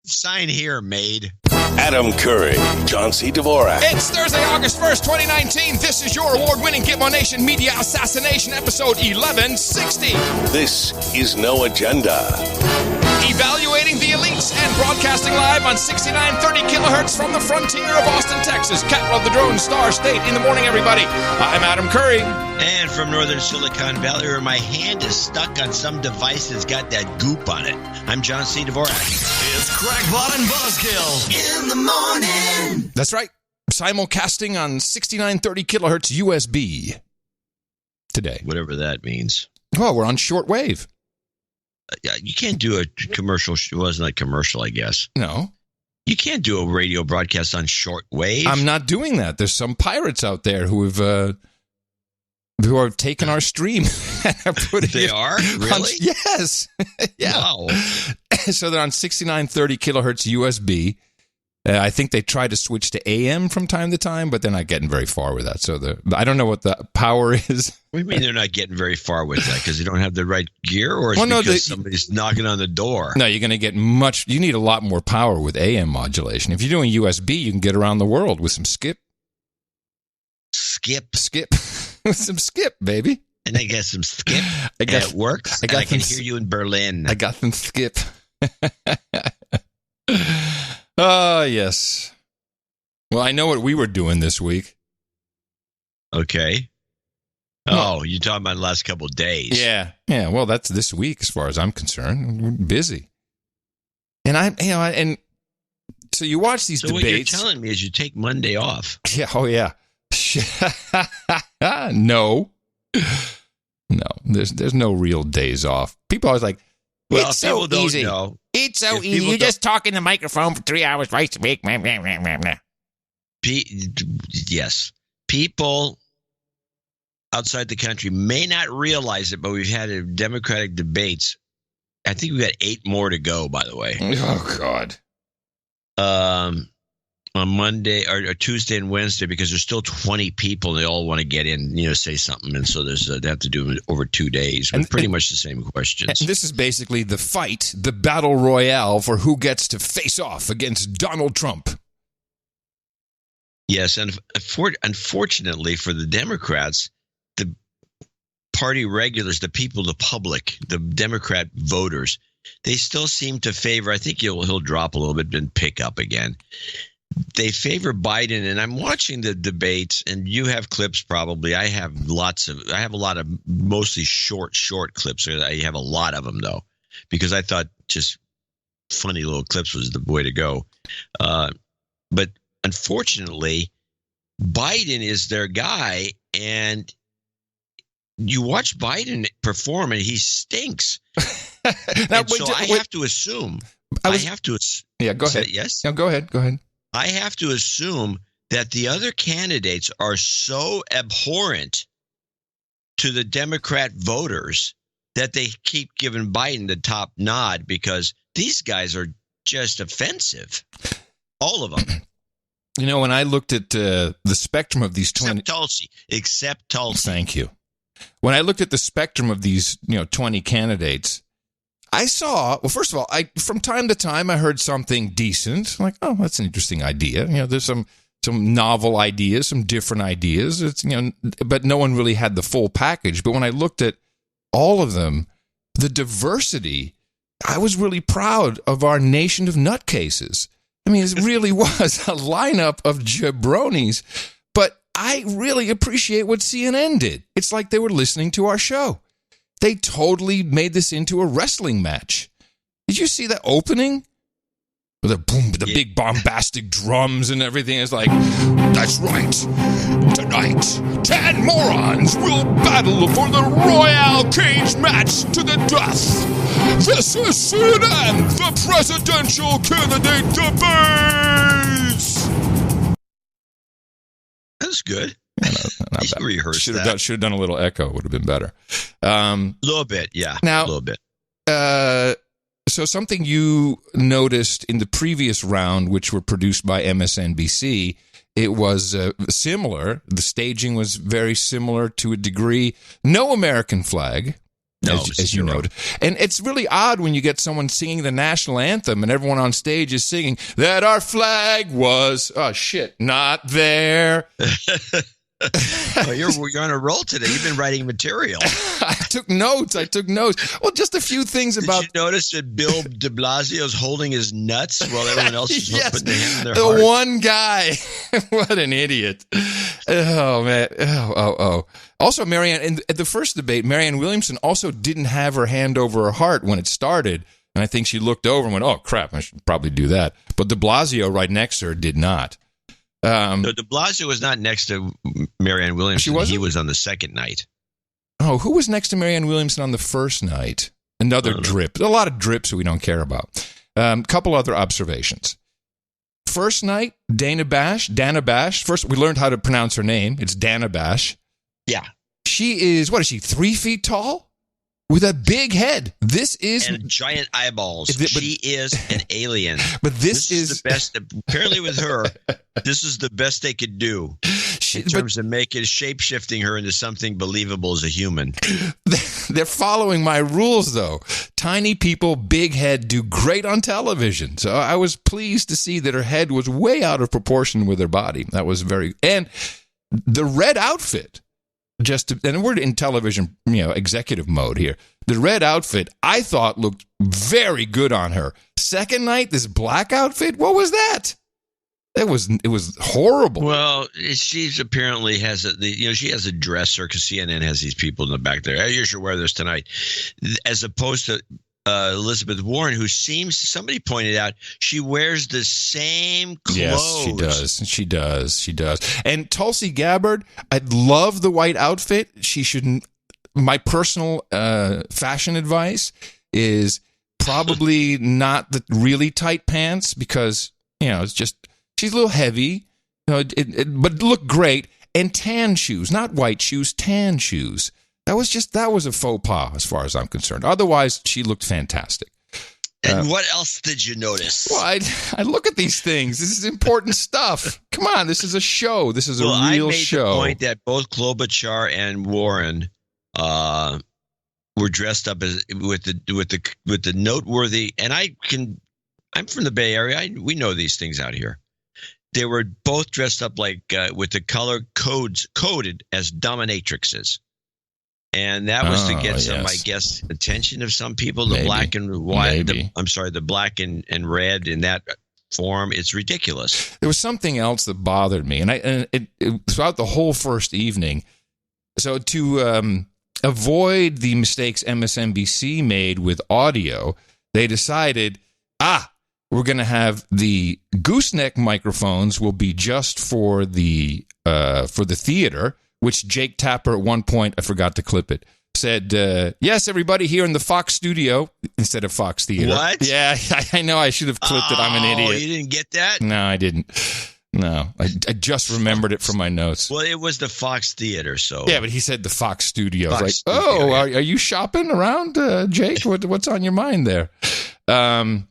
Sign here, maid. Adam Curry, John C. Dvorak. It's Thursday, August 1st, 2019. This is your award-winning Gitmo Nation Media Assassination, episode 1160. This is No Agenda. Evaluating the elites and broadcasting live on 6930 kilohertz from the frontier of Austin, Texas. Capital of the Drone Star State. In the morning, everybody. I'm Adam Curry. And from northern Silicon Valley, where my hand is stuck on some device that's got that goop on it, I'm John C. Dvorak. It's Crackpot and Buzzkill in the morning. That's right. Simulcasting on 6930 kilohertz USB today. Whatever that means. Oh, we're on shortwave. You can't do a commercial. It wasn't a commercial, I guess. No. You can't do a radio broadcast on shortwave. I'm not doing that. There's some pirates out there who have taken our stream and are putting They are? Really? Yes. Yeah. Wow. So they're on 6930 kilohertz USB. I think they try to switch to AM from time to time, but they're not getting very far with that. So I don't know what the power is. What do you mean they're not getting very far with that? Because they don't have the right gear, or is it because somebody's knocking on the door? No, you're going to get you need a lot more power with AM modulation. If you're doing USB, you can get around the world with some skip. Skip. With some skip, baby. And I got some skip. It works. I can hear you in Berlin. I got some skip. Oh, yes. Well, I know what we were doing this week. Okay. Oh, you're talking about the last couple of days. Yeah. Yeah. Well, that's this week as far as I'm concerned. We're busy. And so you watch these debates. What you're telling me is you take Monday off. Yeah. Oh, yeah. No. No. There's no real days off. People always like, well, it's so easy. Know, it's so easy. You just talk in the microphone for 3 hours twice a week. Yes. People outside the country may not realize it, but we've had Democratic debates. I think we've got 8 more to go, by the way. Oh, God. On Monday or Tuesday and Wednesday, because there's still 20 people and they all want to get in, say something. And so they have to do it over 2 days with pretty much the same questions. And this is basically the fight, the battle royale for who gets to face off against Donald Trump. Yes. And unfortunately for the Democrats, the party regulars, the people, the public, the Democrat voters, they still seem to favor, I think he'll drop a little bit and pick up again. They favor Biden, and I'm watching the debates, and you have clips probably. I have a lot of mostly short clips. I have a lot of them, though, because I thought just funny little clips was the way to go. But unfortunately, Biden is their guy, and you watch Biden perform, and he stinks. I have to assume. Yeah, go ahead. Yes? No, go ahead. I have to assume that the other candidates are so abhorrent to the Democrat voters that they keep giving Biden the top nod because these guys are just offensive. All of them. When I looked at the spectrum of these 20... Except Tulsi. Thank you. When I looked at the spectrum of these 20 candidates, I saw, well, first of all, from time to time, I heard something decent. Like, oh, that's an interesting idea. There's some novel ideas, some different ideas. It's, but no one really had the full package. But when I looked at all of them, the diversity, I was really proud of our nation of nutcases. I mean, it really was a lineup of jabronis. But I really appreciate what CNN did. It's like they were listening to our show. They totally made this into a wrestling match. Did you see the opening? With the boom, the big bombastic drums and everything. It's like, that's right. Tonight, 10 morons will battle for the Royale Cage match to the death. This is CNN, the presidential candidate debates. That's good. Not rehearsed should have done a little echo. Would have been better. A little bit, yeah. Now, a little bit. So something you noticed in the previous round, which were produced by MSNBC, it was similar. The staging was very similar to a degree. No American flag. No, as you noted. And it's really odd when you get someone singing the national anthem and everyone on stage is singing that our flag was, not there. Well, you're on a roll today. You've been writing material. I took notes. Well, just a few things about. Did you notice that Bill de Blasio's holding his nuts while everyone else is putting their hand in their the heart? one guy. What an idiot. Oh, man. Oh. Also, Marianne, at the first debate, Marianne Williamson also didn't have her hand over her heart when it started. And I think she looked over and went, oh, crap, I should probably do that. But de Blasio right next to her did not. No, de Blasio was not next to Marianne Williamson. He was on the second night. Oh, who was next to Marianne Williamson on the first night? Another drip. A lot of drips that we don't care about. Couple other observations. First night, Dana Bash. First, we learned how to pronounce her name. It's Dana Bash. Yeah. She is, 3 feet tall? With a big head. And giant eyeballs. She is an alien. But this is the best. Apparently with her, this is the best they could do in terms of shape-shifting her into something believable as a human. They're following my rules, though. Tiny people, big head, do great on television. So I was pleased to see that her head was way out of proportion with her body. That was and the red outfit. And we're in television, executive mode here. The red outfit, I thought, looked very good on her. Second night, this black outfit, what was that? It was horrible. Well, she's apparently she has a dresser because CNN has these people in the back there. You should wear this tonight, as opposed to Elizabeth Warren, who somebody pointed out, she wears the same clothes. Yes, she does. And Tulsi Gabbard, I love the white outfit. She shouldn't. My personal fashion advice is probably not the really tight pants because, it's just, she's a little heavy, but look great. And tan shoes, not white shoes, tan shoes. That was a faux pas as far as I'm concerned. Otherwise, she looked fantastic. And what else did you notice? Well, I look at these things. This is important stuff. Come on, this is a show. This is a real show. I made the point that both Klobuchar and Warren were dressed up as with the noteworthy. And I'm from the Bay Area. We know these things out here. They were both dressed up like with the color coded as dominatrixes. And that was to get some, I guess, attention of some people. The black and white, the black and red in that form. It's ridiculous. There was something else that bothered me, and it throughout the whole first evening. So to avoid the mistakes MSNBC made with audio, they decided, we're going to have the gooseneck microphones will be just for the theater. Which Jake Tapper at one point, I forgot to clip it, said, yes, everybody here in the Fox studio instead of Fox Theater. What? Yeah, I know I should have clipped it. I'm an idiot. You didn't get that? No, I didn't. No, I just remembered it from my notes. Well, it was the Fox Theater, so. Yeah, but he said the Fox studio. Are you shopping around, Jake? What's on your mind there? So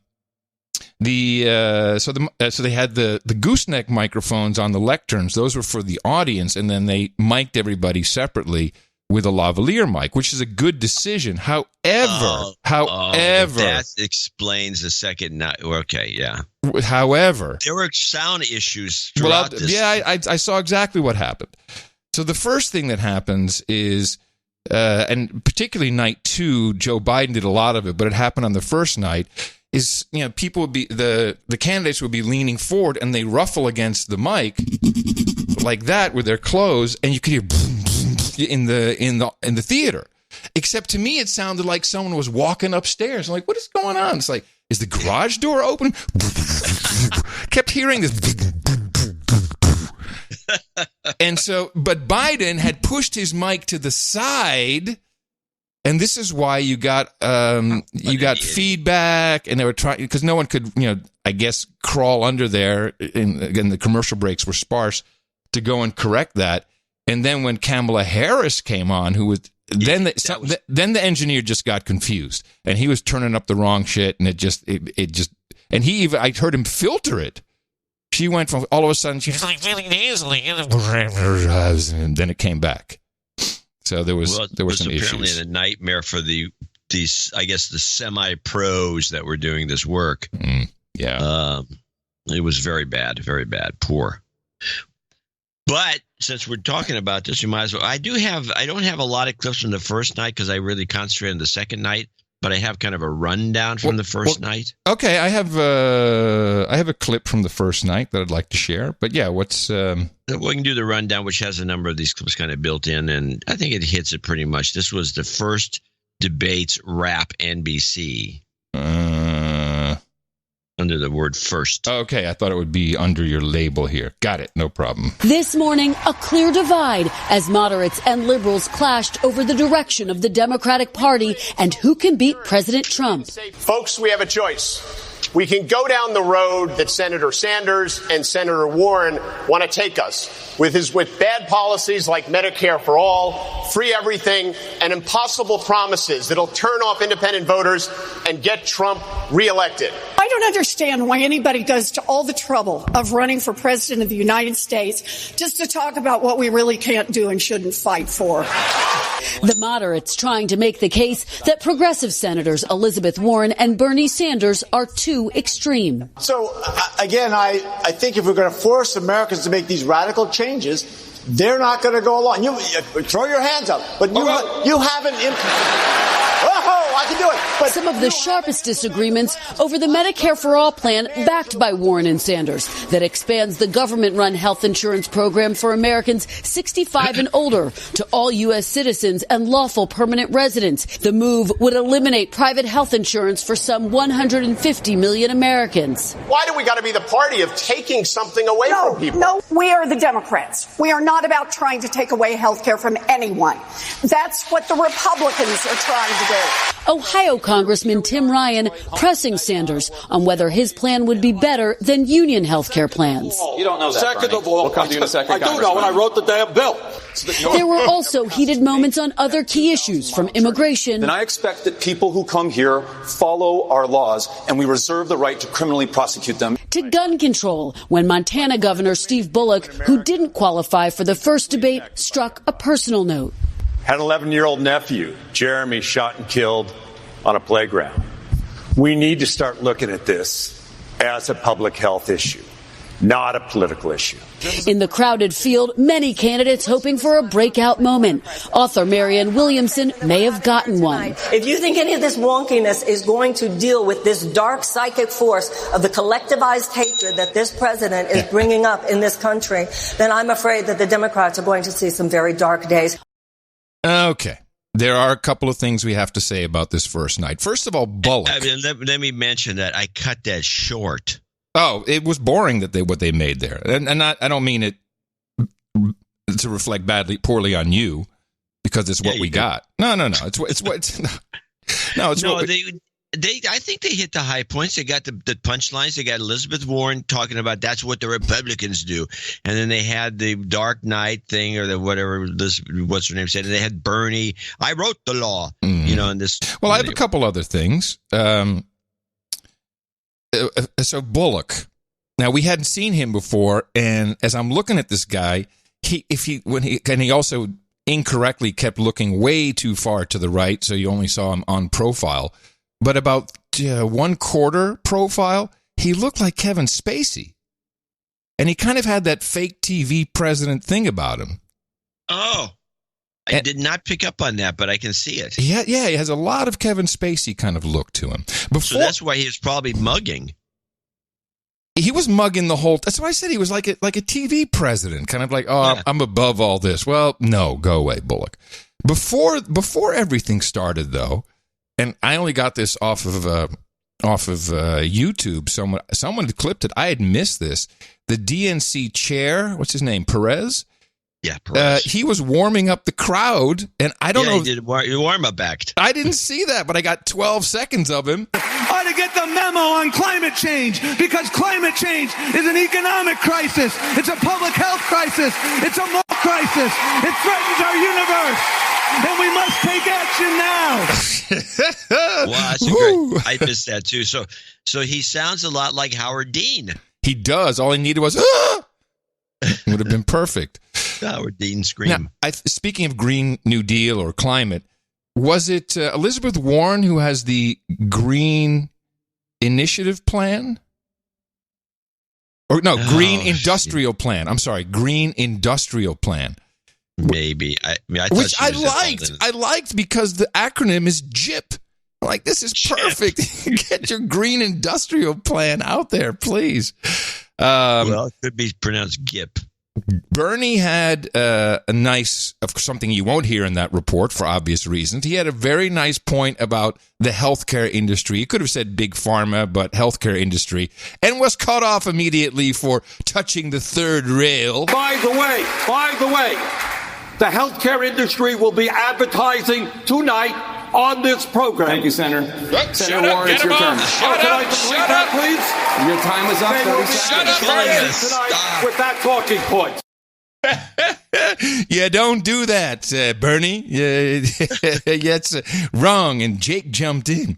they had the gooseneck microphones on the lecterns. Those were for the audience, and then they mic'd everybody separately with a lavalier mic, which is a good decision. However, that explains the second night. Okay, yeah. However, there were sound issues throughout this. Yeah, I saw exactly what happened. So the first thing that happens is, and particularly night 2, Joe Biden did a lot of it, but it happened on the first night. Is people would be the candidates would be leaning forward and they ruffle against the mic like that with their clothes, and you could hear in the theater. Except to me, it sounded like someone was walking upstairs. I'm like, what is going on? It's like, is the garage door open? Kept hearing this. And so, but Biden had pushed his mic to the side. And this is why you got feedback, and they were trying, because no one could, I guess, crawl under there. And again, the commercial breaks were sparse to go and correct that. And then when Kamala Harris came on, who was then the engineer just got confused, and he was turning up the wrong shit, and and I heard him filter it. She went from all of a sudden she was like really nasally, and then it came back. So there was some apparently issues. a nightmare for these, I guess, the semi-pros that were doing this work. Yeah. It was very bad, poor. But since we're talking about this, we might as well. I don't have a lot of clips from the first night because I really concentrated on the second night. But I have kind of a rundown from the first night. Okay, I have a clip from the first night that I'd like to share. But yeah, what's we can do the rundown, which has a number of these clips kind of built in, and I think it hits it pretty much. This was the first debates wrap NBC. Under the word first. Okay, I thought it would be under your label here. Got it, no problem. This morning, a clear divide as moderates and liberals clashed over the direction of the Democratic Party and who can beat President Trump. Folks, we have a choice. We can go down the road that Senator Sanders and Senator Warren want to take us with bad policies like Medicare for all, free everything, and impossible promises that'll turn off independent voters and get Trump reelected. I don't understand why anybody goes to all the trouble of running for president of the United States just to talk about what we really can't do and shouldn't fight for. The moderates trying to make the case that progressive senators Elizabeth Warren and Bernie Sanders are too extreme. So, again, I think if we're going to force Americans to make these radical changes, they're not going to go along. You throw your hands up, but you haven't. I can do it. But some of the sharpest disagreements over the Medicare for All plan backed by Warren and Sanders that expands the government-run health insurance program for Americans 65 and older to all U.S. citizens and lawful permanent residents. The move would eliminate private health insurance for some 150 million Americans. Why do we got to be the party of taking something away from people? No, we are the Democrats. We are not about trying to take away health care from anyone. That's what the Republicans are trying to do. Ohio Congressman Tim Ryan pressing Sanders on whether his plan would be better than union health care plans. You don't know that, Second Bernie. of all, We'll come to you in a second, I do know, and I wrote the damn bill. There were also heated moments on other key issues, from immigration. Then I expect that people who come here follow our laws, and we reserve the right to criminally prosecute them. To gun control, when Montana Governor Steve Bullock, who didn't qualify for the first debate, struck a personal note. Had an 11-year-old nephew, Jeremy, shot and killed on a playground. We need to start looking at this as a public health issue, not a political issue. In the crowded field, many candidates hoping for a breakout moment. Author Marianne Williamson may have gotten one. If you think any of this wonkiness is going to deal with this dark psychic force of the collectivized hatred that this president is bringing up in this country, then I'm afraid that the Democrats are going to see some very dark days. Okay. There are a couple of things we have to say about this first night. First of all, Bullock. Let me mention that I cut that short. Oh, it was boring what they made there, and I don't mean it to reflect poorly on you, because it's what we got. No. I think they hit the high points. They got the punchlines. They got Elizabeth Warren talking about that's what the Republicans do, and then they had the Dark Knight thing, or the whatever what's her name said. And they had Bernie. I wrote the law, and this. Well, I have a couple other things. So Bullock. Now, we hadn't seen him before, and as I'm looking at this guy, he also incorrectly kept looking way too far to the right, so you only saw him on profile. But about 1/4 profile, he looked like Kevin Spacey. And he kind of had that fake TV president thing about him. Oh, I did not pick up on that, but I can see it. Yeah, he has a lot of Kevin Spacey kind of look to him. So that's why he was probably mugging. He was mugging the whole. That's why I said he was like a TV president, kind of like, I'm above all this. Well, no, go away, Bullock. Before everything started, though, and I only got this off of YouTube. Someone had clipped it. I had missed this. The DNC chair, what's his name, Perez? Yeah, Perez. He was warming up the crowd, and I don't know. He did warm-up act. I didn't see that, but I got 12 seconds of him. Ought to get the memo on climate change, because climate change is an economic crisis. It's a public health crisis. It's a moral crisis. It threatens our universe, and we must take action now. Wow, that's great. I missed that too. So he sounds a lot like Howard Dean. He does. All he needed was would have been perfect. Howard Dean scream. Now, speaking of Green New Deal or climate, was it Elizabeth Warren who has the Green Initiative Plan? Or no, Green Industrial Plan. I'm sorry, Green Industrial Plan. Maybe. Which I liked. I liked because the acronym is GIP. Like, this is perfect. Get your Green Industrial Plan out there, please. Well, it could be pronounced GIP. Bernie had a nice, something you won't hear in that report for obvious reasons. He had a very nice point about the healthcare industry. He could have said big pharma, but healthcare industry, and was cut off immediately for touching the third rail. By the way, the healthcare industry will be advertising tonight on this program. Thank you, Senator. Senator Warren, it's your turn. Can I complete that, please? Your time is up. 30 seconds. Tonight with that talking point. Yeah, don't do that, Bernie. It's wrong. And Jake jumped in.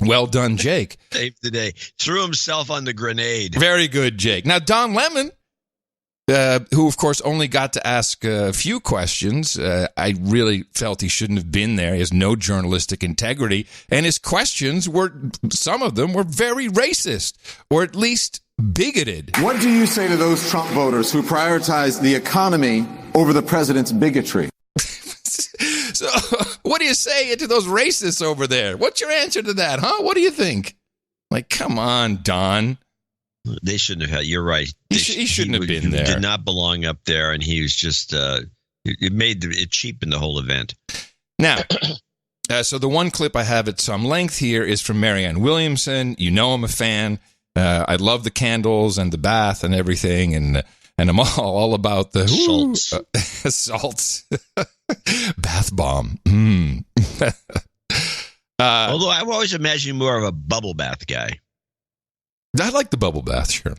Well done, Jake. Saved the day. Threw himself on the grenade. Very good, Jake. Now, Don Lemon, who, of course, only got to ask a few questions. I really felt he shouldn't have been there. He has no journalistic integrity. And his questions some of them were very racist, or at least bigoted. What do you say to those Trump voters who prioritize the economy over the president's bigotry? So, what do you say to those racists over there? What's your answer to that, huh? What do you think? Like, come on, Don. They shouldn't have had. You're right. He shouldn't have been there. Did not belong up there, and he was just. It cheapened the whole event. Now, so the one clip I have at some length here is from Marianne Williamson. You know I'm a fan. I love the candles and the bath and everything, and I'm all about the salts, bath bomb. Although I've always imagined more of a bubble bath guy. I like the bubble bath, sure.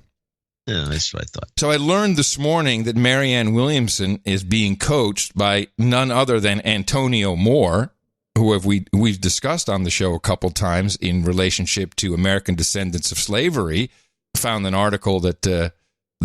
Yeah, that's what I thought. So I learned this morning that Marianne Williamson is being coached by none other than Antonio Moore, who we've discussed on the show a couple times in relationship to American descendants of slavery. Found an article that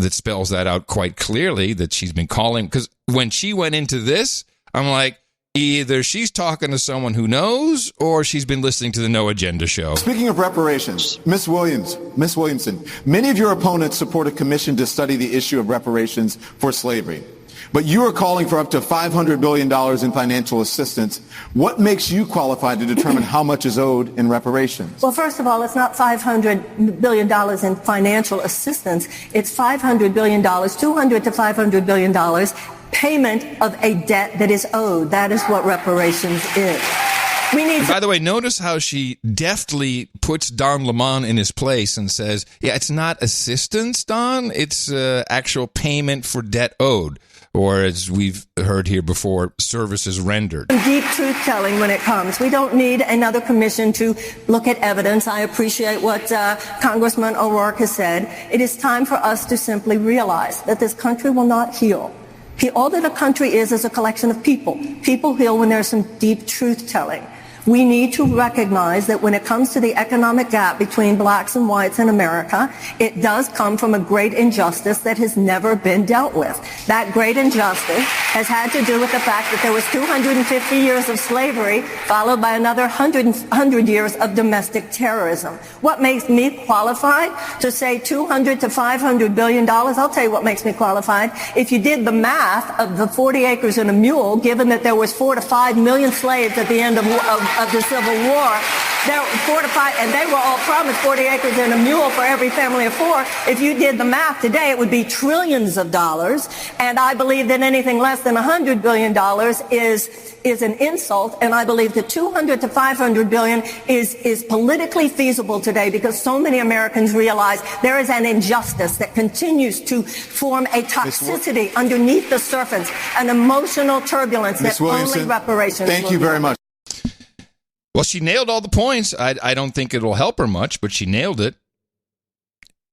spells that out quite clearly, that she's been calling, because when she went into this, I'm like, either she's talking to someone who knows, or she's been listening to the No Agenda show. Speaking of reparations, Miss Williamson, many of your opponents support a commission to study the issue of reparations for slavery. But you are calling for up to $500 billion in financial assistance. What makes you qualified to determine how much is owed in reparations? Well, first of all, it's not $500 billion in financial assistance. It's $500 billion, $200 to $500 billion, payment of a debt that is owed. That is what reparations is. By the way, notice how she deftly puts Don Lemon in his place and says, yeah, it's not assistance, Don. It's actual payment for debt owed. Or, as we've heard here before, services rendered. Deep truth-telling when it comes. We don't need another commission to look at evidence. I appreciate what Congressman O'Rourke has said. It is time for us to simply realize that this country will not heal. All that a country is a collection of people. People heal when there's some deep truth-telling. We need to recognize that when it comes to the economic gap between blacks and whites in America, it does come from a great injustice that has never been dealt with. That great injustice has had to do with the fact that there was 250 years of slavery followed by another 100 years of domestic terrorism. What makes me qualified to say $200 to $500 billion? I'll tell you what makes me qualified. If you did the math of the 40 acres and a mule, given that there was 4 to 5 million slaves at the end of the Civil War, there were 4 to 5, and they were all promised 40 acres and a mule for every family of 4. If you did the math today, it would be trillions of dollars, and I believe that anything less than $100 billion is an insult, and I believe that $200 to $500 billion is politically feasible today because so many Americans realize there is an injustice that continues to form a toxicity underneath the surface, an emotional turbulence that only reparations. Thank you very much. Well, she nailed all the points. I don't think it'll help her much, but she nailed it.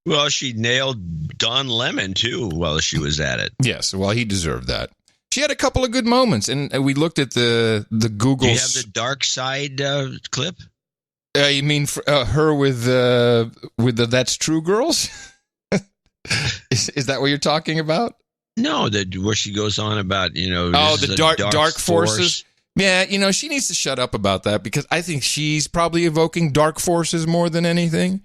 Well, she nailed Don Lemon, too, while she was at it. Yes, well, he deserved that. She had a couple of good moments, and we looked at the Google. Do you have the dark side clip? You mean her with the That's True girls? Is that what you're talking about? No, where she goes on about, the dark forces. Yeah, she needs to shut up about that because I think she's probably evoking dark forces more than anything.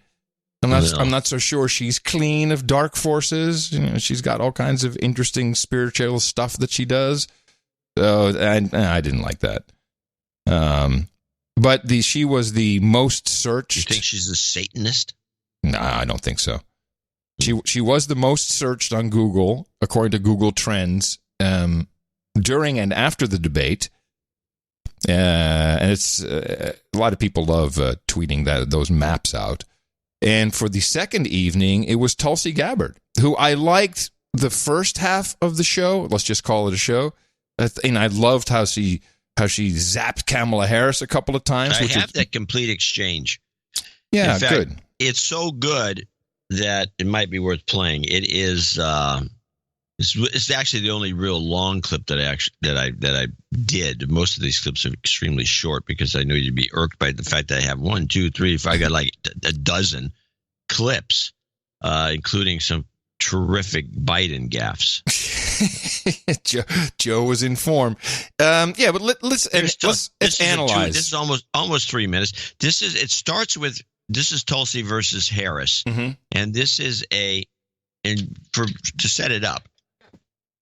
I'm not so sure she's clean of dark forces. She's got all kinds of interesting spiritual stuff that she does. So I didn't like that. But she was the most searched. You think she's a Satanist? No, I don't think so. She was the most searched on Google, according to Google Trends, during and after the debate. And it's a lot of people love tweeting those maps out. And for the second evening, it was Tulsi Gabbard, who I liked the first half of the show. Let's just call it a show. And I loved how she zapped Kamala Harris a couple of times. I have that complete exchange. Yeah, in fact, good. It's so good that it might be worth playing. It is. It's actually the only real long clip that I did. Most of these clips are extremely short because I knew you'd be irked by the fact that I have 1, 2, 3, 4. I got like a dozen clips, including some terrific Biden gaffes. Joe was in form. But let's analyze. This is almost 3 minutes. It starts with Tulsi versus Harris, and this is to set it up.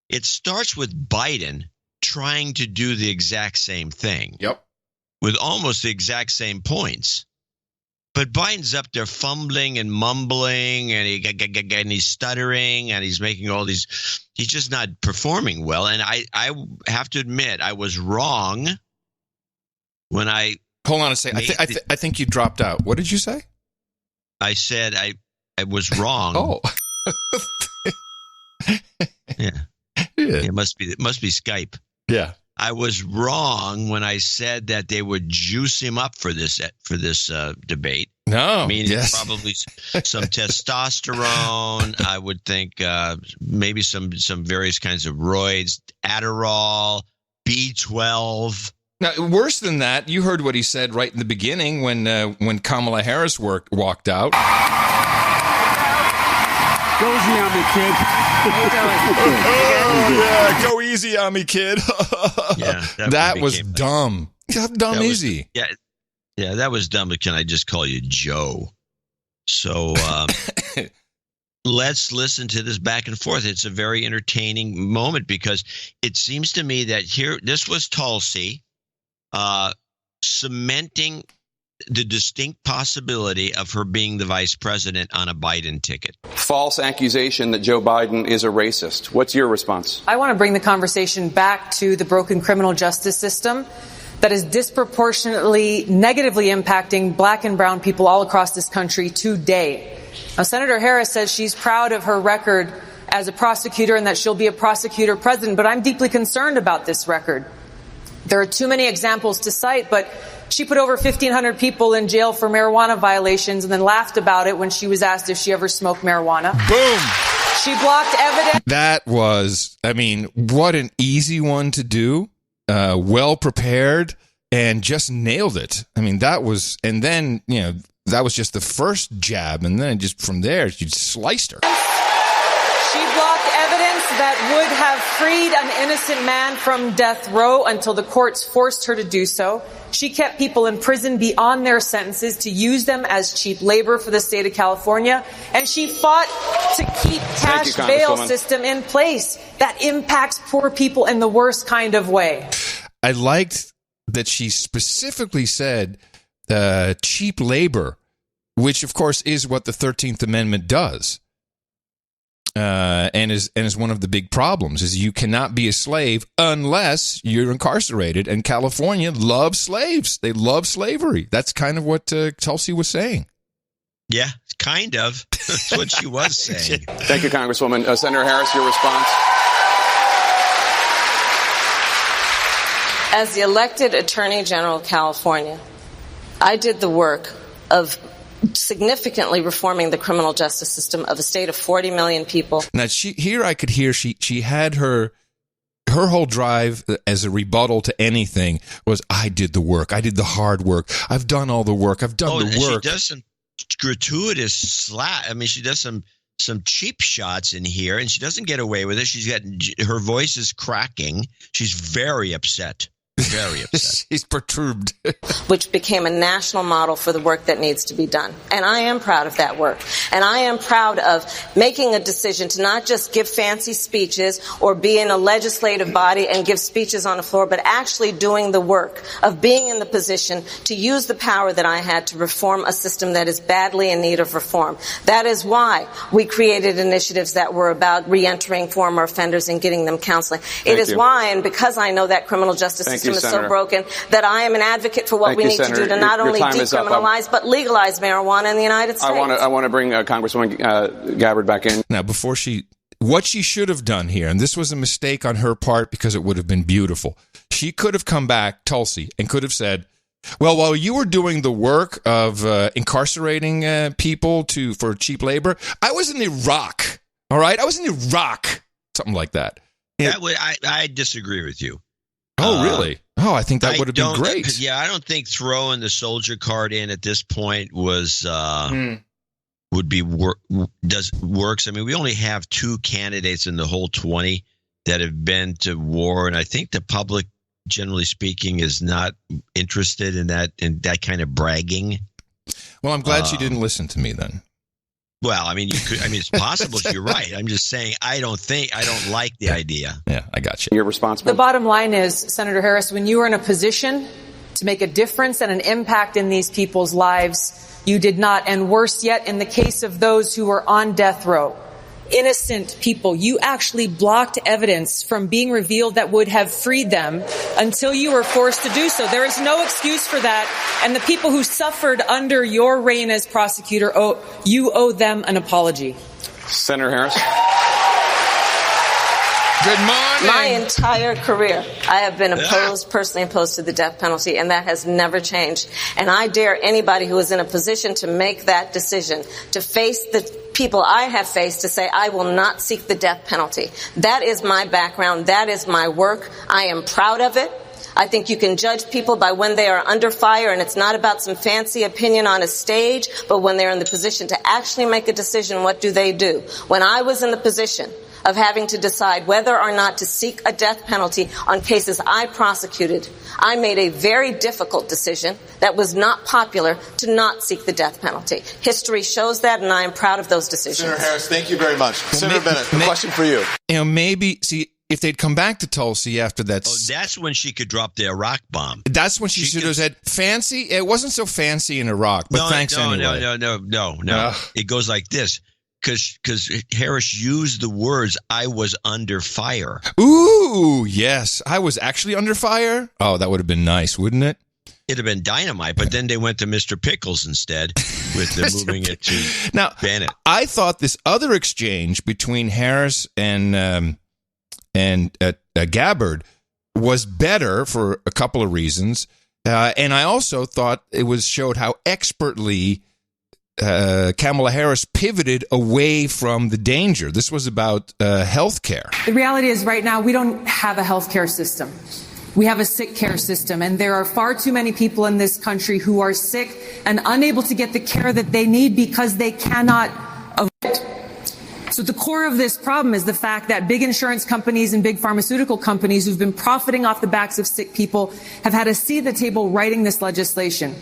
It starts with Biden trying to do the exact same thing. Yep. With almost the exact same points. But Biden's up there fumbling and mumbling, and he's stuttering, and he's making all these. He's just not performing well. And I have to admit, I was wrong when I. Hold on a second. I think you dropped out. What did you say? I said I was wrong. Oh. Yeah. It must be Skype. Yeah. I was wrong when I said that they would juice him up for this debate. No, meaning probably some testosterone. I would think maybe some various kinds of roids, Adderall, B12. Now, worse than that, you heard what he said right in the beginning when Kamala Harris walked out. Go easy on me, kid. Yeah, go easy on me, kid. Yeah, that was dumb. How dumb is he? Yeah, that was dumb. But can I just call you Joe? So let's listen to this back and forth. It's a very entertaining moment because it seems to me that this was Tulsi cementing the distinct possibility of her being the vice president on a Biden ticket. False accusation that Joe Biden is a racist. What's your response? I want to bring the conversation back to the broken criminal justice system that is disproportionately negatively impacting black and brown people all across this country today. Now, Senator Harris says she's proud of her record as a prosecutor and that she'll be a prosecutor president, but I'm deeply concerned about this record. There are too many examples to cite, but she put over 1,500 people in jail for marijuana violations and then laughed about it when she was asked if she ever smoked marijuana. Boom! She blocked evidence. That was, what an easy one to do. Well prepared and just nailed it. That was, and then, that was just the first jab. And then just from there, you sliced her. She blocked evidence that would have freed an innocent man from death row until the courts forced her to do so. She kept people in prison beyond their sentences to use them as cheap labor for the state of California. And she fought to keep cash bail system in place that impacts poor people in the worst kind of way. I liked that she specifically said cheap labor, which, of course, is what the 13th Amendment does. And is one of the big problems is you cannot be a slave unless you're incarcerated. And California loves slaves. They love slavery. That's kind of what Tulsi was saying. Yeah, kind of. That's what she was saying. Thank you, Congresswoman. Senator Harris, your response. As the elected Attorney General of California, I did the work of significantly reforming the criminal justice system of a state of 40 million people. Now, I could hear she had her whole drive as a rebuttal to anything was, I did the work. I did the hard work. I've done all the work. I've done the work. She does some gratuitous slap. She does some some cheap shots in here, and she doesn't get away with it. Her voice is cracking. She's very upset. Very upset. She's perturbed. Which became a national model for the work that needs to be done. And I am proud of that work. And I am proud of making a decision to not just give fancy speeches or be in a legislative body and give speeches on the floor, but actually doing the work of being in the position to use the power that I had to reform a system that is badly in need of reform. That is why we created initiatives that were about reentering former offenders and getting them counseling. It is why, and because I know that criminal justice system is so broken, that I am an advocate for what we need to do to not only decriminalize but legalize marijuana in the United States. I want to bring Congresswoman Gabbard back in. Now, what she should have done here, and this was a mistake on her part because it would have been beautiful. She could have come back, Tulsi, and could have said, well, while you were doing the work of incarcerating people for cheap labor, I was in Iraq. All right? I was in Iraq. Something like that. I disagree with you. Oh, really? I think that would have been great. Yeah, I don't think throwing the soldier card in at this point works. I mean, we only have 2 candidates in the whole 20 that have been to war, and I think the public, generally speaking, is not interested in that kind of bragging. Well, I'm glad she didn't listen to me then. Well, I mean, it's possible you're right. I'm just saying I don't like the idea. Yeah, I got you. You're responsible. The bottom line is, Senator Harris, when you were in a position to make a difference and an impact in these people's lives, you did not. And worse yet, in the case of those who were on death row, innocent people, you actually blocked evidence from being revealed that would have freed them until you were forced to do so. There is no excuse for that. And the people who suffered under your reign as prosecutor, you owe them an apology. Senator Harris. Good morning. My entire career, I have been personally opposed to the death penalty, and that has never changed. And I dare anybody who is in a position to make that decision, to face the people I have faced, to say, I will not seek the death penalty. That is my background. That is my work. I am proud of it. I think you can judge people by when they are under fire, and it's not about some fancy opinion on a stage, but when they're in the position to actually make a decision, what do they do? When I was in the position of having to decide whether or not to seek a death penalty on cases I prosecuted, I made a very difficult decision that was not popular to not seek the death penalty. History shows that, and I am proud of those decisions. Senator Harris, thank you very much. Senator Bennett, a question for you. If they'd come back to Tulsi after that. Oh, that's when she could drop the Iraq bomb. That's when she should have said, fancy? It wasn't so fancy in Iraq, but thanks anyway. No. It goes like this. Because Harris used the words, I was under fire. Ooh, yes. I was actually under fire? Oh, that would have been nice, wouldn't it? It'd have been dynamite, but then they went to Mr. Pickles instead with the moving it to Bennett. I thought this other exchange between Harris and Gabbard was better for a couple of reasons. And I also thought it showed how expertly Kamala Harris pivoted away from the danger. This was about health care. The reality is right now we don't have a health care system. We have a sick care system, and there are far too many people in this country who are sick and unable to get the care that they need because they cannot avoid it. So the core of this problem is the fact that big insurance companies and big pharmaceutical companies who've been profiting off the backs of sick people have had a seat at the table writing this legislation.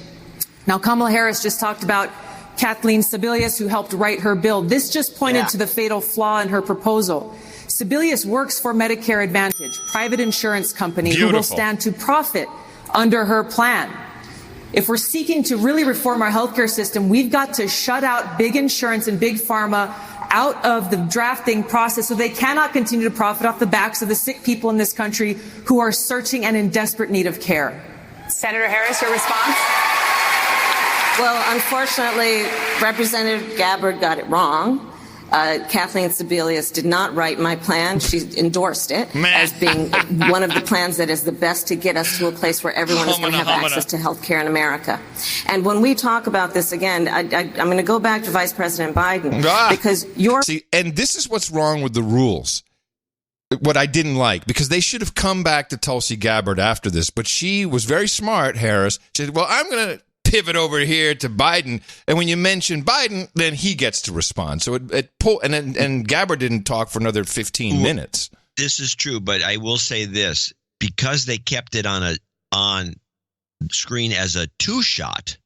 Now, Kamala Harris just talked about Kathleen Sebelius, who helped write her bill. This just pointed to the fatal flaw in her proposal. Sebelius works for Medicare Advantage, private insurance company who will stand to profit under her plan. If we're seeking to really reform our healthcare system, we've got to shut out big insurance and big pharma out of the drafting process so they cannot continue to profit off the backs of the sick people in this country who are searching and in desperate need of care. Senator Harris, your response? Well, unfortunately, Representative Gabbard got it wrong. Kathleen Sebelius did not write my plan. She endorsed it as being one of the plans that is the best to get us to a place where everyone is going to have access to health care in America. And when we talk about this again, I'm going to go back to Vice President Biden because and this is what's wrong with the rules. What I didn't like, because they should have come back to Tulsi Gabbard after this, but she was very smart, Harris. She said, well, I'm going to pivot over here to Biden. And when you mention Biden, then he gets to respond. So and Gabbard didn't talk for another 15 minutes. This is true, but I will say this. Because they kept it on screen as a two-shot,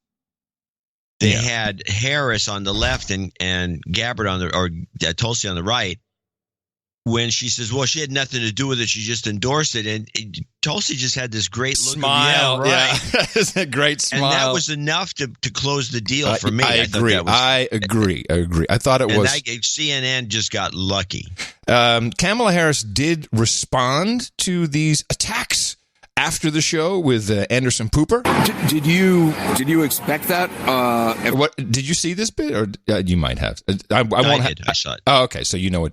they had Harris on the left and Gabbard or Tulsi on the right. When she says, well, she had nothing to do with it, she just endorsed it. And Tulsi just had this great look smile. Of, yeah, right. Yeah. It's a great smile. And that was enough to close the deal for me. I agree. I agree. I thought it was. CNN just got lucky. Kamala Harris did respond to these attacks after the show with Anderson Pooper. Did you expect that? What did you see this bit, or you might have? I saw it. Oh, okay. So you know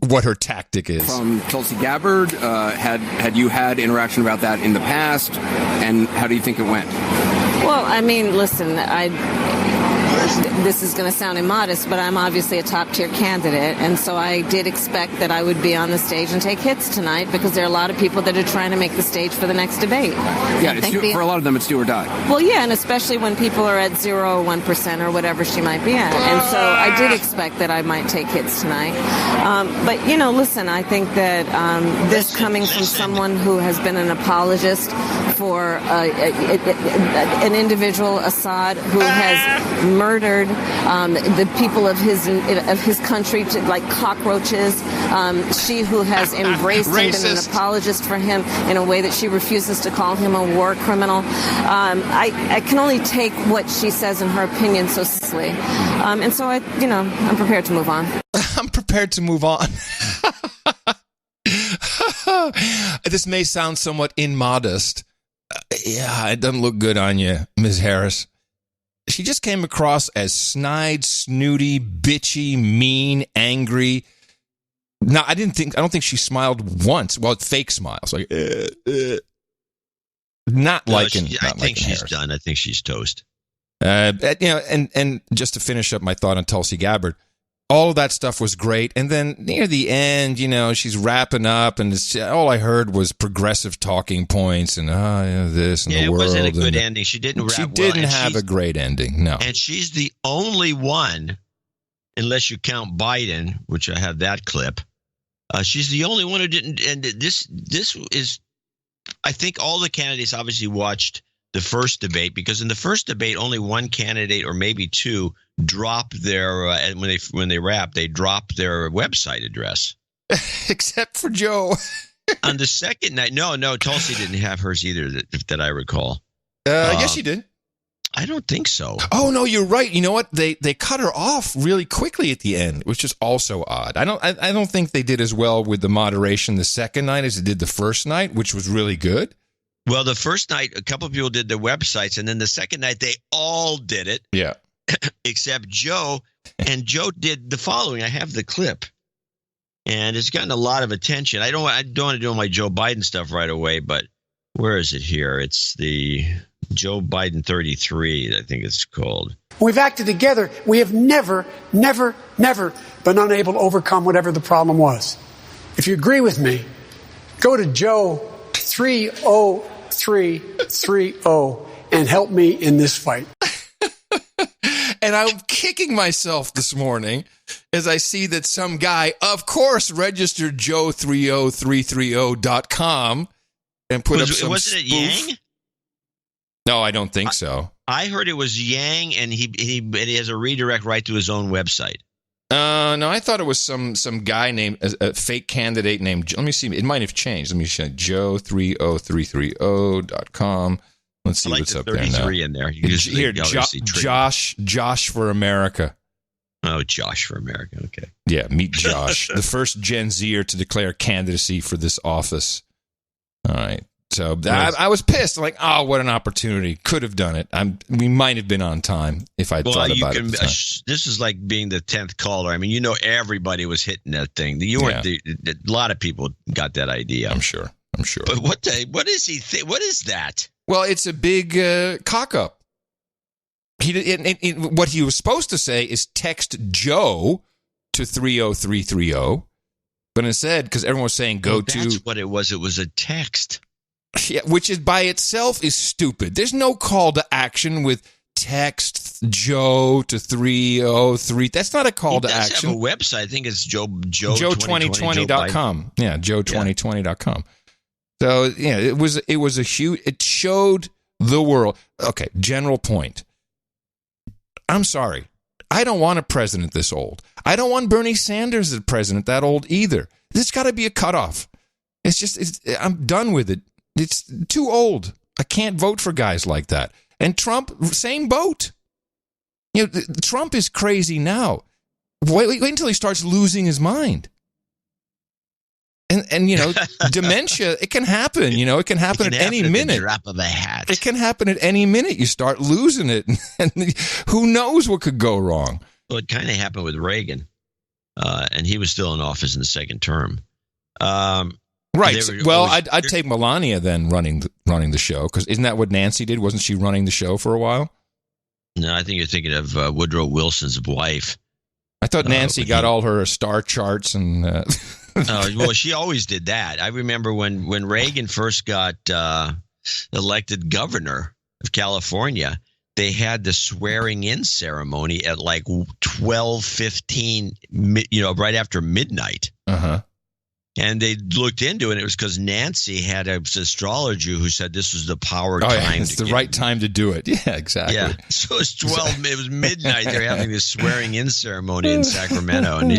what her tactic is. From Tulsi Gabbard, had you had interaction about that in the past, and how do you think it went? Well, I mean, listen, this is going to sound immodest, but I'm obviously a top-tier candidate, and so I did expect that I would be on the stage and take hits tonight because there are a lot of people that are trying to make the stage for the next debate. Yeah, for a lot of them, it's do or die. Well, yeah, and especially when people are at 0 or 1% or whatever she might be at. And so I did expect that I might take hits tonight. But, listen, I think that this coming from someone who has been an apologist for an individual, Assad, who has murdered the people of his country like cockroaches. She who has embraced him, been an apologist for him in a way that she refuses to call him a war criminal. I can only take what she says in her opinion so seriously. And so I'm prepared to move on. I'm prepared to move on. This may sound somewhat immodest. Yeah, it doesn't look good on you, Ms. Harris. She just came across as snide, snooty, bitchy, mean, angry. No, I don't think she smiled once. Well, fake smiles, like not liking. I think she's done. I think she's toast. And just to finish up my thought on Tulsi Gabbard, all of that stuff was great. And then near the end, she's wrapping up, and all I heard was progressive talking points and this and the world. It wasn't a good ending. She didn't wrap well. She didn't have a great ending, no. And she's the only one, unless you count Biden, which I have that clip. She's the only one who didn't. And this is, I think all the candidates obviously watched the first debate, because in the first debate, only one candidate or maybe two dropped their when they wrapped, they dropped their website address. Except for Joe. On the second night, no, Tulsi didn't have hers either that I recall. Yes, she did. I don't think so. Oh no, you're right. You know what? They cut her off really quickly at the end, which is also odd. I don't think they did as well with the moderation the second night as they did the first night, which was really good. Well, the first night, a couple of people did their websites, and then the second night, they all did it. Yeah. Except Joe, and Joe did the following. I have the clip, and it's gotten a lot of attention. I don't want to do my Joe Biden stuff right away, but where is it here? It's the Joe Biden 33, I think it's called. We've acted together. We have never been unable to overcome whatever the problem was. If you agree with me, go to Joe 30330 and help me in this fight. And I'm kicking myself this morning as I see that some guy, of course, registered joe30330.com and put up some Wasn't it spoof. Yang? No, I don't think so. I heard it was Yang, and he has a redirect right to his own website. No, I thought it was some guy named a fake candidate named. Let me see. It might have changed. Let me show joe30330.com. Let's see what's up there now. In there. Here, Josh for America. Oh, Josh for America. Okay. Yeah, meet Josh, the first Gen Zer to declare candidacy for this office. All right. So I was pissed. I'm like, oh, what an opportunity. Could have done it. We might have been on time if I'd thought about it. This is like being the 10th caller. I mean, everybody was hitting that thing. You weren't a lot of people got that idea. I'm sure. But what is he what is that? Well, it's a big cock up. What he was supposed to say is text Joe to 30330. But instead, because everyone was saying that's what it was. It was a text. Yeah, which is by itself is stupid. There's no call to action with text Joe to 303. That's not a call to action. Have a website. I think it's Joe2020.com. Yeah, Joe2020.com. So, yeah, it was a huge, it showed the world. Okay, general point. I'm sorry. I don't want a president this old. I don't want Bernie Sanders as president that old either. There's got to be a cutoff. I'm done with it. It's too old. I can't vote for guys like that. And Trump, same boat. Trump is crazy now. Wait until he starts losing his mind. And dementia, it can happen. It can happen at any minute. The drop of a hat. It can happen at any minute. You start losing it, and who knows what could go wrong. Well, it kind of happened with Reagan, and he was still in office in the second term. Right. Well, I'd take Melania then running the show, because isn't that what Nancy did? Wasn't she running the show for a while? No, I think you're thinking of Woodrow Wilson's wife. I thought Nancy got all her star charts and. Well, she always did that. I remember when Reagan first got elected governor of California, they had the swearing-in ceremony at like 12:15, right after midnight. Uh-huh. And they looked into it, and it was because Nancy had an astrologer who said this was the power time. Yeah, it's the right time to do it. Yeah, exactly. Yeah, so it's 12. It was midnight. They're having this swearing-in ceremony in Sacramento, and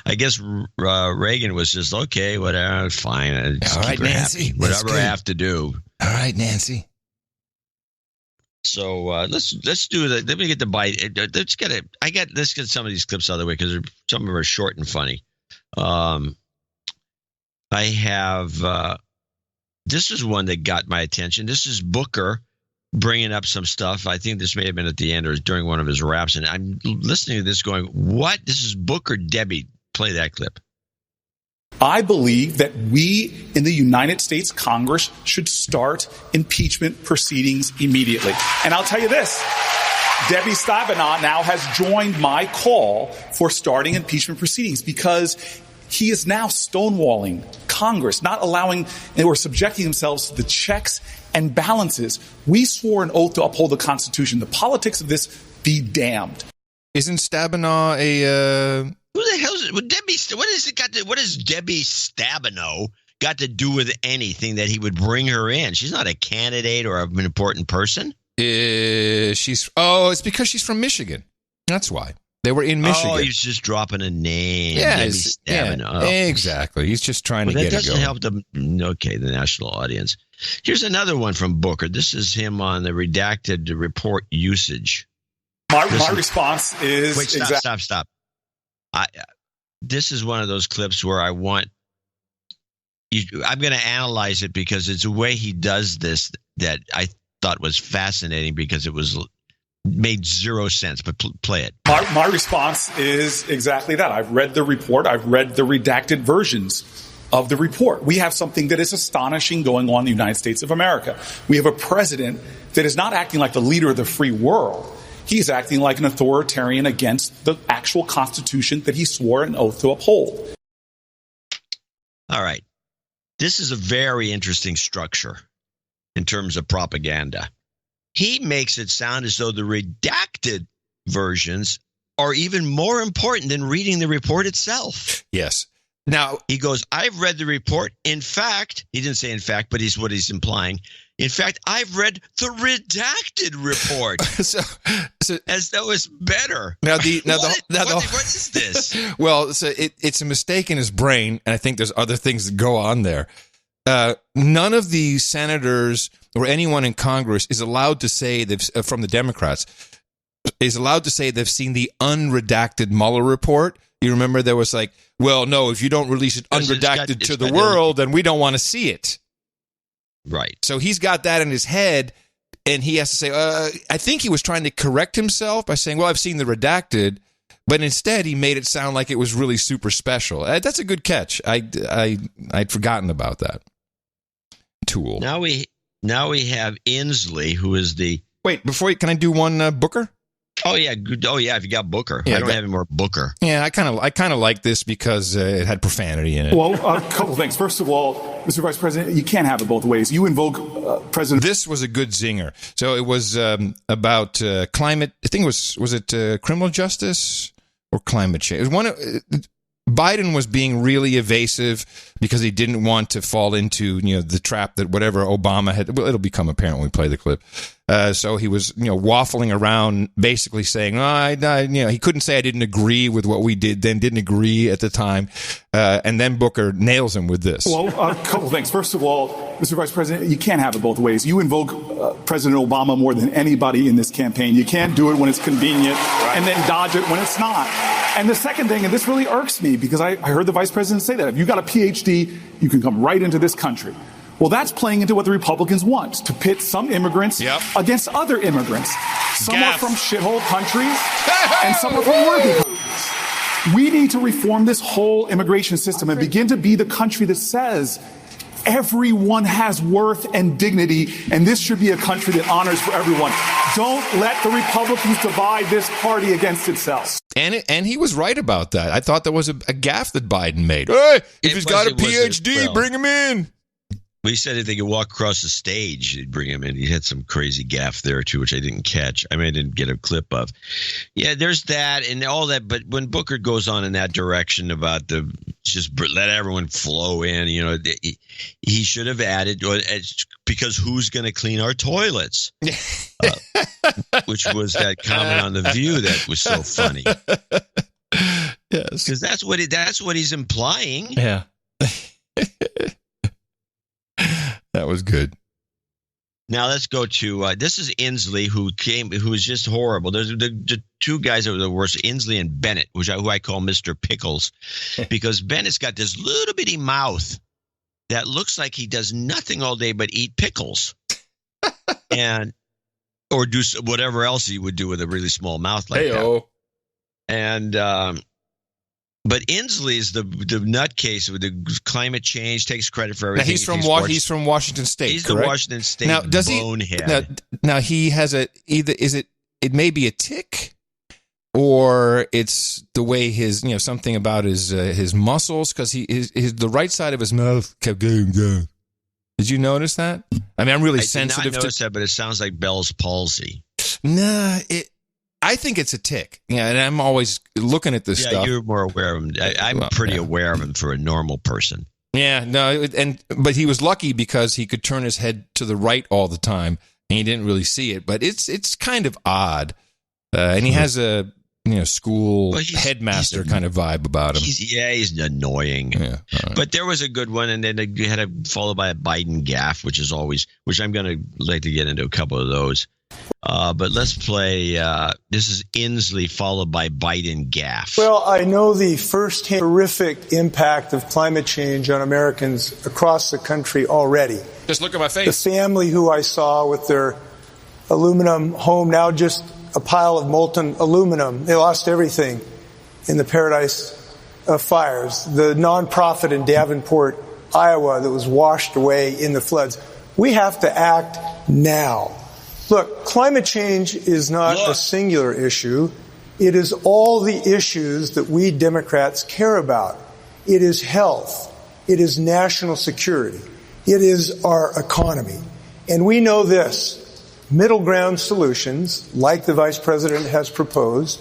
I guess Reagan was just okay, whatever, fine. Just all right, Nancy, happy. Whatever I have to do. All right, Nancy. So let's do that. Let me get the bite. Let's get some of these clips out of the way because some of them are short and funny. I have this is one that got my attention. This is Booker bringing up some stuff. I think this may have been at the end or during one of his raps, and I'm listening to this going, what? This is Booker. Debbie, play that clip. I believe that we in the United States Congress should start impeachment proceedings immediately. And I'll tell you this. Debbie Stabenow now has joined my call for starting impeachment proceedings because he is now stonewalling Congress, not allowing or subjecting themselves to the checks and balances. We swore an oath to uphold the Constitution. The politics of this be damned. Isn't Stabenow a... Who the hell is it? What has Debbie Stabenow got to do with anything that he would bring her in? She's not a candidate or an important person. It's because she's from Michigan. That's why. They were in Michigan. Oh, he's just dropping a name. Yeah, exactly. He's just trying to get it going. That doesn't help the national audience. Here's another one from Booker. This is him on the redacted report usage. My response is... Wait, stop. This is one of those clips where I'm going to analyze it because it's a way he does this that I thought was fascinating because it made zero sense, but play it. My response is exactly that. I've read the report. I've read the redacted versions of the report. We have something that is astonishing going on in the United States of America. We have a president that is not acting like the leader of the free world. He's acting like an authoritarian against the actual Constitution that he swore an oath to uphold. All right. This is a very interesting structure in terms of propaganda. He makes it sound as though the redacted versions are even more important than reading the report itself. Yes. Now, he goes, I've read the report. In fact, he didn't say in fact, but what he's implying. In fact, I've read the redacted report. so as though it's better. What is this? Well, so it's a mistake in his brain, and I think there's other things that go on there. None of the senators or anyone in Congress is allowed to say from the Democrats is allowed to say they've seen the unredacted Mueller report. You remember there was like, well, no, if you don't release it unredacted to the world, then we don't want to see it. Right. So he's got that in his head, and he has to say, I think he was trying to correct himself by saying, well, I've seen the redacted, but instead he made it sound like it was really super special. That's a good catch. I'd forgotten about that tool. Now we have Inslee, who is the... Wait, can I do one Booker? Oh yeah, good. Oh yeah, if you got Booker, Yeah, I don't have any more Booker. Yeah, I kind of like this because it had profanity in it. Well, a couple things. First of all, Mr. Vice President, you can't have it both ways. You invoke President. This was a good zinger. So it was about climate. I think was it criminal justice or climate change? It was Biden was being really evasive because he didn't want to fall into the trap that whatever Obama had. Well, it'll become apparent when we play the clip. So he was waffling around, basically saying, he couldn't say I didn't agree with what we did, then didn't agree at the time, and then Booker nails him with this. Well, a couple things. First of all, Mr. Vice President, you can't have it both ways. You invoke President Obama more than anybody in this campaign. You can't do it when it's convenient and then dodge it when it's not. And the second thing, and this really irks me because I heard the Vice President say that if you got a PhD, you can come right into this country. Well, that's playing into what the Republicans want, to pit some immigrants against other immigrants. Some are from shithole countries, and some are from worthy countries. We need to reform this whole immigration system and begin to be the country that says everyone has worth and dignity, and this should be a country that honors for everyone. Don't let the Republicans divide this party against itself. And he was right about that. I thought that was a gaffe that Biden made. Hey, if he's got a PhD, bring him in. He said if they could walk across the stage, he'd bring him in. He had some crazy gaffe there, too, which I didn't catch. I didn't get a clip of. Yeah, there's that and all that. But when Booker goes on in that direction about just let everyone flow in, he should have added, because who's going to clean our toilets? Which was that comment on The View that was so funny. Yes. Because that's what he's implying. Yeah. That was good. Now let's go to this is Inslee, who is just horrible. There's the two guys that were the worst, Inslee and Bennett, who I call Mr. Pickles, because Bennett's got this little bitty mouth that looks like he does nothing all day but eat pickles, or do whatever else he would do with a really small mouth like that. And but Inslee's the nutcase with the climate change, takes credit for everything. Now he's from Washington State. He's correct? the Washington State now, does bonehead. Now he has it may be a tick, or it's the way his something about his muscles, because the right side of his mouth kept going down. Did you notice that? I'm really sensitive. I did not notice that, but it sounds like Bell's palsy. Nah, I think it's a tick. Yeah, and I'm always looking at this stuff. Yeah, you're more aware of him. I'm pretty aware of him for a normal person. Yeah, no, but he was lucky because he could turn his head to the right all the time, and he didn't really see it. But it's kind of odd, and he has a school headmaster kind of vibe about him. He's annoying. Yeah, right. But there was a good one, and then you had to follow by a Biden gaffe, which I'm going to like to get into a couple of those. But let's play. This is Inslee followed by Biden gaffe. Well, I know the first-hand horrific impact of climate change on Americans across the country already. Just look at my face. The family who I saw with their aluminum home, now just a pile of molten aluminum. They lost everything in the Paradise of Fires. The nonprofit in Davenport, Iowa, that was washed away in the floods. We have to act now. Look, climate change is not a singular issue. It is all the issues that we Democrats care about. It is health. It is national security. It is our economy. And we know this. Middle ground solutions, like the Vice President has proposed,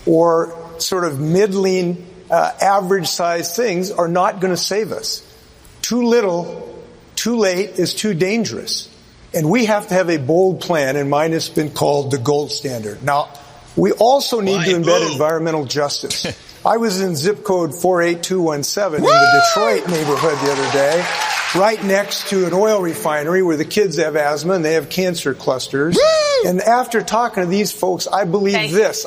or sort of middling, average-sized things are not going to save us. Too little, too late is too dangerous. And we have to have a bold plan, and mine has been called the gold standard. Now, we also need to embed environmental justice. I was in zip code 48217 in the Detroit neighborhood the other day, right next to an oil refinery where the kids have asthma and they have cancer clusters. And after talking to these folks, I believe this.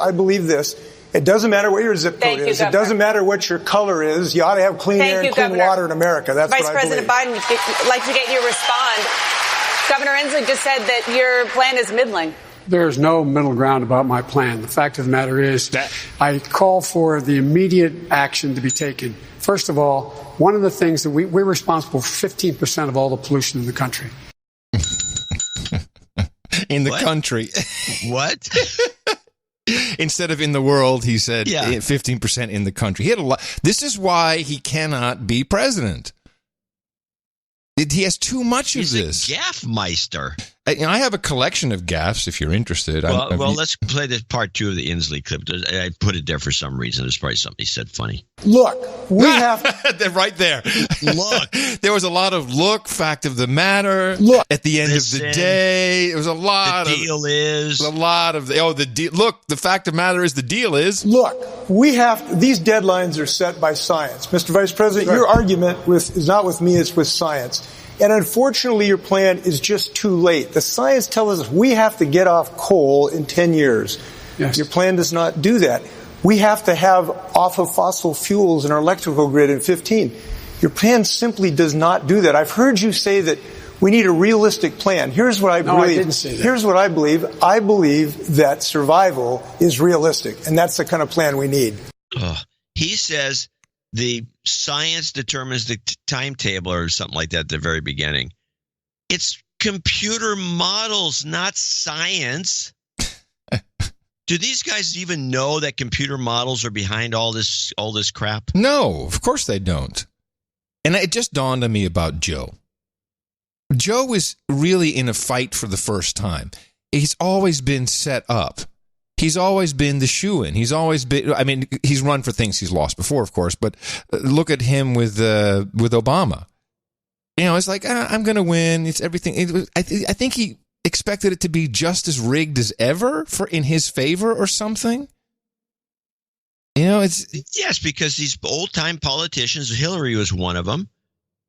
It doesn't matter what your zip code is. It doesn't matter what your color is. You ought to have clean air and clean water in America. That's Vice what I believe. Vice President Biden, I'd like to get you to respond. Governor Inslee just said that your plan is middling. There's no middle ground about my plan. The fact of the matter is I call for the immediate action to be taken. First of all, one of the things that we're responsible for 15% of all the pollution in the country. In the country. What? Instead of in the world, he said 15% 15% in the country. He had a lot. This is why he cannot be president. He has too much of this. He's a gaffmeister. I have a collection of gaffes, if you're interested. Well, let's play this part 2 of the Inslee clip. I put it there for some reason. There's probably something he said funny. Look, we have... right there. Look. There was a lot of fact of the matter. Look. At the end of the day, it was a lot the deal is. A lot of... the deal. Look, the fact of the matter is the deal is... Look, we have... These deadlines are set by science. Mr. Vice President, your argument is not with me, it's with science. And unfortunately, your plan is just too late. The science tells us we have to get off coal in 10 years. Yes. Your plan does not do that. We have to have off of fossil fuels in our electrical grid in 15. Your plan simply does not do that. I've heard you say that we need a realistic plan. Here's what I believe. No, I didn't say that. Here's what I believe. I believe that survival is realistic, and that's the kind of plan we need. He says the science determines the timetable or something like that at the very beginning. It's computer models, not science. Do these guys even know that computer models are behind all this crap? No, of course they don't. And it just dawned on me about Joe. Joe is really in a fight for the first time. He's always been set up. He's always been the shoo-in. He's always been, I mean, he's run for things he's lost before, of course, but look at him with Obama. You know, it's like, I'm going to win. It's everything. I think he expected it to be just as rigged as ever in his favor or something. You know, yes, because these old-time politicians, Hillary was one of them,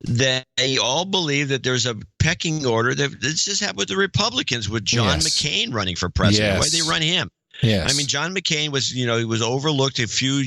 that they all believe that there's a pecking order. This just happened with the Republicans, with John McCain running for president. Why did they run him? Yes. I mean, John McCain was, he was overlooked a few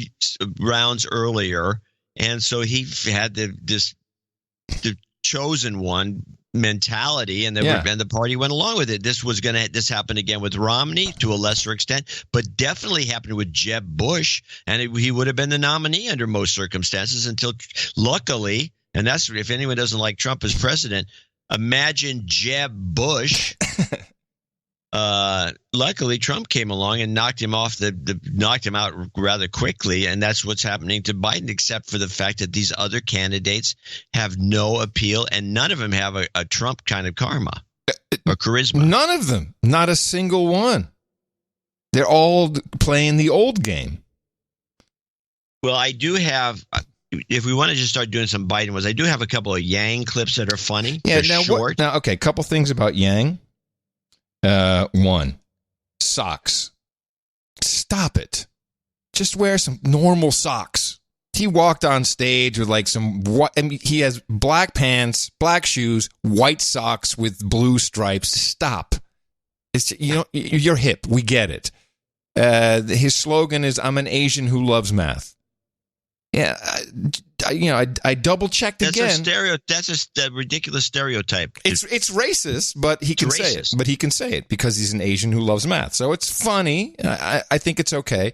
rounds earlier, and so he had the chosen one mentality, and the party went along with it. This happened again with Romney to a lesser extent, but definitely happened with Jeb Bush, and he would have been the nominee under most circumstances until, luckily, and that's if anyone doesn't like Trump as president, imagine Jeb Bush. Luckily, Trump came along and knocked him out rather quickly, and that's what's happening to Biden, except for the fact that these other candidates have no appeal, and none of them have a Trump kind of karma or charisma. None of them. Not a single one. They're all playing the old game. Well, I do have... If we want to just start doing some Biden ones, I do have a couple of Yang clips that are funny. Yeah, they're short. Okay, a couple things about Yang. One, socks. Stop it. Just wear some normal socks. He walked on stage with he has black pants, black shoes, white socks with blue stripes. Stop. It's, you're hip. We get it. His slogan is, "I'm an Asian who loves math." Yeah, I double checked again. That's a ridiculous stereotype. It's racist, but he can say it. But he can say it because he's an Asian who loves math. So it's funny. I think it's okay.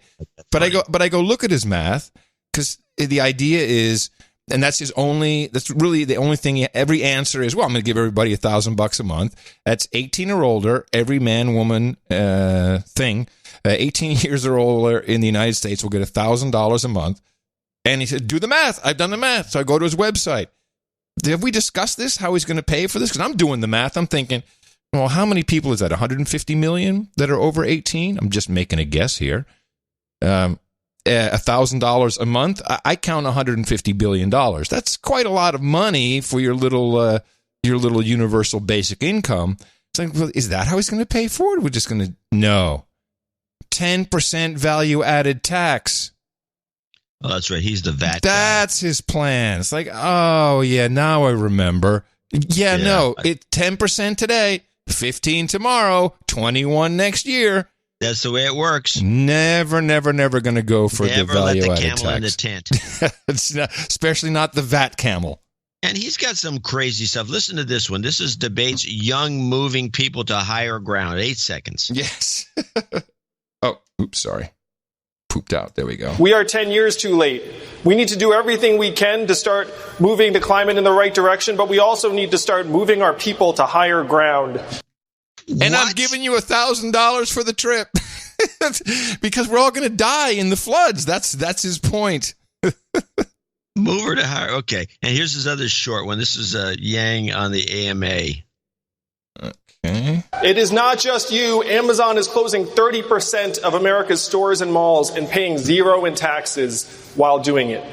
But I go look at his math, because the idea is, and that's really the only thing. Every answer is, well, I'm going to give everybody $1,000 a month. That's 18 or older. Every man, woman thing. 18 years or older in the United States will get $1,000 a month. And he said, do the math. I've done the math. So I go to his website. Have we discussed this, how he's going to pay for this? Because I'm doing the math. I'm thinking, well, how many people is that? 150 million that are over 18? I'm just making a guess here. $1,000 a month. I count $150 billion. That's quite a lot of money for your little universal basic income. It's like, well, is that how he's going to pay for it? We're just going to, no. 10% value added tax. Oh, that's right. He's the VAT That's his plan. It's like, oh, yeah, now I remember. Yeah. No, it's 10% today, 15 tomorrow, 21 next year. That's the way it works. Never going to go for the value-added tax. Never let the camel in the tent. It's not, especially not the VAT camel. And he's got some crazy stuff. Listen to this one. This is debates young moving people to higher ground. 8 seconds. Yes. Oh, oops, sorry. Pooped out. There we go. We are 10 years too late. We need to do everything we can to start moving the climate in the right direction, but we also need to start moving our people to higher ground. And I'm giving you $1,000 for the trip. Because we're all going to die in the floods. That's his point. Move her to higher. Okay. And here's his other short one. This is Yang on the AMA. Okay. It is not just you. Amazon is closing 30% of America's stores and malls and paying zero in taxes while doing it.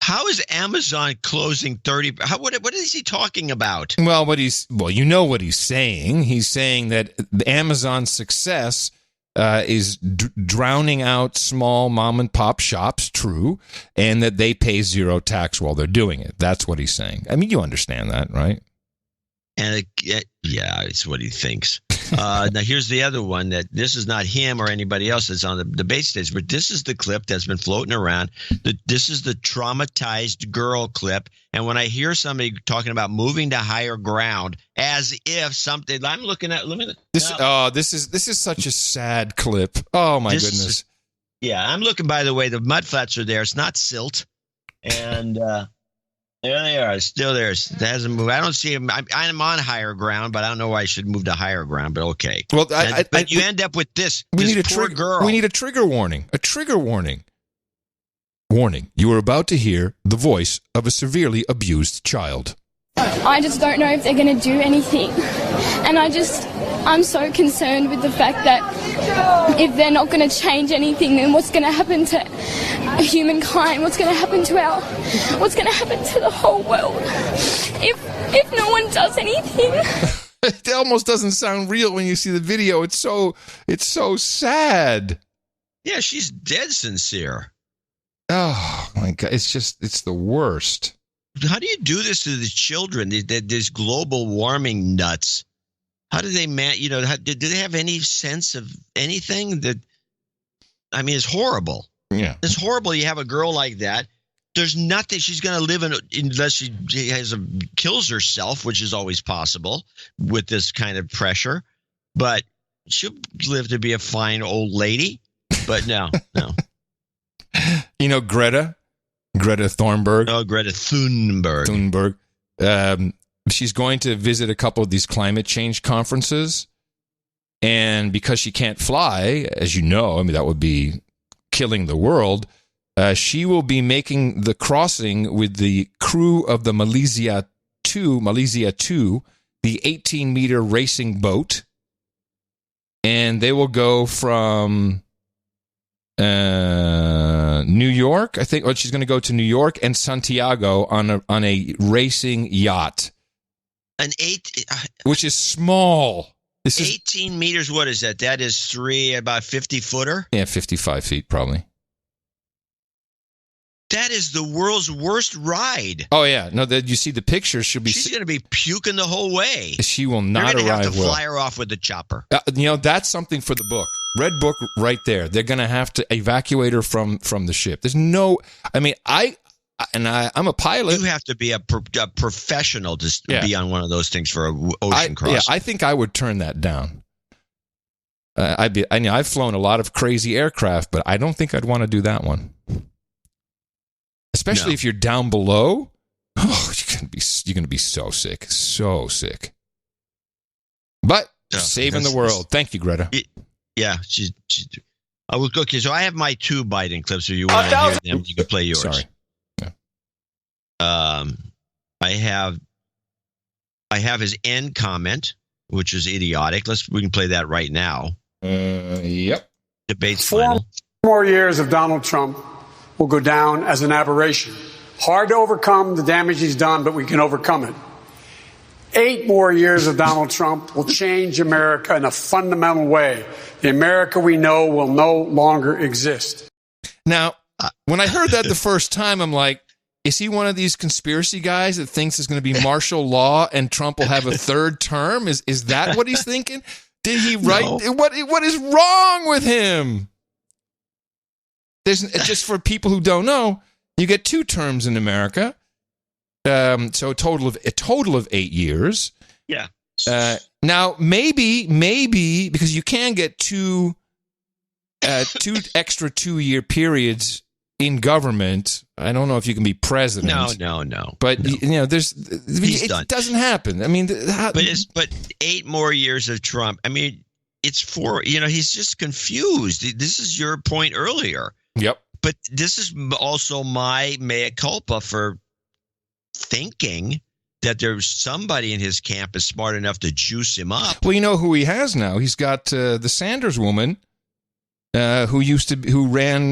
How is Amazon closing 30? What is he talking about? Well, you know what he's saying. He's saying that Amazon's success is drowning out small mom and pop shops, true, and that they pay zero tax while they're doing it. That's what he's saying. I mean, you understand that, right? And yeah, it's what he thinks. Now, here's the other one that this is not him or anybody else that's on the debate stage, but this is the clip that's been floating around. This is the traumatized girl clip. And when I hear somebody talking about moving to higher ground, as if something, I'm looking at. This is such a sad clip. Oh my goodness. Yeah, I'm looking. By the way, the mud flats are there. It's not silt, and. There they are. Still there. It hasn't moved. I don't see him. I'm on higher ground, but I don't know why I should move to higher ground. But okay. Well, but you end up with this. We this need a poor girl. We need a trigger warning. A trigger warning. Warning: you are about to hear the voice of a severely abused child. I just don't know if they're going to do anything, and I'm so concerned with the fact that if they're not going to change anything, then what's going to happen to humankind? What's going to happen to the whole world if no one does anything? It almost doesn't sound real when you see the video. It's so sad. Yeah, she's dead sincere. Oh my God, it's the worst. How do you do this to the children? These global warming nuts. How do they do they have any sense of anything? I mean, it's horrible. Yeah, it's horrible. You have a girl like that. There's nothing she's going to live in unless she kills herself, which is always possible with this kind of pressure. But she'll live to be a fine old lady. But no. You know, Greta Thunberg. Oh, Greta Thunberg. She's going to visit a couple of these climate change conferences. And because she can't fly, as you know, I mean, that would be killing the world. She will be making the crossing with the crew of the Malaysia 2, the 18-meter racing boat. And they will go from New York, I think. Or she's going to go to New York and Santiago on a racing yacht. Which is small. This 18 meters. What is that? That is about 50-footer? Yeah, 55 feet probably. That is the world's worst ride. Oh, yeah. No, you see the picture. She's going to be puking the whole way. She will not arrive well. You're going to have to fly her off with the chopper. That's something for the book. Red book right there. They're going to have to evacuate her from the ship. There's no... I mean, I'm a pilot. You have to be a professional to be on one of those things for an ocean crossing. Yeah, I think I would turn that down. I've flown a lot of crazy aircraft, but I don't think I'd want to do that one. Especially if you're down below. Oh, you're going to be so sick. But saving the world. Thank you, Greta. Yeah, she's okay, so I have my 2 Biden clips. If you want to hear them, you can play yours. Sorry. I have his end comment, which is idiotic. We can play that right now. Yep. Debate's 4 more years of Donald Trump will go down as an aberration. Hard to overcome the damage he's done, but we can overcome it. 8 more years of Donald Trump will change America in a fundamental way. The America we know will no longer exist. Now, when I heard that the first time, I'm like, is he one of these conspiracy guys that thinks it's going to be martial law and Trump will have a 3rd term? Is that what he's thinking? Did he write? No. What is wrong with him? There's just for people who don't know, you get 2 terms in America. So a total of 8 years. Yeah. Now maybe because you can get 2 extra 2-year periods in government. I don't know if you can be president. No. But it doesn't happen. I mean, but 8 more years of Trump. I mean, it's for, he's just confused. This is your point earlier. Yep. But this is also my mea culpa for thinking that there's somebody in his camp is smart enough to juice him up. Well, you know who he has now? He's got the Sanders woman who ran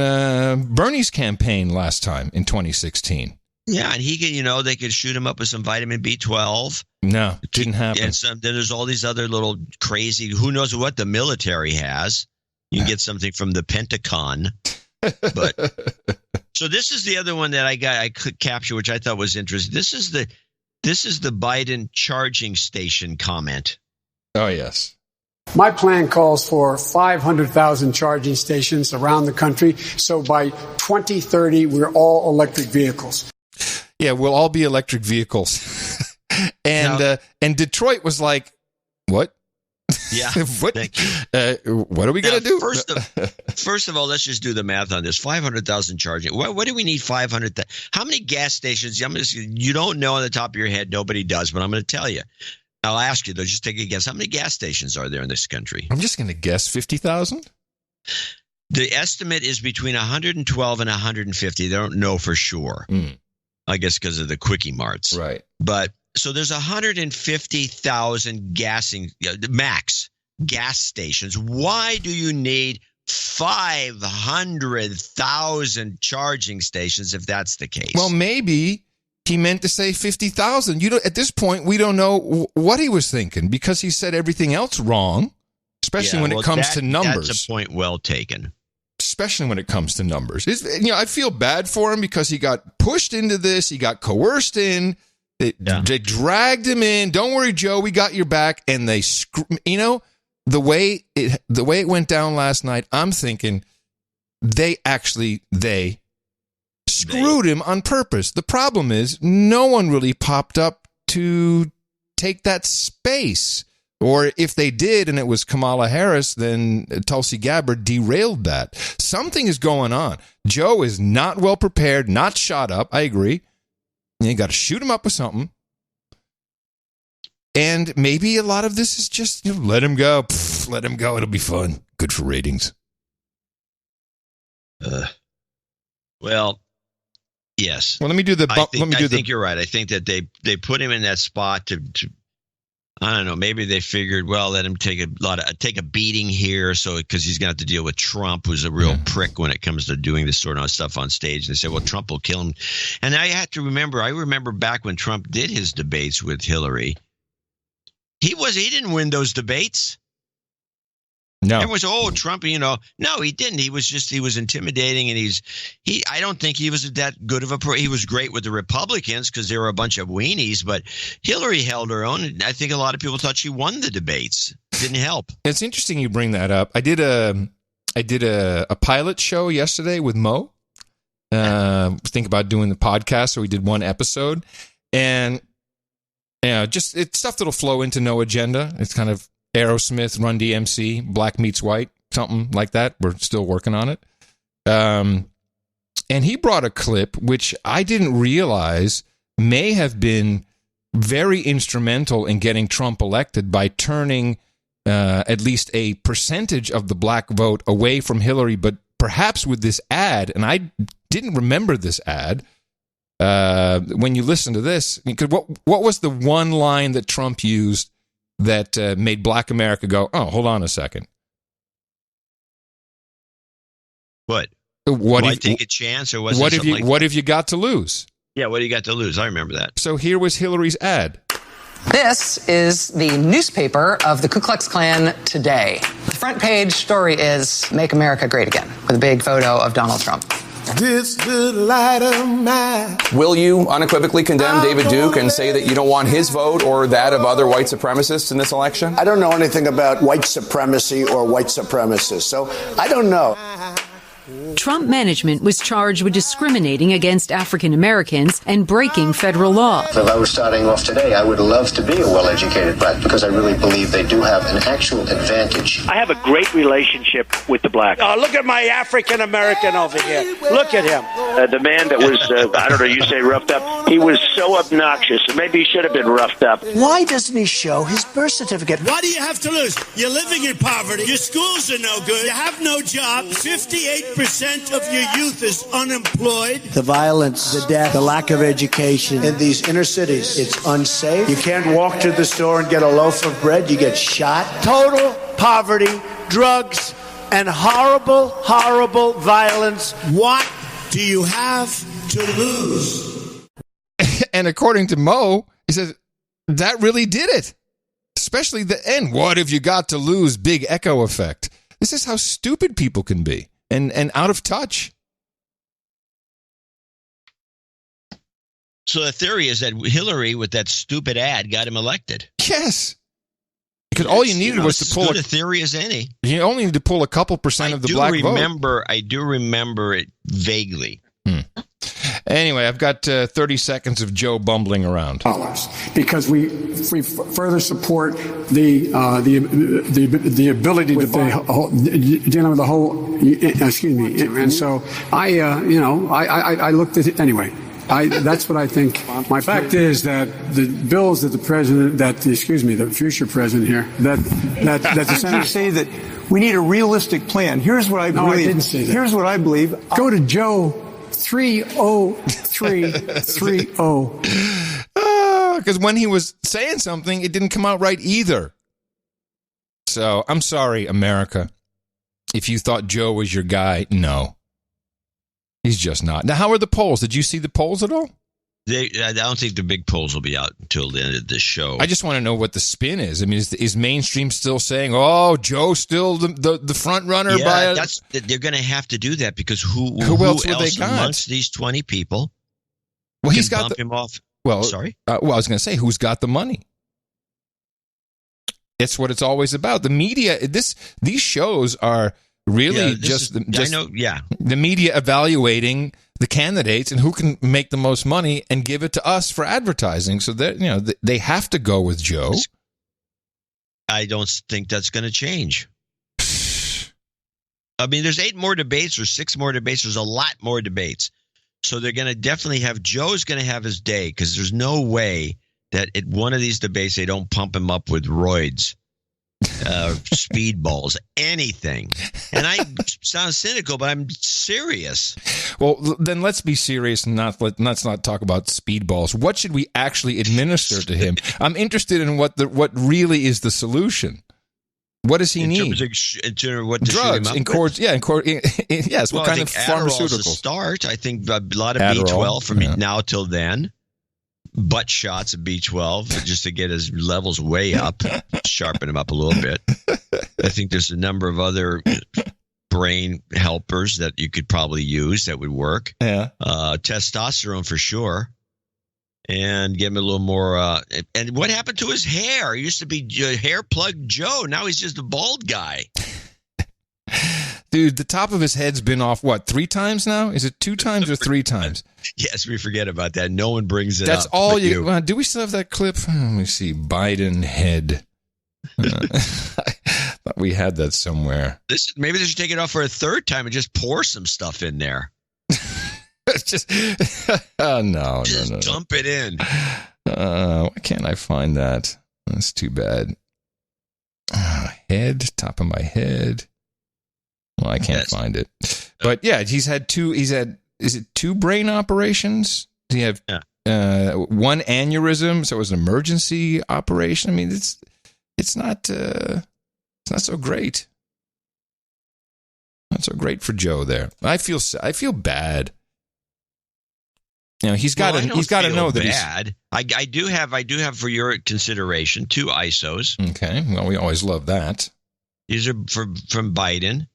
Bernie's campaign last time in 2016. Yeah, and he could, they could shoot him up with some vitamin B12. No, it didn't happen. And then there's all these other little crazy, who knows what the military has. You can get something from the Pentagon. But so this is the other one that I could capture, which I thought was interesting. This is the Biden charging station comment. Oh, yes. My plan calls for 500,000 charging stations around the country. So by 2030, we're all electric vehicles. Yeah, we'll all be electric vehicles. And Detroit was like, what? Yeah. What are we going to do? First of all, let's just do the math on this. 500,000 charging. What do we need 500,000? How many gas stations? You don't know on the top of your head. Nobody does, but I'm going to tell you. I'll ask you, though. Just take a guess. How many gas stations are there in this country? I'm just going to guess 50,000. The estimate is between 112 and 150. They don't know for sure. I guess because of the quickie marts. Right. But so there's 150,000 max gas stations. Why do you need 500,000 charging stations if that's the case? Well, maybe he meant to say 50,000. At this point, we don't know what he was thinking because he said everything else wrong, especially when it comes to numbers. That's a point well taken. Especially when it comes to numbers. I feel bad for him because he got pushed into this. He got coerced in. They dragged him in. Don't worry, Joe, we got your back. And they, the way it went down last night, I'm thinking they screwed him on purpose. The problem is no one really popped up to take that space. Or if they did and it was Kamala Harris, then Tulsi Gabbard derailed that. Something is going on. Joe is not well prepared, not shot up. I agree. You got to shoot him up with something. And maybe a lot of this is just, let him go. Let him go. It'll be fun. Good for ratings. Well, yes. Well, let me do the. I think you're right. I think that they put him in that spot to I don't know. Maybe they figured, well, let him take a beating here, so because he's going to have to deal with Trump, who's a real prick when it comes to doing this sort of stuff on stage. And they said, well, Trump will kill him. And I have to remember. I remember back when Trump did his debates with Hillary. He didn't win those debates. No. Everyone said, Trump, no, he didn't. He was intimidating, and I don't think he was that good of he was great with the Republicans because they were a bunch of weenies, but Hillary held her own, and I think a lot of people thought she won the debates. Didn't help. It's interesting you bring that up. I did a pilot show yesterday with Mo. Think about doing the podcast, so we did one episode, and just it's stuff that'll flow into No Agenda. It's kind of Aerosmith, Run DMC, Black Meets White, something like that. We're still working on it. And he brought a clip which I didn't realize may have been very instrumental in getting Trump elected by turning at least a percentage of the black vote away from Hillary, but perhaps with this ad, and I didn't remember this ad. When you listen to this, what was the one line that Trump used that made Black America go, oh, hold on a second? What? Why take a chance, or was what have you got to lose? Yeah, what do you got to lose? I remember that. So here was Hillary's ad. This is the newspaper of the Ku Klux Klan today. The front page story is Make America Great Again, with a big photo of Donald Trump. This little light of mine. Will you unequivocally condemn David Duke and say that you don't want his vote or that of other white supremacists in this election? I don't know anything about white supremacy or white supremacists, so I don't know. Trump management was charged with discriminating against African Americans and breaking federal law. If I were starting off today, I would love to be a well-educated black because I really believe they do have an actual advantage. I have a great relationship with the blacks. Oh, look at my African American over here. Look at him. The man that was, I don't know, you say roughed up, he was so obnoxious. Maybe he should have been roughed up. Why doesn't he show his birth certificate? What do you have to lose? You're living in poverty. Your schools are no good. You have no job. 58% of your youth is unemployed. The violence, the death, the lack of education in these inner cities. It's unsafe. You can't walk to the store and get a loaf of bread. You get shot. Total poverty, drugs, and horrible, horrible violence. What do you have to lose? And according to Mo, he says, that really did it. Especially the end. What have you got to lose? Big echo effect. This is how stupid people can be and out of touch. So the theory is that Hillary, with that stupid ad, got him elected. Yes. Because all you needed was to pull a theory as any. You only need to pull a couple percent of the black vote. I do remember it vaguely. Anyway, I've got 30 seconds of Joe bumbling around. Because we further support the ability to dealing with the whole. Excuse me. And so I looked at it anyway. That's what I think. My fact is that the bills that the future president here, that the Senate say that we need a realistic plan. Here's what I believe. No, I didn't say that. Here's what I believe. Go to Joe 30330. Because when he was saying something, it didn't come out right either. So I'm sorry, America. If you thought Joe was your guy, no. He's just not. Now, how are the polls? Did you see the polls at all? I don't think the big polls will be out until the end of this show. I just want to know what the spin is. I mean, is mainstream still saying, "Oh, Joe's still the front runner"? Yeah, they're going to have to do that because who else they got amongst these 20 people? Well, he's got bump him off. Well, sorry. I was going to say, who's got the money? It's what it's always about. The media. These shows are really the media evaluating the candidates and who can make the most money and give it to us for advertising. So that they have to go with Joe. I don't think that's going to change. I mean, there's 8 more debates or 6 more debates. There's a lot more debates. So they're going to definitely have Joe's going to have his day because there's no way that at one of these debates they don't pump him up with roids. Speedballs, anything. And I sound cynical, but I'm serious. Well, then let's be serious and let's not talk about speedballs. What should we actually administer to him? I'm interested in what really is the solution. What does he need? In terms of what to drugs, shoot him up with? Yes. What kind of pharmaceuticals? A start. I think a lot of B12 from now till then. Butt shots of B12 just to get his levels way up, sharpen him up a little bit. I think there's a number of other brain helpers that you could probably use that would work. Yeah. Testosterone for sure. And give him a little more. And what happened to his hair? He used to be hair plug Joe. Now he's just a bald guy. Dude, the top of his head's been off, 3 times now? Is it 2 times or 3 times? Yes, we forget about that. No one brings it That's up. That's all you... Well, do we still have that clip? Let me see. Biden head. I thought we had that somewhere. Maybe they should take it off for a 3rd time and just pour some stuff in there. Just... no. Dump it in. Why can't I find that? That's too bad. Head, top of my head. Well, I can't find it. But yeah, is it 2 brain operations? Does he have 1 aneurysm? So it was an emergency operation. I mean, it's not so great. Not so great for Joe there. I feel bad. You know, he's got to know that bad. I do have for your consideration 2 ISOs. Okay. Well, we always love that. These are from Biden.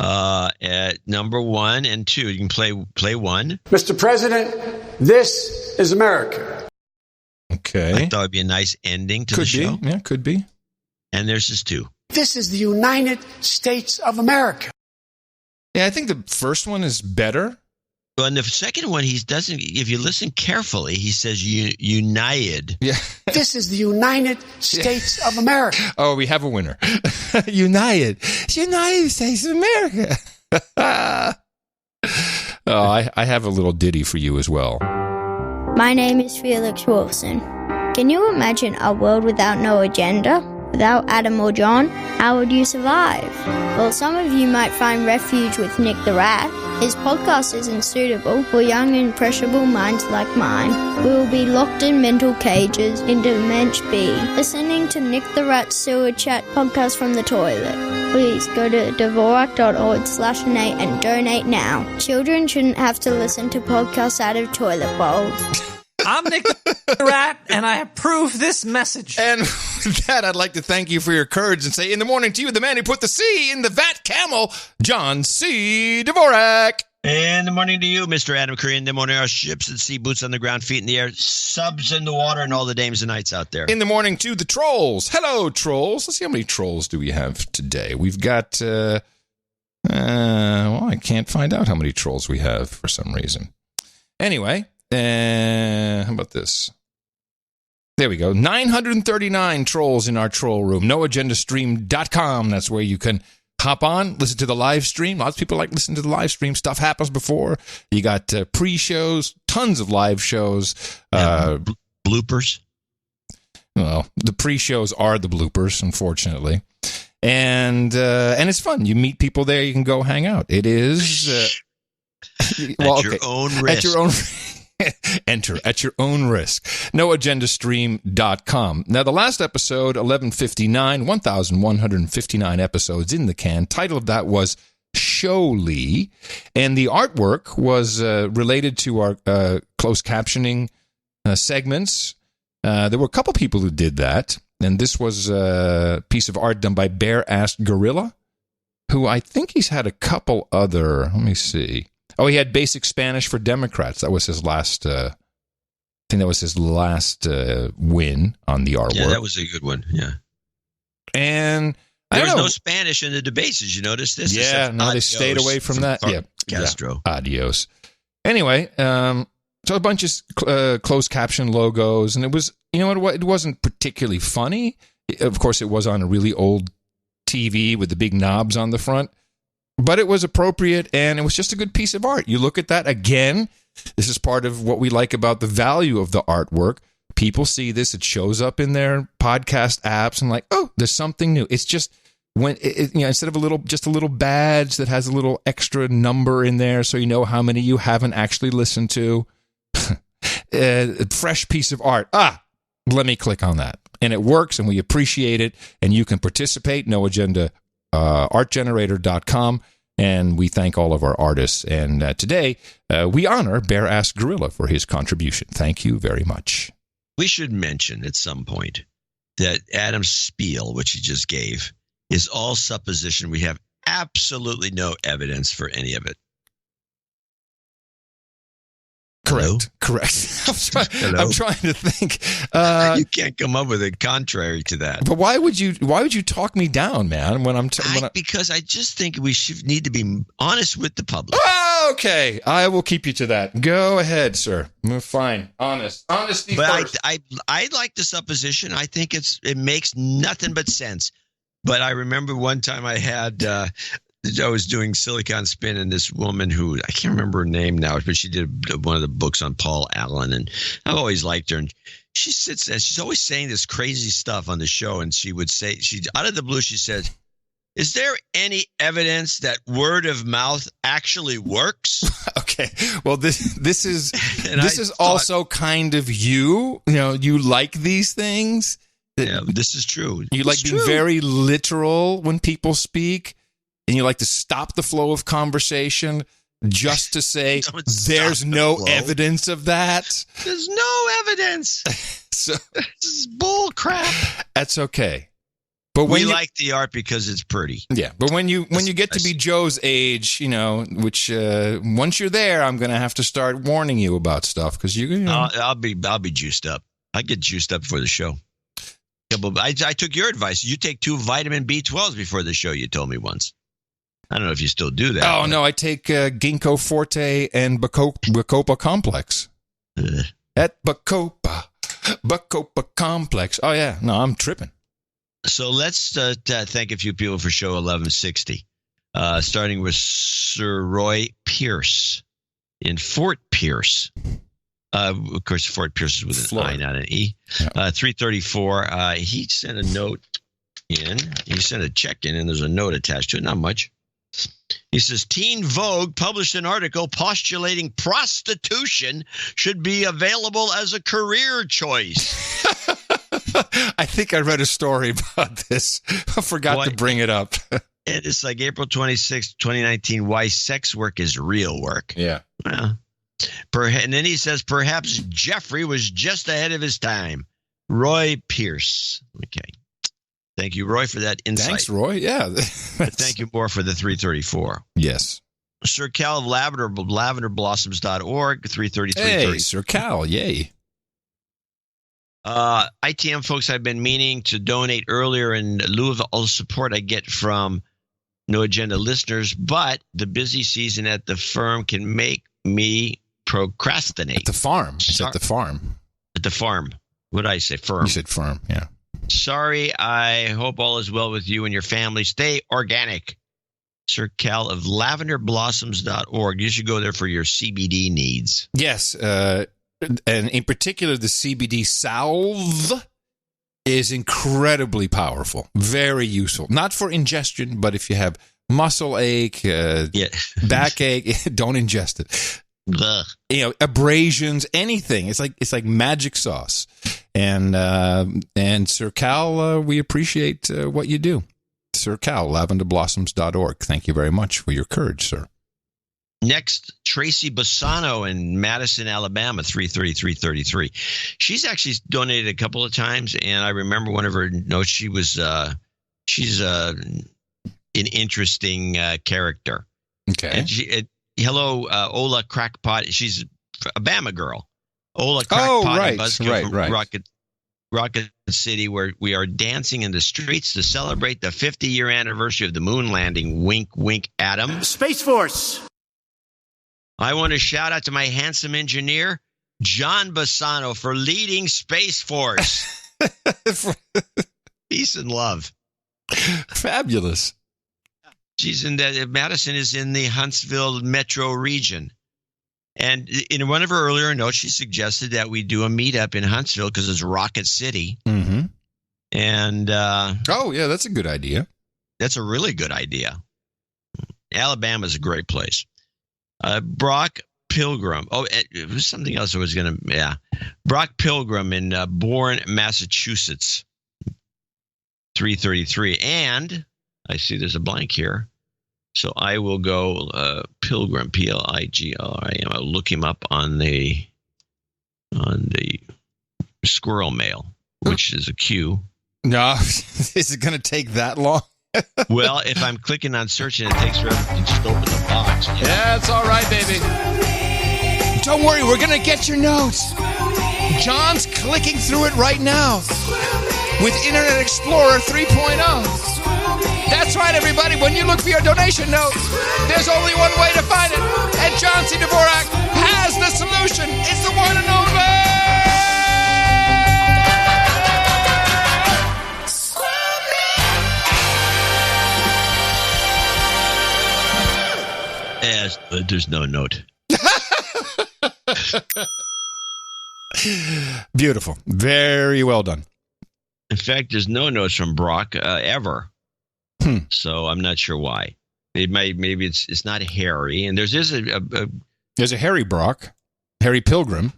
At number 1 and 2, you can play 1. Mr. President, this is America. Okay. I thought it'd be a nice ending to the show. Yeah, could be. And there's his 2. This is the United States of America. Yeah, I think the first one is better. Well, and the second one, he doesn't. If you listen carefully, he says united. Yeah. This is the United States of America. Oh, we have a winner. United States of America. I have a little ditty for you as well. My name is Felix Wilson. Can you imagine a world without no agenda? Without Adam or John? How would you survive? Well, some of you might find refuge with Nick the Rat. His podcast isn't suitable for young, impressionable minds like mine. We will be locked in mental cages in Dimension B, listening to Nick the Rat's Sewer Chat podcast from the toilet. Please go to Dvorak.org/donate and donate now. Children shouldn't have to listen to podcasts out of toilet bowls. I'm Nick the Rat, and I approve this message. And with that, I'd like to thank you for your courage and say in the morning to you, the man who put the C in the VAT Camel, John C. Dvorak. In the morning to you, Mr. Adam Curry. In the morning, our ships at sea, boots on the ground, feet in the air, subs in the water, and all the dames and knights out there. In the morning to the trolls. Hello, trolls. Let's see how many trolls do we have today. We've got, well, I can't find out how many trolls we have for some reason. Anyway, how about this? There we go. 939 trolls in our troll room. NoAgendaStream.com. That's where you can hop on, listen to the live stream. Lots of people like listening to the live stream. Stuff happens before. You got pre-shows, tons of live shows. Bloopers. Well, the pre-shows are the bloopers, unfortunately. And it's fun. You meet people there. You can go hang out. It is... At your own risk. At your own Enter at your own risk. NoAgendaStream.com. Now, the last episode, 1159, 1,159 episodes in the can. Title of that was Showly. And the artwork was related to our closed captioning segments. There were a couple people who did that. And this was a piece of art done by Bare-Assed Gorilla, who I think he's had a couple other, let me see. Oh, he had Basic Spanish for Democrats. That was his last, I think that was his last win on the artwork. Yeah, that was a good one, yeah. And there was no Spanish in the debates. Did you notice this? Yeah, no, they stayed away from that. Yeah, Castro. Yeah. Adios. Anyway, so a bunch of closed caption logos, and it was, you know what, it wasn't particularly funny. Of course, it was on a really old TV with the big knobs on the front. But it was appropriate, and it was just a good piece of art. You look at that again. This is part of what we like about the value of the artwork. People see this; it shows up in their podcast apps, and like, oh, there's something new. It's just when instead of a little badge that has a little extra number in there, so you know how many you haven't actually listened to. A fresh piece of art. Let me click on that, and it works, and we appreciate it. And you can participate. No Agenda. Artgenerator.com, and we thank all of our artists. And today, we honor Bare-Assed Gorilla for his contribution. Thank you very much. We should mention at some point that Adam's spiel, which he just gave, is all supposition. We have absolutely no evidence for any of it. Correct. I'm trying to think. You can't come up with it contrary to that. But why would you talk me down, man? Because I just think we should need to be honest with the public. Okay, I will keep you to that. Go ahead, sir. Fine, honesty but first. I like the supposition. I think it makes nothing but sense. But I remember one time I was doing Silicon Spin, and this woman who, I can't remember her name now, but she did one of the books on Paul Allen, and I've always liked her. And she sits there, she's always saying this crazy stuff on the show, and she would say, out of the blue, she says, is there any evidence that word of mouth actually works? Okay, well, this is also kind of you. You know, you like these things. Yeah, this is true. You like being very literal when people speak. And you like to stop the flow of conversation just to say there's no evidence of that. There's no evidence. So this is bull crap. That's okay. But we like the art because it's pretty. Yeah, but when you get to be Joe's age, you know, which once you're there, I'm going to have to start warning you about stuff because I'll be juiced up. I get juiced up before the show. I took your advice. You take 2 vitamin B12s before the show. You told me once. I don't know if you still do that. Oh, no, I take Ginkgo Forte and Bacopa Complex. At Bacopa Complex. Oh, yeah. No, I'm tripping. So let's thank a few people for show 1160, starting with Sir Roy Pierce in Fort Pierce. Of course, Fort Pierce is with an Florida. I, not an E. 334. He sent a note in. He sent a check in, and there's a note attached to it. Not much. He says, Teen Vogue published an article postulating prostitution should be available as a career choice. I think I read a story about this. I forgot to bring it up. It's like April 26, 2019, why sex work is real work. Yeah. Well, and then he says, perhaps Jeffrey was just ahead of his time. Roy Pierce. Okay. Thank you, Roy, for that insight. Thanks, Roy. Yeah. Thank you more for the 334. Yes. Sir Cal of lavenderblossoms.org, 333. Hey, Sir Cal, yay. ITM folks, I've been meaning to donate earlier in lieu of all the support I get from No Agenda listeners, but the busy season at the firm can make me procrastinate. At the farm. It's at the farm. At the farm. What did I say? Firm. You said firm, yeah. Sorry, I hope all is well with you and your family. Stay organic. Sir Cal of lavenderblossoms.org. You should go there for your CBD needs. Yes, and in particular, the CBD salve is incredibly powerful, very useful. Not for ingestion, but if you have muscle ache, backache, don't ingest it. Ugh. You know, abrasions, anything. It's like magic sauce. And Sir Cal, we appreciate what you do. Sir Cal, lavenderblossoms.org. Thank you very much for your courage, sir. Next, Tracy Bassano in Madison, Alabama, 33333. She's actually donated a couple of times, and I remember one of her notes. She's an interesting character. Okay. And hello, Ola Crackpot. She's a Bama girl. Ola Crackpot and Buzzkill from Rocket City, where we are dancing in the streets to celebrate the 50-year anniversary of the moon landing. Wink, wink, Adam. Space Force. I want to shout out to my handsome engineer, John Bassano, for leading Space Force. Peace and love. Fabulous. She's in Madison is in the Huntsville metro region. And in one of her earlier notes, she suggested that we do a meetup in Huntsville because it's Rocket City. Mm-hmm. And oh, yeah, that's a good idea. That's a really good idea. Alabama's a great place. Brock Pilgrim. Oh, it was something else I was going to. Yeah. Brock Pilgrim in Bourne, Massachusetts. 333. And I see there's a blank here. So I will go Pilgrim, P-L-I-G-R-I-M. I'll look him up on the Squirrel Mail, which is a Q. No, is it going to take that long? Well, if I'm clicking on search and it takes forever, you can just open the box. Yeah, it's all right, baby. Don't worry, we're going to get your notes. John's clicking through it right now with Internet Explorer 3.0. That's right, everybody. When you look for your donation note, there's only one way to find it. And John C. Dvorak has the solution. It's the one and only. Yes, but there's no note. Beautiful. Very well done. In fact, there's no notes from Brock ever. So I'm not sure why. Maybe it's not Harry, and there's a Harry Brock, Harry Pilgrim.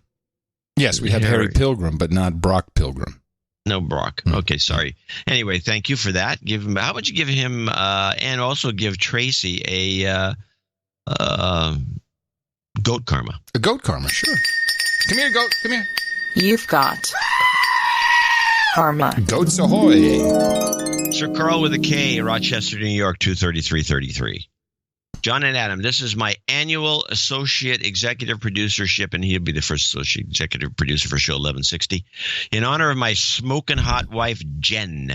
Yes, we have Harry Pilgrim, but not Brock Pilgrim. No Brock. Okay, sorry. Anyway, thank you for that. How about you give him and also give Tracy a goat karma. A goat karma, sure. Come here, goat. Come here. You've got karma. Goats ahoy. Sir Carl with a K, Rochester, New York, 23333. John and Adam, this is my annual associate executive producership, and he'll be the first associate executive producer for show 1160, in honor of my smoking hot wife, Jen,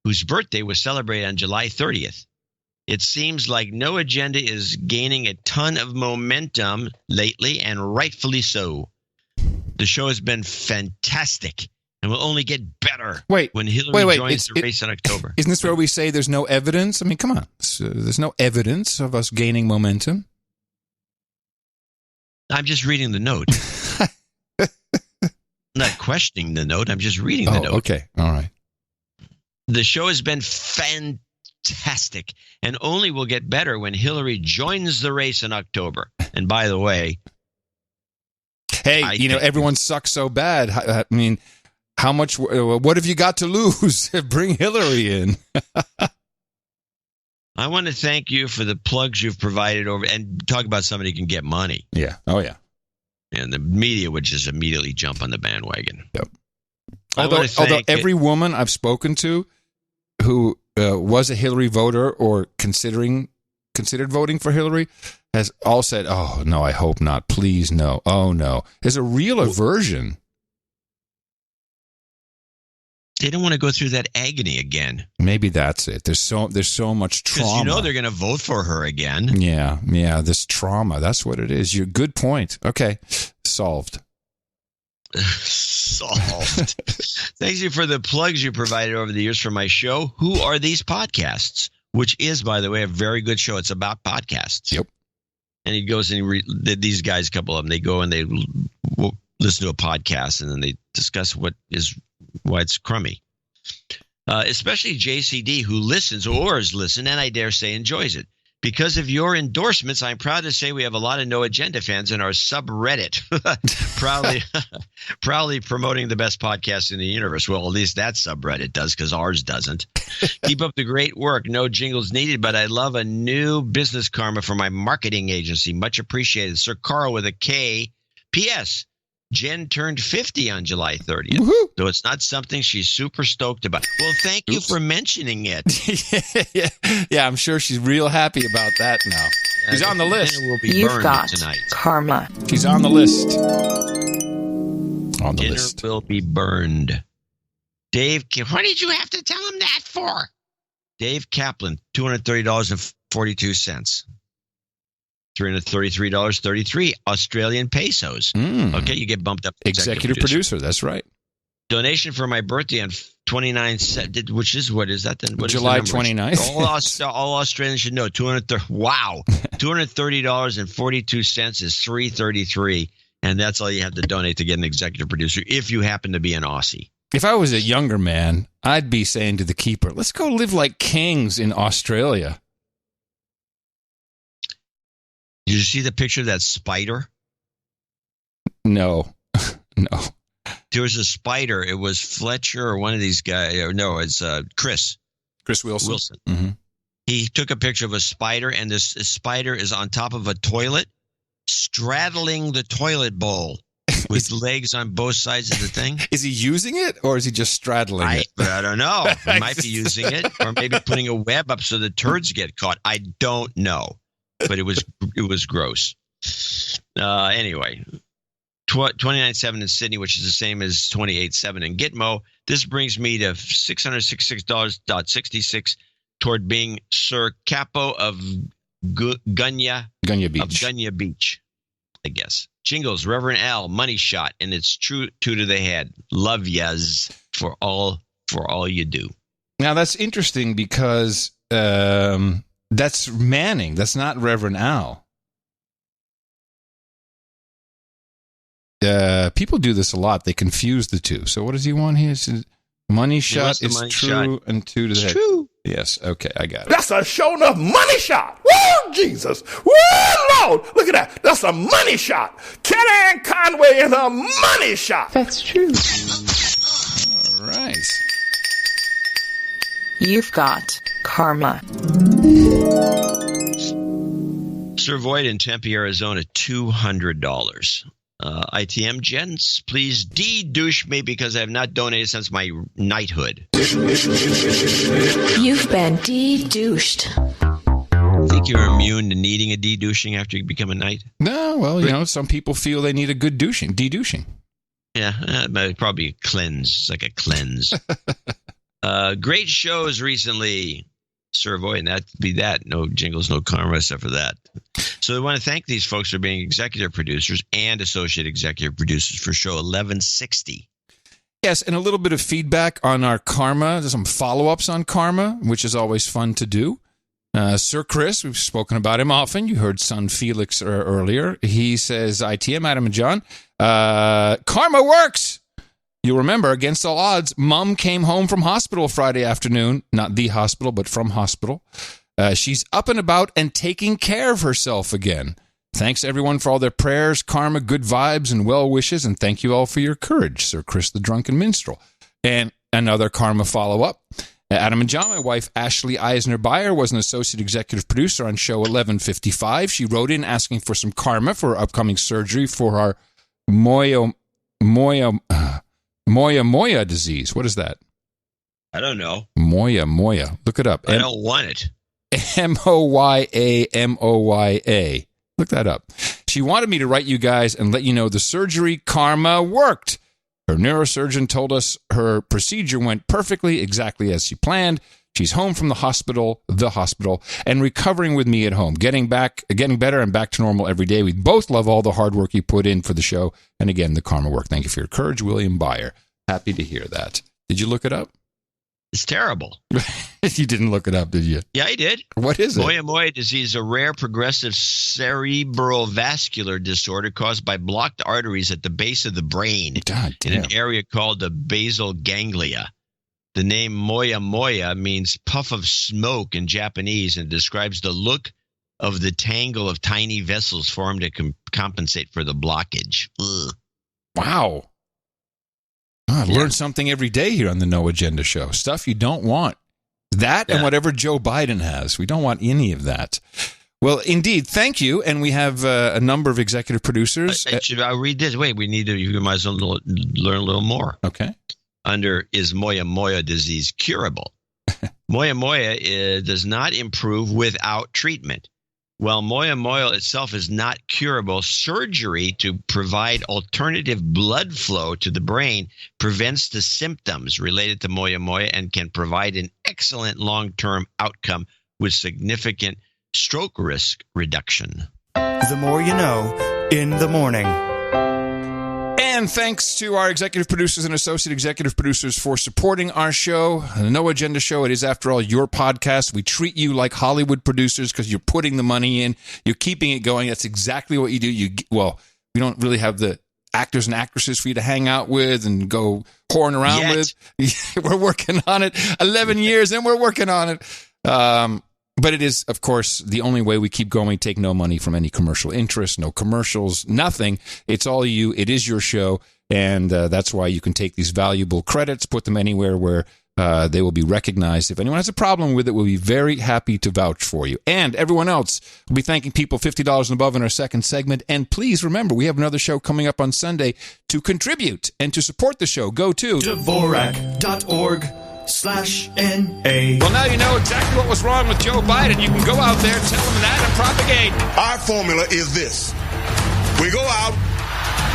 whose birthday was celebrated on July 30th. It seems like No Agenda is gaining a ton of momentum lately, and rightfully so. The show has been fantastic and will only get better when Hillary joins the race in October. Isn't this where we say there's no evidence? I mean, come on. There's no evidence of us gaining momentum. I'm just reading the note. I'm not questioning the note. I'm just reading the note. Okay. All right. The show has been fantastic and only will get better when Hillary joins the race in October. And by the way, hey, everyone sucks so bad. I mean, how much? What have you got to lose? Bring Hillary in. I want to thank you for the plugs you've provided over, and talk about somebody who can get money. Yeah. Oh, yeah. And the media would just immediately jump on the bandwagon. Yep. Although every woman I've spoken to who was a Hillary voter or considered voting for Hillary has all said, "Oh no, I hope not. Please no. Oh no." There's a real aversion. They don't want to go through that agony again. Maybe that's it. There's so much trauma. Because they're going to vote for her again. Yeah. This trauma. That's what it is. Good point. Okay, solved. Solved. Thank you for the plugs you provided over the years for my show. Who Are These Podcasts? Which is, by the way, a very good show. It's about podcasts. Yep. And he goes and these guys, a couple of them, they go and they listen to a podcast and then they discuss why it's crummy. Especially JCD, who listens or has listened, and I dare say enjoys it. Because of your endorsements, I'm proud to say we have a lot of No Agenda fans in our subreddit, proudly promoting the best podcast in the universe. Well, at least that subreddit does, because ours doesn't. Keep up the great work. No jingles needed, but I love a new business karma for my marketing agency. Much appreciated. Sir Carl with a K. P.S. Jen turned 50 on July 30th. Woo-hoo. So it's not something she's super stoked about. Well, thank you for mentioning it. Yeah, I'm sure she's real happy about that now. She's on the list. Will be You've got tonight. karma. She's on the list. Dinner will be burned. Dave, what did you have to tell him that for? Dave Kaplan, $230.42. $333.33 Australian pesos. Okay, you get bumped up. Executive producer. That's right. Donation for my birthday on 29, which is what is that then? What July is the 29th. All Australians should know. $230.42 is $333, and that's all you have to donate to get an executive producer if you happen to be an Aussie. If I was a younger man, I'd be saying to the keeper, "Let's go live like kings in Australia." Did you see the picture of that spider? No. There was a spider. It was Fletcher or one of these guys. No, it's Chris. Chris Wilson. Mm-hmm. He took a picture of a spider, and this spider is on top of a toilet, straddling the toilet bowl with legs on both sides of the thing. Is he using it, or is he just straddling it? I don't know. He might be using it, or maybe putting a web up so the turds get caught. I don't know. But it was gross. Anyway, 29.7 in Sydney, which is the same as 28.7 in Gitmo. This brings me to $666.66 toward being Sir Capo of Gunya Beach, I guess. Jingles, Reverend Al, money shot, and it's true to the head. Love yas for all you do. Now that's interesting because that's Manning. That's not Reverend Al. People do this a lot. They confuse the two. So what does he want here? Money shot is true and two to the head. True. Yes. Okay, I got it. That's a sure enough money shot. Woo, Jesus. Woo, Lord. Look at that. That's a money shot. Kellyanne Conway is a money shot. That's true. All right. You've got karma. Sir Void in Tempe, Arizona, $200. ITM gents, please de-douche me because I have not donated since my knighthood. You've been de-douched. Think you're immune to needing a de-douching after you become a knight? No, well, some people feel they need a good de-douching. Yeah, probably a cleanse. It's like a cleanse. Great shows recently. Sir Voy, and that'd be that. No jingles, no karma, except for that. So I want to thank these folks for being executive producers and associate executive producers for show 1160. Yes, and a little bit of feedback on our karma. There's some follow-ups on karma, which is always fun to do. Sir Chris, we've spoken about him often. You heard son Felix earlier. He says, ITM, Adam and John, karma works. You'll remember, against all odds, Mom came home from hospital Friday afternoon. Not the hospital, but from hospital. She's up and about and taking care of herself again. Thanks, everyone, for all their prayers, karma, good vibes, and well wishes. And thank you all for your courage, Sir Chris the Drunken Minstrel. And another karma follow-up. Adam and John, my wife, Ashley Eisner-Beyer, was an associate executive producer on show 1155. She wrote in asking for some karma for her upcoming surgery for her moya disease. What is that? I don't know. Moya. Look it up. I don't want it. Moya. Look that up. She wanted me to write you guys and let you know the surgery karma worked. Her neurosurgeon told us her procedure went perfectly, exactly as she planned. She's home from the hospital, and recovering with me at home, getting better and back to normal every day. We both love all the hard work you put in for the show. And again, the karma work. Thank you for your courage, William Beyer. Happy to hear that. Did you look it up? It's terrible. You didn't look it up, did you? Yeah, I did. What is it? Moya disease, a rare progressive cerebral vascular disorder caused by blocked arteries at the base of the brain in an area called the basal ganglia. The name Moya means puff of smoke in Japanese and describes the look of the tangle of tiny vessels formed to compensate for the blockage. Ugh. Wow. I learn something every day here on the No Agenda Show. Stuff you don't want. That and whatever Joe Biden has. We don't want any of that. Well, indeed, thank you. And we have a number of executive producers. I'll read this. Wait, you might as well learn a little more. Okay. Under, is Moya disease curable? Moya does not improve without treatment. While Moya itself is not curable, surgery to provide alternative blood flow to the brain prevents the symptoms related to Moya and can provide an excellent long-term outcome with significant stroke risk reduction. The more you know in the morning. And thanks to our executive producers and associate executive producers for supporting our show, the No Agenda Show. It is, after all, your podcast. We treat you like Hollywood producers because you're putting the money in. You're keeping it going. That's exactly what you do. We don't really have the actors and actresses for you to hang out with and go whoring around with. We're working on it. 11 years and we're working on it. But it is, of course, the only way we keep going. We take no money from any commercial interest, no commercials, nothing. It's all you. It is your show. And that's why you can take these valuable credits, put them anywhere where they will be recognized. If anyone has a problem with it, we'll be very happy to vouch for you. And everyone else, we'll be thanking people $50 and above in our second segment. And please remember, we have another show coming up on Sunday. To contribute and to support the show, go to Dvorak.org/NA. Well, now you know exactly what was wrong with Joe Biden. You can go out there, tell him that, and propagate. Our formula is this. We go out,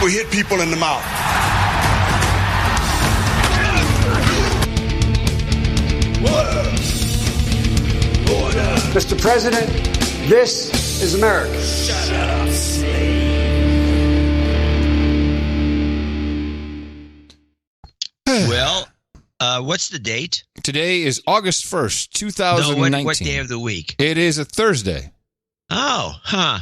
we hit people in the mouth. Order. Mr. President, this is America. Shut up, slave. Well, what's the date? Today is August 1st, 2019. No, what day of the week? It is a Thursday. Oh, huh.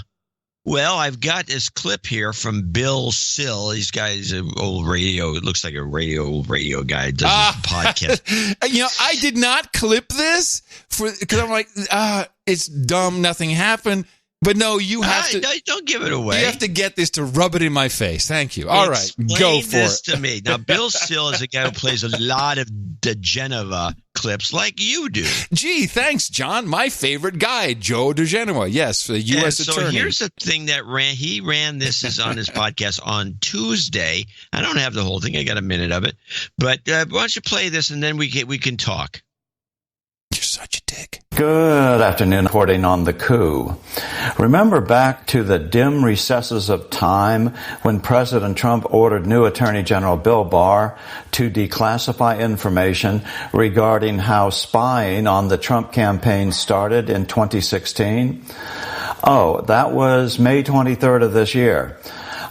Well, I've got this clip here from Bill Sill. He's an old radio. It looks like a radio guy. Does a podcast. I did not clip this because I'm like, it's dumb. Nothing happened. But no, you have to. Don't give it away. You have to get this to rub it in my face. Thank you. All right, go for this it. To me. Now, Bill Sill is a guy who plays a lot of DeGenova clips like you do. Gee, thanks, John. My favorite guy, Joe DeGenova. Yes, the U.S. attorney. So here's the thing that he ran this is on his podcast on Tuesday. I don't have the whole thing. I got a minute of it. But why don't you play this and then we can talk. You're such a dick. Good afternoon. Reporting on the coup. Remember back to the dim recesses of time when President Trump ordered new Attorney General Bill Barr to declassify information regarding how spying on the Trump campaign started in 2016? Oh, that was May 23rd of this year.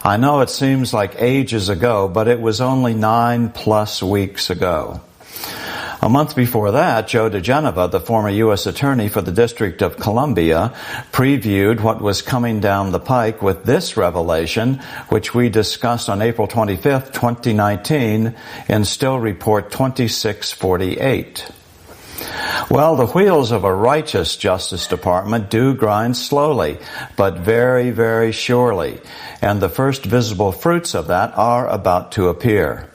I know it seems like ages ago, but it was only 9+ weeks ago. A month before that, Joe DeGenova, the former U.S. Attorney for the District of Columbia, previewed what was coming down the pike with this revelation, which we discussed on April 25th, 2019, in Still Report 2648. Well, the wheels of a righteous Justice Department do grind slowly, but very, very surely, and the first visible fruits of that are about to appear.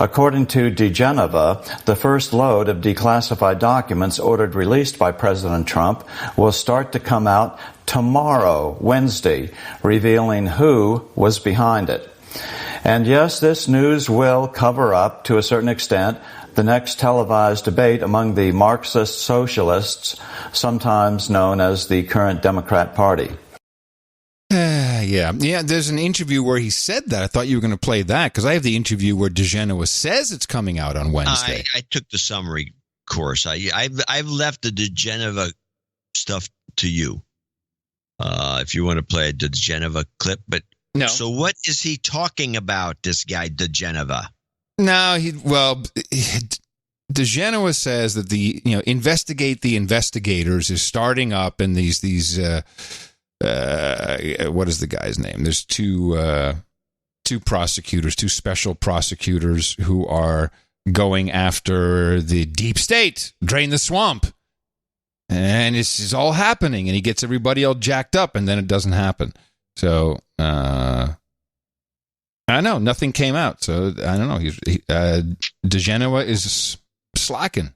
According to DeGenova, the first load of declassified documents ordered released by President Trump will start to come out tomorrow, Wednesday, revealing who was behind it. And yes, this news will cover up, to a certain extent, the next televised debate among the Marxist socialists, sometimes known as the current Democrat Party. Yeah. There's an interview where he said that. I thought you were going to play that because I have the interview where DeGenova says it's coming out on Wednesday. I took the summary course. I've left the DeGenova stuff to you. If you want to play a DeGenova clip, but no. So what is he talking about? This guy DeGenova? No, DeGenova says that investigate the investigators is starting up, and these what is the guy's name? There's two prosecutors, two special prosecutors who are going after the deep state, drain the swamp. And it's all happening, and he gets everybody all jacked up, and then it doesn't happen. So, I don't know. Nothing came out. So, I don't know. DeGenova is slacking.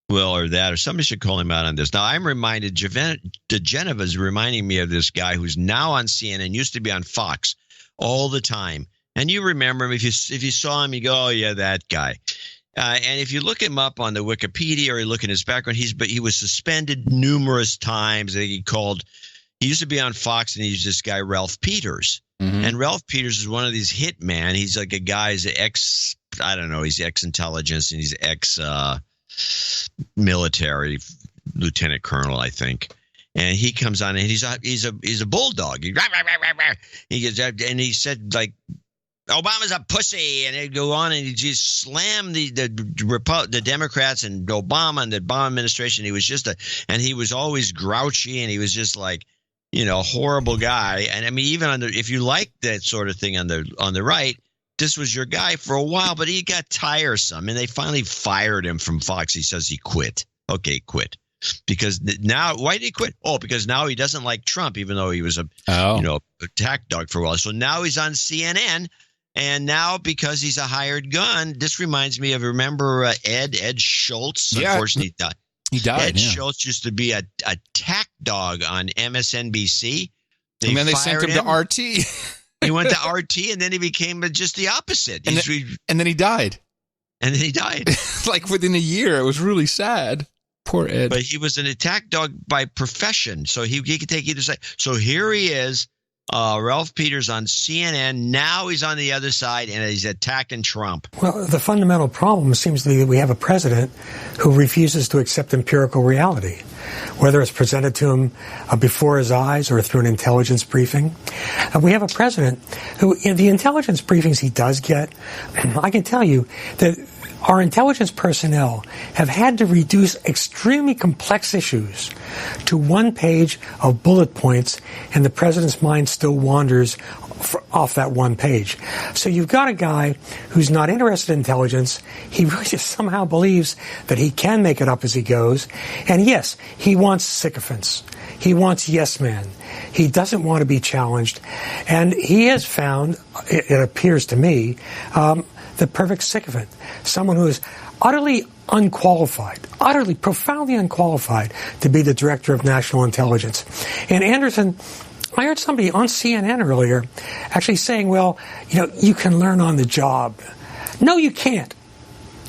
Well, or somebody should call him out on this. Now, I'm reminded, DeGenova is reminding me of this guy who's now on CNN, used to be on Fox all the time. And you remember him. If you saw him, you go, oh, yeah, that guy. And if you look him up on the Wikipedia or you look at his background, he was suspended numerous times. He used to be on Fox, and he's this guy, Ralph Peters. Mm-hmm. And Ralph Peters is one of these hitman. He's like a guy, he's he's ex-intelligence, and he's ex-military lieutenant colonel, I think. And he comes on, and he's a bulldog. He said, like, Obama's a pussy, and he'd go on and he'd just slam the Democrats and Obama and the Obama administration. He was and he was always grouchy, and he was just like, horrible guy. And I mean, even if you like that sort of thing on the right, this was your guy for a while, but he got tiresome, and they finally fired him from Fox. He says he quit. Okay, quit. Because now, why did he quit? Oh, because now he doesn't like Trump, even though he was a attack dog for a while. So now he's on CNN. And now, because he's a hired gun, this reminds me of, remember Ed Schultz? Yeah, unfortunately, he died. Ed Schultz used to be a attack dog on MSNBC. And then they sent him to RT. He went to RT, and then he became just the opposite. And then he died. And then he died. Like within a year. It was really sad. Poor Ed. But he was an attack dog by profession, so he could take either side. So here he is. Ralph Peters on CNN. Now he's on the other side, and he's attacking Trump. Well, the fundamental problem seems to be that we have a president who refuses to accept empirical reality, whether it's presented to him before his eyes or through an intelligence briefing. We have a president who, in the intelligence briefings he does get, I can tell you that our intelligence personnel have had to reduce extremely complex issues to one page of bullet points, and the president's mind still wanders off that one page. So you've got a guy who's not interested in intelligence. He really just somehow believes that he can make it up as he goes. And yes, he wants sycophants. He wants yes men. He doesn't want to be challenged. And he has found, it appears to me, the perfect sycophant, someone who is utterly unqualified, utterly, profoundly unqualified to be the director of national intelligence. And Anderson, I heard somebody on CNN earlier actually saying, well, you can learn on the job. No, you can't.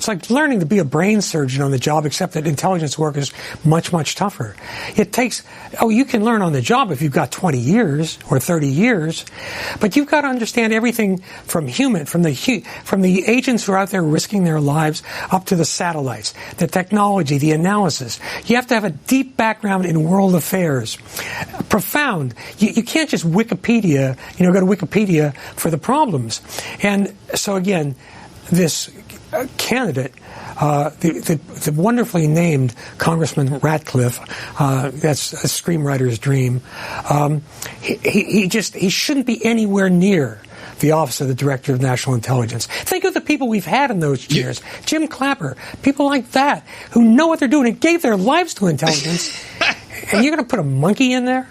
It's like learning to be a brain surgeon on the job, except that intelligence work is much, much tougher. It takes, you can learn on the job if you've got 20 years or 30 years, but you've got to understand everything from the agents who are out there risking their lives up to the satellites, the technology, the analysis. You have to have a deep background in world affairs. Profound. You can't just Wikipedia, go to Wikipedia for the problems. And so again, this candidate, the wonderfully named Congressman Ratcliffe, that's a screenwriter's dream. He shouldn't be anywhere near the Office of the Director of National Intelligence. Think of the people we've had in those chairs. Jim Clapper, people like that, who know what they're doing and gave their lives to intelligence. And you're going to put a monkey in there?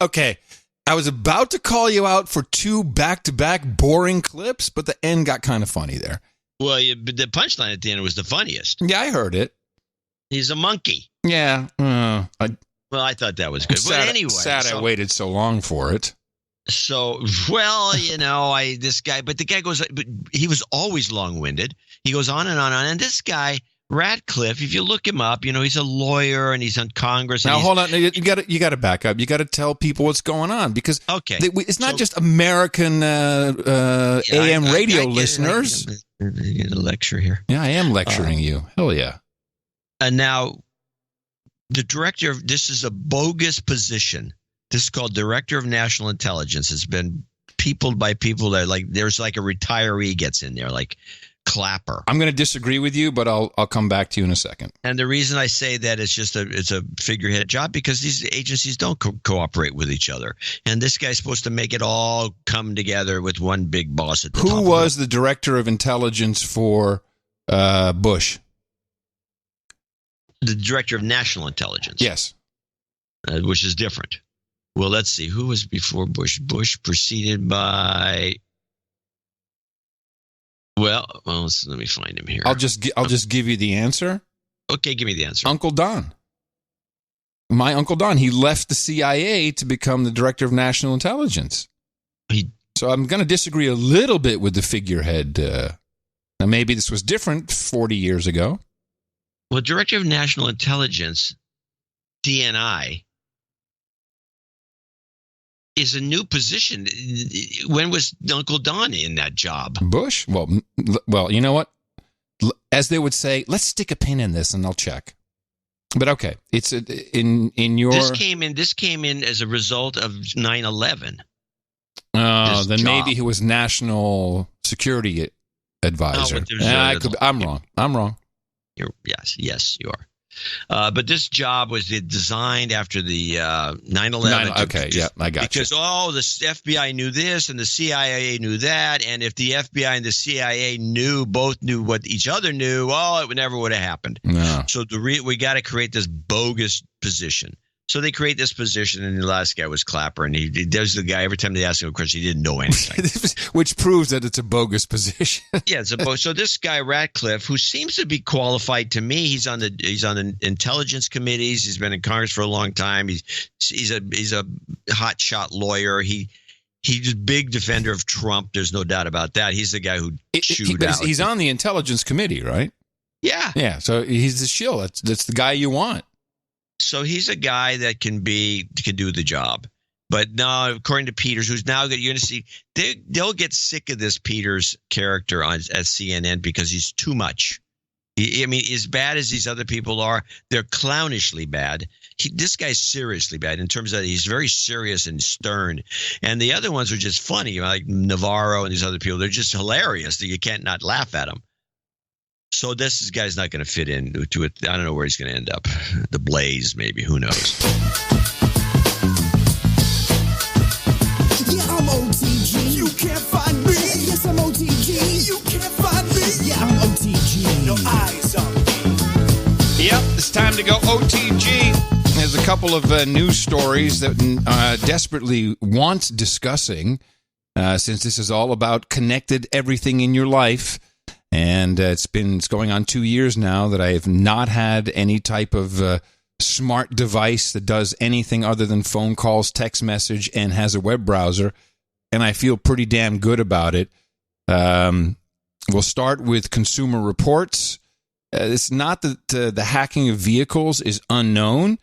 Okay. I was about to call you out for 2 back-to-back boring clips, but the end got kind of funny there. Well, the punchline at the end was the funniest. Yeah, I heard it. He's a monkey. Yeah. Well, I thought that was good. But anyway. I waited so long for it. So, well, this guy, but the guy goes, but he was always long-winded. He goes on and on and on. And this guy, Ratcliffe, if you look him up, he's a lawyer and he's on Congress. Now, hold on. You got to back up. You got to tell people what's going on because it's not just American AM radio listeners. You're going to lecture here. Yeah, I am lecturing you. Hell yeah. And now, the director of this is a bogus position. This is called Director of National Intelligence. It's been peopled by people that there's like a retiree gets in there, like Clapper. I'm going to disagree with you, but I'll come back to you in a second. And the reason I say that is just it's a figurehead job because these agencies don't cooperate with each other. And this guy's supposed to make it all come together with one big boss at the top. Who was the Director of Intelligence for Bush? The Director of National Intelligence. Yes. Which is different. Well, let's see. Who was before Bush? Bush preceded by... Well, let me find him here. I'll just give you the answer. Okay, give me the answer. Uncle Don. My Uncle Don. He left the CIA to become the Director of National Intelligence. So I'm going to disagree a little bit with the figurehead. Now, maybe this was different 40 years ago. Well, Director of National Intelligence, DNI, is a new position. When was Uncle Don in that job? Bush? Well, you know what? As they would say, let's stick a pin in this and I'll check. But okay, it's in your... This came in as a result of 9/11. Then job. Maybe he was National Security Advisor. I'm wrong. Yes, you are. But this job was designed after the 9/11. Okay, yeah, I got because, you. Because, the FBI knew this and the CIA knew that. And if the FBI and the CIA both knew what each other knew, it never would have happened. No. So we got to create this bogus position. So they create this position, and the last guy was Clapper, and there's the guy, every time they ask him a question, he didn't know anything. Which proves that it's a bogus position. Yeah, so this guy, Ratcliffe, who seems to be qualified to me, he's on the intelligence committees, he's been in Congress for a long time, he's a hotshot lawyer, he's a big defender of Trump, there's no doubt about that. He's the guy who chewed out. He's on the intelligence committee, right? Yeah. Yeah, so he's the shill. That's the guy you want. So he's a guy that can do the job. But now, according to Peters, who's now you're going to see, they'll get sick of this Peters character as CNN because he's too much. As bad as these other people are, they're clownishly bad. This guy's seriously bad in terms of he's very serious and stern. And the other ones are just funny, like Navarro and these other people. They're just hilarious that you can't not laugh at them. So this guy's not going to fit into it. I don't know where he's going to end up. The Blaze, maybe. Who knows? Yeah, I'm OTG. You can't find me. Yes, I'm OTG. You can't find me. Yeah, I'm OTG. No eyes on me. Yep, it's time to go OTG. There's a couple of news stories that desperately want discussing, since this is all about connected everything in your life. And it's going on 2 years now that I have not had any type of smart device that does anything other than phone calls, text message, and has a web browser. And I feel pretty damn good about it. We'll start with Consumer Reports. It's not that the hacking of vehicles is unknown,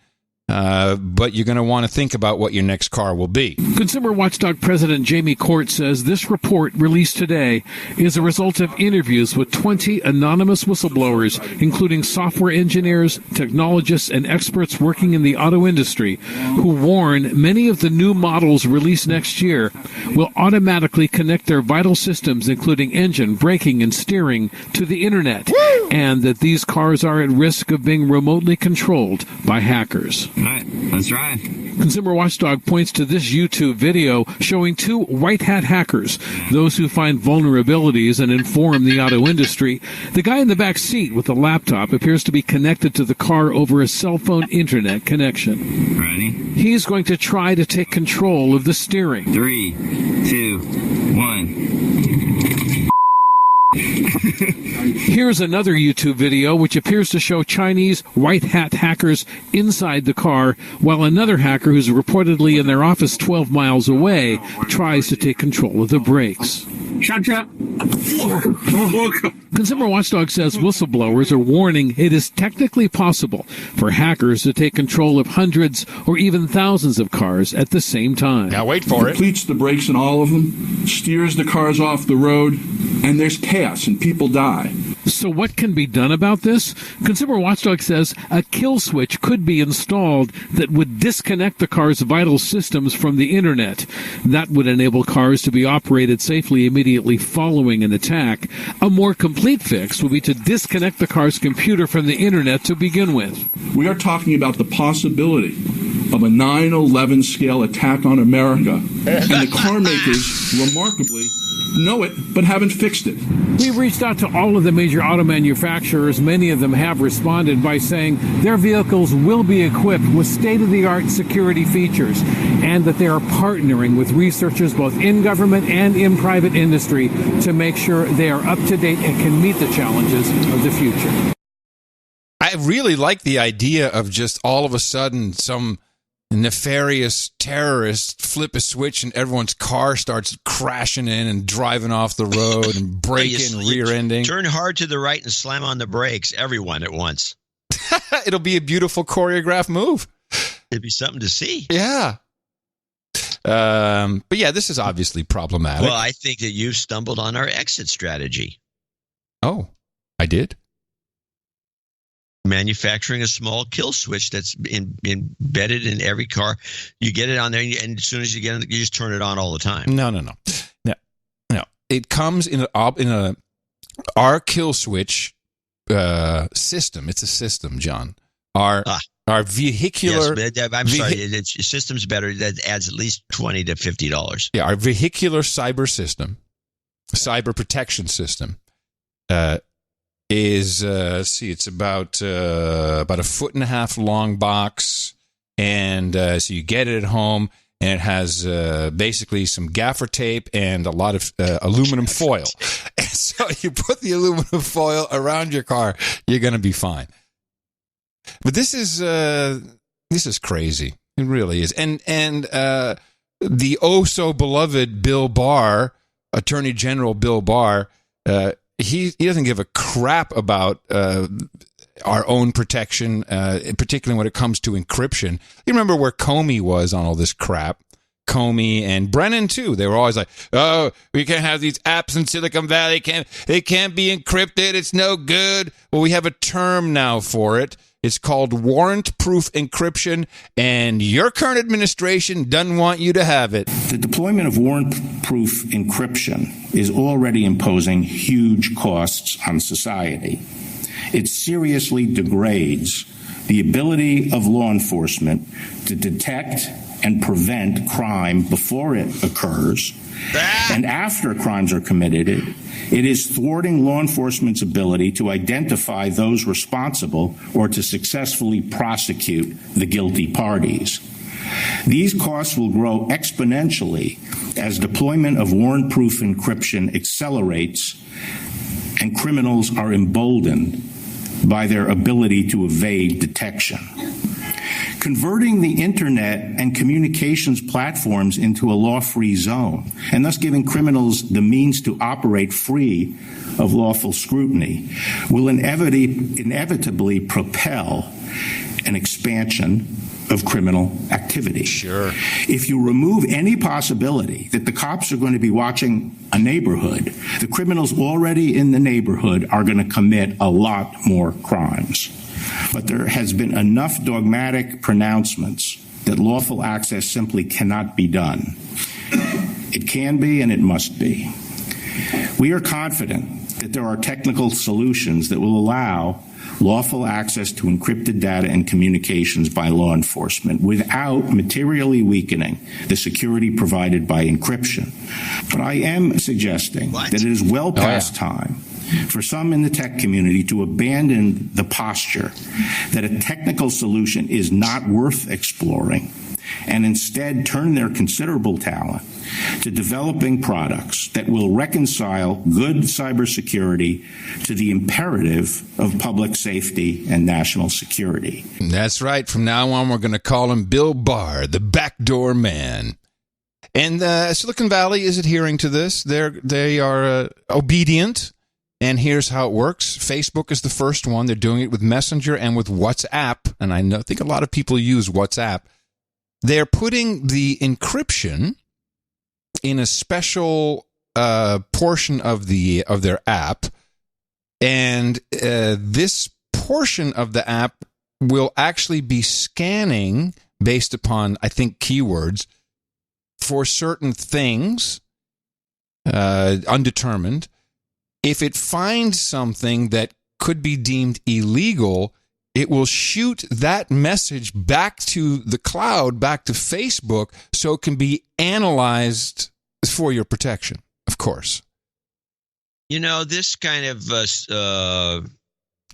but you're going to want to think about what your next car will be. Consumer Watchdog President Jamie Court says this report released today is a result of interviews with 20 anonymous whistleblowers, including software engineers, technologists, and experts working in the auto industry, who warn many of the new models released next year will automatically connect their vital systems, including engine, braking, and steering, to the internet, and that these cars are at risk of being remotely controlled by hackers. All right, let's try. Consumer Watchdog points to this YouTube video showing two white hat hackers, those who find vulnerabilities and inform the auto industry. The guy in the back seat with the laptop appears to be connected to the car over a cell phone internet connection. Ready? He's going to try to take control of the steering. 3, 2, 1. Here's another YouTube video which appears to show Chinese white hat hackers inside the car, while another hacker who's reportedly in their office 12 miles away tries to take control of the brakes. Shut up. Consumer Watchdog says whistleblowers are warning it is technically possible for hackers to take control of hundreds or even thousands of cars at the same time. Now wait for it. Depletes the brakes in all of them, steers the cars off the road, and there's chaos and people die. So what can be done about this? Consumer Watchdog says a kill switch could be installed that would disconnect the car's vital systems from the internet. That would enable cars to be operated safely immediately following an attack. A more complete fix would be to disconnect the car's computer from the internet to begin with. We are talking about the possibility of a 9/11 scale attack on America, and the car makers, remarkably, know it but haven't fixed it. We've reached out to all of the major auto manufacturers. Many of them have responded by saying their vehicles will be equipped with state-of-the-art security features, and that they are partnering with researchers both in government and in private industry to make sure they are up to date and can meet the challenges of the future. I really like the idea of just all of a sudden some nefarious terrorist flip a switch and everyone's car starts crashing in and driving off the road and braking, rear-ending. Turn hard to the right and slam on the brakes, everyone at once. It'll be a beautiful choreographed move. It'd be something to see. Yeah. But yeah, this is obviously problematic. Well, I think that you stumbled on our exit strategy. Oh, I did? Manufacturing a small kill switch that's embedded in every car. You get it on there, and as soon as you get it, you just turn it on all the time. No. It comes in our kill switch system. It's a system, John. Our vehicular. Yes, I'm sorry. System's better. That adds at least $20 to $50. Yeah, our vehicular cyber system, cyber protection system. Is it's about a 1.5 foot long box, and so you get it at home, and it has basically some gaffer tape and a lot of aluminum foil. And so you put the aluminum foil around your car, you're going to be fine. But this is crazy. It really is. And the oh so beloved Bill Barr, Attorney General Bill Barr. He doesn't give a crap about our own protection, particularly when it comes to encryption. You remember where Comey was on all this crap? Comey and Brennan, too. They were always like, oh, we can't have these apps in Silicon Valley. They can't be encrypted. It's no good. Well, we have a term now for it. It's called warrant-proof encryption, and your current administration doesn't want you to have it. The deployment of warrant-proof encryption is already imposing huge costs on society. It seriously degrades the ability of law enforcement to detect and prevent crime before it occurs. And after crimes are committed, it is thwarting law enforcement's ability to identify those responsible or to successfully prosecute the guilty parties. These costs will grow exponentially as deployment of warrant-proof encryption accelerates and criminals are emboldened by their ability to evade detection. converting the internet and communications platforms into a law-free zone, and thus giving criminals the means to operate free of lawful scrutiny, will inevitably propel an expansion of criminal activity. Sure. If you remove any possibility that the cops are going to be watching a neighborhood, the criminals already in the neighborhood are going to commit a lot more crimes. But there has been enough dogmatic pronouncements that lawful access simply cannot be done. It can be and it must be. We are confident that there are technical solutions that will allow lawful access to encrypted data and communications by law enforcement without materially weakening the security provided by encryption. But I am suggesting that it is well past time for some in the tech community to abandon the posture that a technical solution is not worth exploring and instead turn their considerable talent to developing products that will reconcile good cybersecurity to the imperative of public safety and national security. That's right. From now on, we're going to call him Bill Barr, the backdoor man. And Silicon Valley is adhering to this. They are obedient. And here's how it works. Facebook is the first one. They're doing it with Messenger and with WhatsApp. And I think a lot of people use WhatsApp. They're putting the encryption in a special portion of their app, and this portion of the app will actually be scanning based upon, I think, keywords for certain things, undetermined. If it finds something that could be deemed illegal, it will shoot that message back to the cloud, back to Facebook, so it can be analyzed for your protection, of course. You know, this kind of... So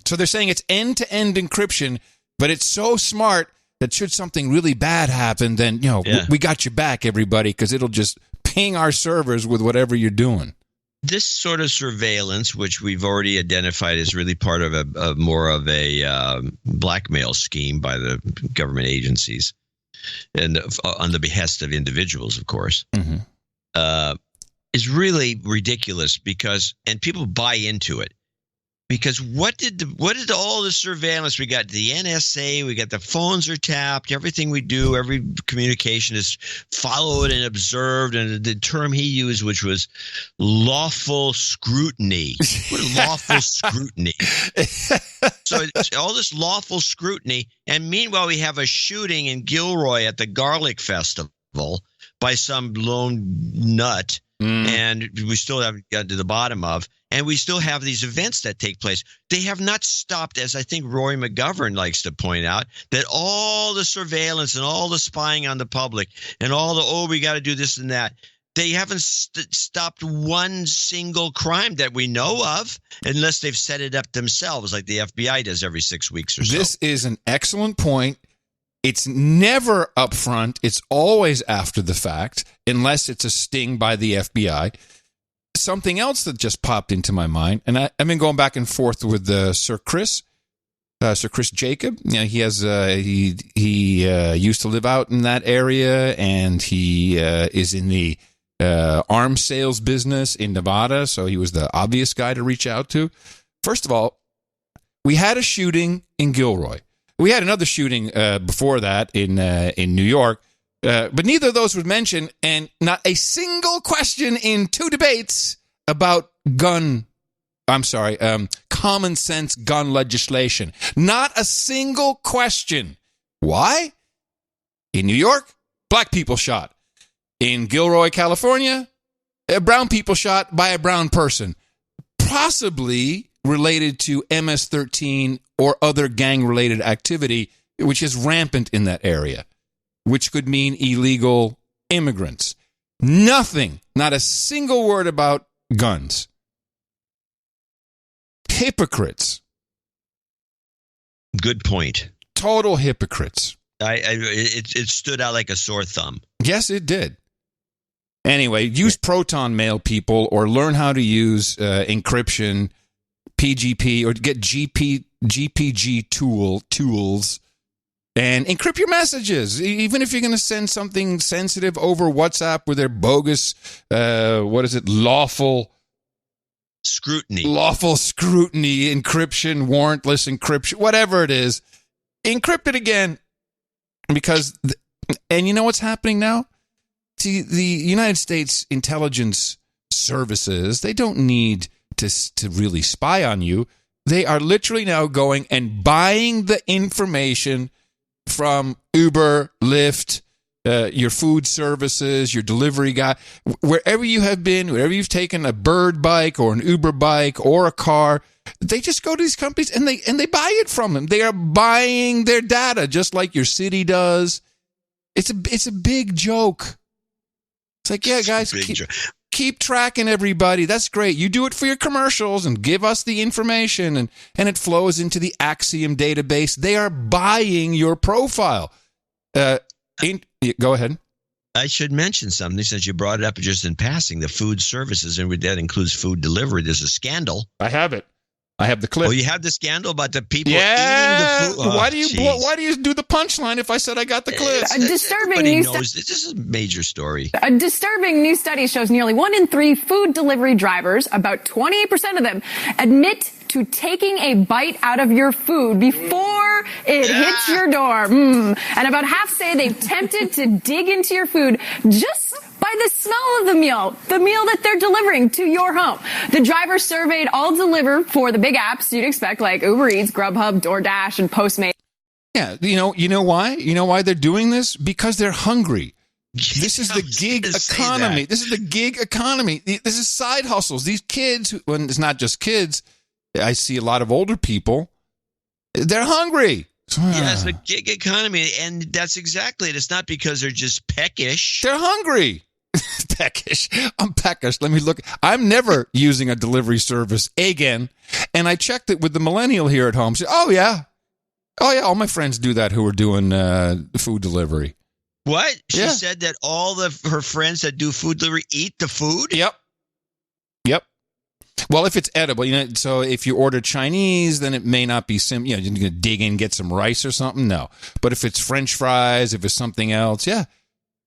they're saying it's end-to-end encryption, but it's so smart that should something really bad happen, then, we got your back, everybody, because it'll just ping our servers with whatever you're doing. This sort of surveillance, which we've already identified as really part of more of a blackmail scheme by the government agencies, and on the behest of individuals, of course, is really ridiculous and people buy into it. Because what did all the surveillance? We got the NSA, we got the phones are tapped, everything we do, every communication is followed and observed, and the term he used, which was lawful scrutiny. What is lawful scrutiny? So it's all this lawful scrutiny, and meanwhile we have a shooting in Gilroy at the Garlic Festival by some lone nut, and we still haven't gotten to the bottom of. And we still have these events that take place. They have not stopped, as I think Rory McGovern likes to point out, that all the surveillance and all the spying on the public and all the, we got to do this and that, they haven't stopped one single crime that we know of, unless they've set it up themselves, like the FBI does every 6 weeks or so. This is an excellent point. It's never up front. It's always after the fact, unless it's a sting by the FBI. Something else that just popped into my mind, and I've been going back and forth with Sir Chris Jacob. He has he used to live out in that area, and he is in the arms sales business in Nevada, so he was the obvious guy to reach out to. First of all, we had a shooting in Gilroy. We had another shooting before that in New York. But neither of those was mentioned, and not a single question in two debates about common sense gun legislation. Not a single question. Why? In New York, black people shot. In Gilroy, California, brown people shot by a brown person. Possibly related to MS-13 or other gang-related activity, which is rampant in that area, which could mean illegal immigrants. Nothing, not a single word about guns. Hypocrites. Good point. Total hypocrites. It stood out like a sore thumb. Yes, it did. Anyway, use Proton Mail, people, or learn how to use encryption, PGP, or get GPG tools. And encrypt your messages, even if you're going to send something sensitive over WhatsApp with their bogus, lawful scrutiny, encryption, warrantless encryption, whatever it is. Encrypt it again, because, and you know what's happening now? See, the United States intelligence services, they don't need to really spy on you. They are literally now going and buying the information from Uber, Lyft, your food services, your delivery guy, wherever you have been, wherever you've taken a Bird bike or an Uber bike or a car, they just go to these companies and they buy it from them. They are buying their data just like your city does. It's a big joke. It's like, yeah, guys, keep tracking everybody. That's great. You do it for your commercials and give us the information, and it flows into the Axiom database. They are buying your profile. Go ahead. I should mention something since you brought it up just in passing. The food services, and that includes food delivery. There's a scandal. I have it. I have the clip. Oh, you have the scandal about the people eating the food? Oh, why do you do the punchline if I said I got the clip? A disturbing this is a major story. A disturbing new study shows nearly 1 in 3 food delivery drivers, about 28% of them, admit to taking a bite out of your food before it hits your door. And about half say they've tempted to dig into your food just by the smell of the meal that they're delivering to your home. The drivers surveyed all deliver for the big apps you'd expect, like Uber Eats, Grubhub, DoorDash, and Postmates. Yeah, you know why? You know why they're doing this? Because they're hungry. This is the gig economy. This is the gig economy. This is side hustles. These kids, when it's not just kids, I see a lot of older people. They're hungry. Yeah, it's a gig economy, and that's exactly it. It's not because they're just peckish. They're hungry. Peckish. I'm peckish. Let me look. I'm never using a delivery service again. And I checked it with the millennial here at home. She said, oh, yeah. All my friends do that who are doing food delivery. What? She said that all of her friends that do food delivery eat the food? Yep. Well, if it's edible, so if you order Chinese, then it may not be you're going to dig in and get some rice or something. No. But if it's French fries, if it's something else, yeah.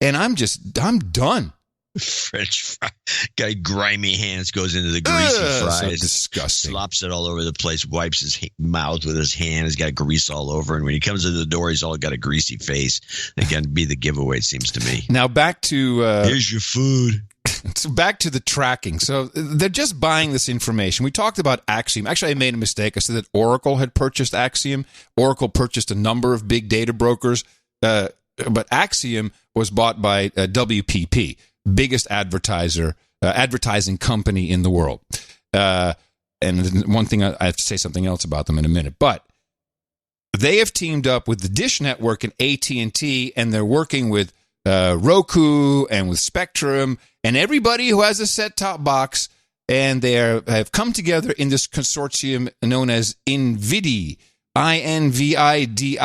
And I'm done. French fry. Guy, grimy hands, goes into the greasy fries. So disgusting. Slops it all over the place, wipes his mouth with his hand. He's got grease all over. And when he comes into the door, he's all got a greasy face. Again, be the giveaway, it seems to me. Now back to... here's your food. So back to the tracking. So they're just buying this information. We talked about Axiom. Actually, I made a mistake. I said that Oracle had purchased Axiom. Oracle purchased a number of big data brokers. But Axiom was bought by WPP, biggest advertising company in the world. And one thing, I have to say something else about them in a minute. But they have teamed up with the Dish Network and AT&T, and they're working with Roku and with Spectrum and everybody who has a set-top box, and they have come together in this consortium known as INVIDI. INVIDI.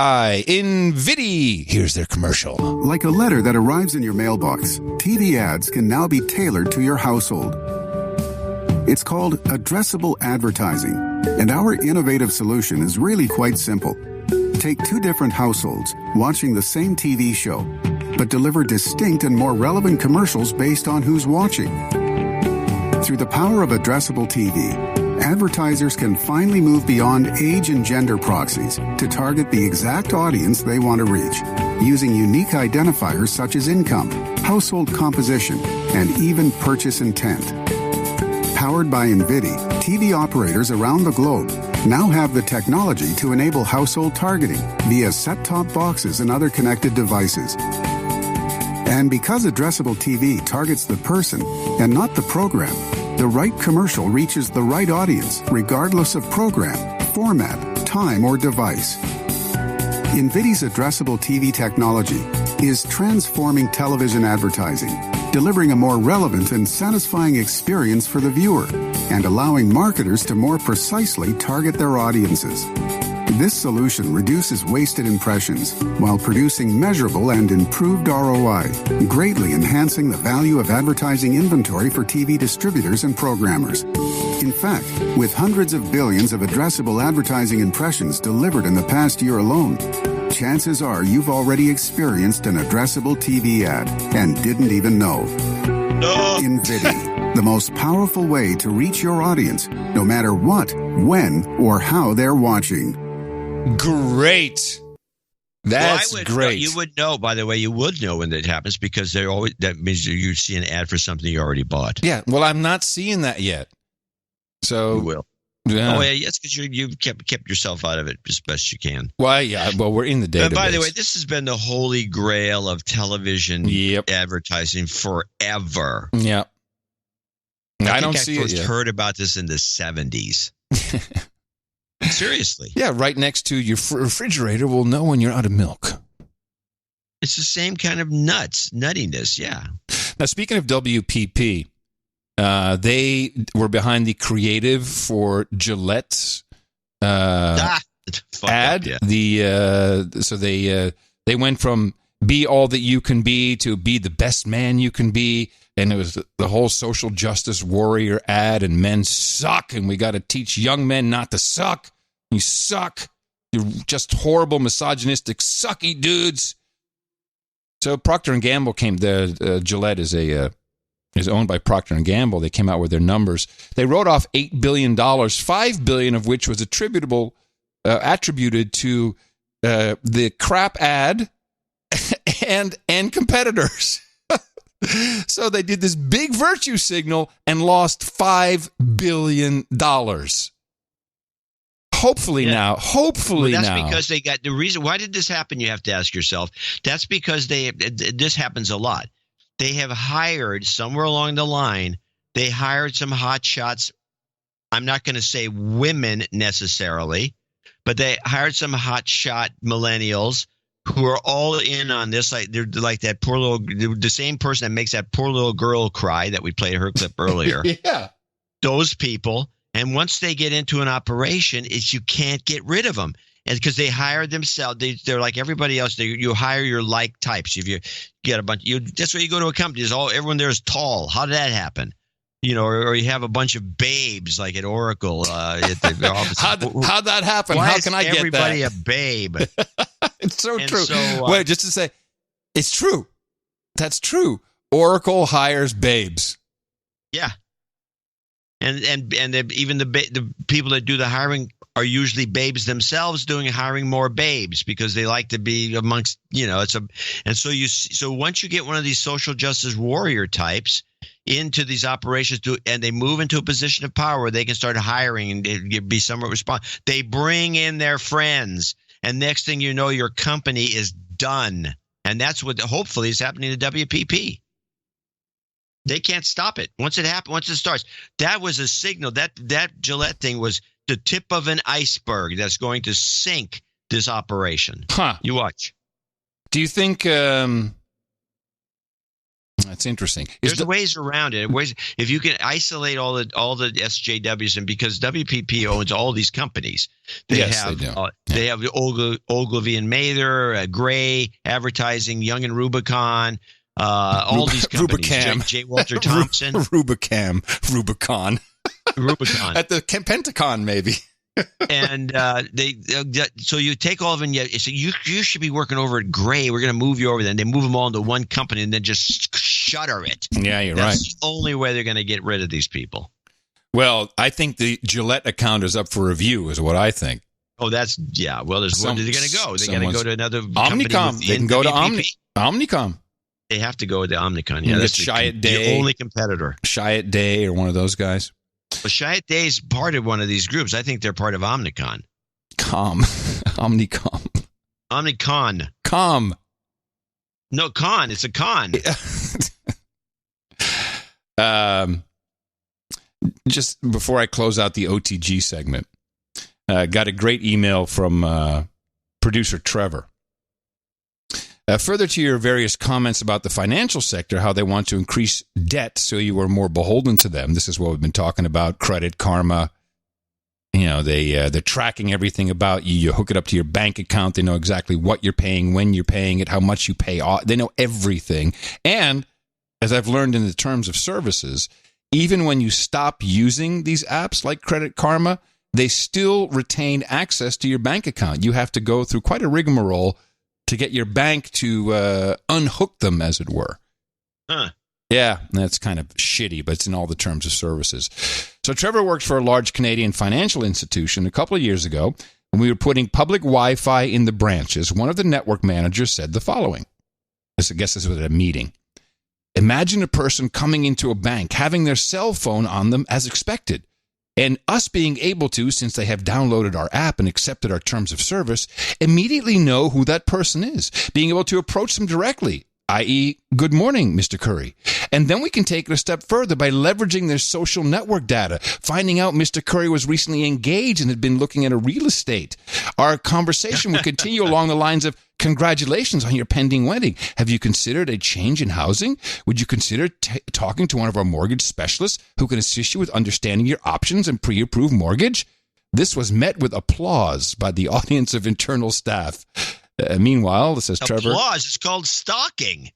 INVIDI. Here's their commercial. Like a letter that arrives in your mailbox, TV ads can now be tailored to your household. It's called addressable advertising, and our innovative solution is really quite simple. Take 2 different households watching the same TV show, but deliver distinct and more relevant commercials based on who's watching. Through the power of addressable TV, advertisers can finally move beyond age and gender proxies to target the exact audience they want to reach, using unique identifiers such as income, household composition, and even purchase intent. Powered by NVIDIA, TV operators around the globe now have the technology to enable household targeting via set-top boxes and other connected devices. And because addressable TV targets the person and not the program, the right commercial reaches the right audience regardless of program, format, time, or device. NVIDIA's addressable TV technology is transforming television advertising, delivering a more relevant and satisfying experience for the viewer, and allowing marketers to more precisely target their audiences. This solution reduces wasted impressions while producing measurable and improved ROI, greatly enhancing the value of advertising inventory for TV distributors and programmers. In fact, with hundreds of billions of addressable advertising impressions delivered in the past year alone, chances are you've already experienced an addressable TV ad and didn't even know. InVidi, the most powerful way to reach your audience, no matter what, when, or how they're watching. Great. That's great. You would know, by the way, you would know when that happens because that means you see an ad for something you already bought. Yeah, well, I'm not seeing that yet. So you will. Yeah. Oh, yeah, yes, because you've kept yourself out of it as best you can. Well, yeah, well, we're in the database. And by the way, this has been the holy grail of television advertising forever. Yeah. I don't see it. I first yet. heard about this in the 70s. Seriously. Yeah, right next to your refrigerator will know when you're out of milk. It's the same kind of nuttiness, yeah. Now, speaking of WPP, they were behind the creative for Gillette's ad. So they went from be all that you can be to be the best man you can be. And it was the whole social justice warrior ad, and men suck, and we got to teach young men not to suck. You suck. You're just horrible, misogynistic, sucky dudes. So Procter & Gamble came. Gillette is owned by Procter & Gamble. They came out with their numbers. They wrote off $8 billion, $5 billion of which was attributed to the crap ad and competitors. So they did this big virtue signal and lost $5 billion. Hopefully now. That's because they got the reason. Why did this happen? You have to ask yourself. That's because this happens a lot. They have hired somewhere along the line. They hired some hot shots. I'm not going to say women necessarily, but they hired some hot shot millennials who are all in on this. Like they're like that poor little, the same person that makes that poor little girl cry that we played her clip earlier. Yeah. Those people. And once they get into an operation, you can't get rid of them. And because they hire themselves, they're like everybody else. You hire your like types. If you get a bunch, that's why you go to a company. Everyone there is tall. How did that happen? Or you have a bunch of babes like at Oracle. At the office. How'd that happen? Why How can I get that? Everybody a babe. It's so and true. So, wait, just to say, it's true. That's true. Oracle hires babes. Yeah. And even the people that do the hiring are usually babes themselves hiring more babes because they like to be amongst, so once you get one of these social justice warrior types into these operations and they move into a position of power where they can start hiring and be somewhat responsible, they bring in their friends, and next thing you know, your company is done. And that's what hopefully is happening to WPP. They can't stop it. Once it happens, once it starts, that was a signal. That Gillette thing was the tip of an iceberg that's going to sink this operation. Huh. You watch. Do you think that's interesting? There's ways around it. If you can isolate all the SJWs, and because WPP owns all these companies, they have Ogilvy and Mather, Gray Advertising, Young and Rubicon. All these companies, J. Walter Thompson, Rubicon at the Pentagon, maybe. And so you take all of them. So you should be working over at Gray. We're going to move you over there. And they move them all into one company and then just shutter it. Yeah, you're That's right. the only way they're going to get rid of these people. Well, I think the Gillette account is up for review, is what I think. Oh, Well, there's where they're going to go. They're going to go to another Omnicom. They can go to Omnicom. They have to go with the Omnicom. Yeah, that's the only competitor. Chiat Day or one of those guys. Well, Chiat Day is part of one of these groups. I think they're part of Omnicom. Omnicom. Omnicom. No, con. It's a con. Just before I close out the OTG segment, got a great email from producer Trevor. Further to your various comments about the financial sector, how they want to increase debt so you are more beholden to them. This is what we've been talking about, Credit Karma. They're tracking everything about you. You hook it up to your bank account. They know exactly what you're paying, when you're paying it, how much you pay. They know everything. And as I've learned in the terms of services, even when you stop using these apps like Credit Karma, they still retain access to your bank account. You have to go through quite a rigmarole to get your bank to unhook them, as it were. Huh. Yeah, that's kind of shitty, but it's in all the terms of services. So Trevor worked for a large Canadian financial institution a couple of years ago. When we were putting public Wi-Fi in the branches, one of the network managers said the following. I guess this was at a meeting. Imagine a person coming into a bank, having their cell phone on them as expected, and us being able to, since they have downloaded our app and accepted our terms of service, immediately know who that person is, being able to approach them directly, i.e., good morning, Mr. Curry. And then we can take it a step further by leveraging their social network data, finding out Mr. Curry was recently engaged and had been looking at a real estate. Our conversation would continue along the lines of, congratulations on your pending wedding. Have you considered a change in housing? Would you consider talking to one of our mortgage specialists who can assist you with understanding your options and pre-approved mortgage? This was met with applause by the audience of internal staff. Meanwhile, this says Trevor. Applause. It's called stalking.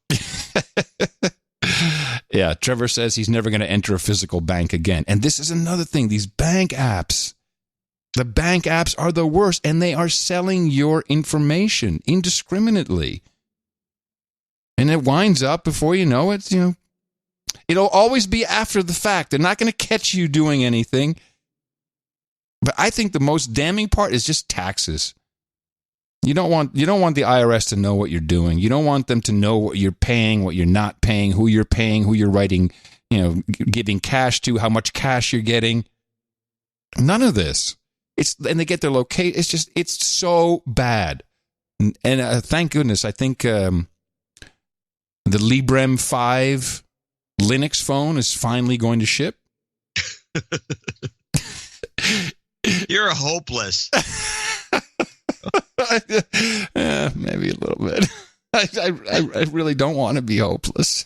Yeah, Trevor says he's never going to enter a physical bank again. And this is another thing. These bank apps. The bank apps are the worst, and they are selling your information indiscriminately. And it winds up before you know it, it'll always be after the fact. They're not going to catch you doing anything. But I think the most damning part is just taxes. You don't want the IRS to know what you're doing. You don't want them to know what you're paying, what you're not paying, who you're writing, giving cash to, how much cash you're getting. None of this. And they get their location. It's so bad. And thank goodness, I think the Librem 5 Linux phone is finally going to ship. You're hopeless. Maybe a little bit. I really don't want to be hopeless.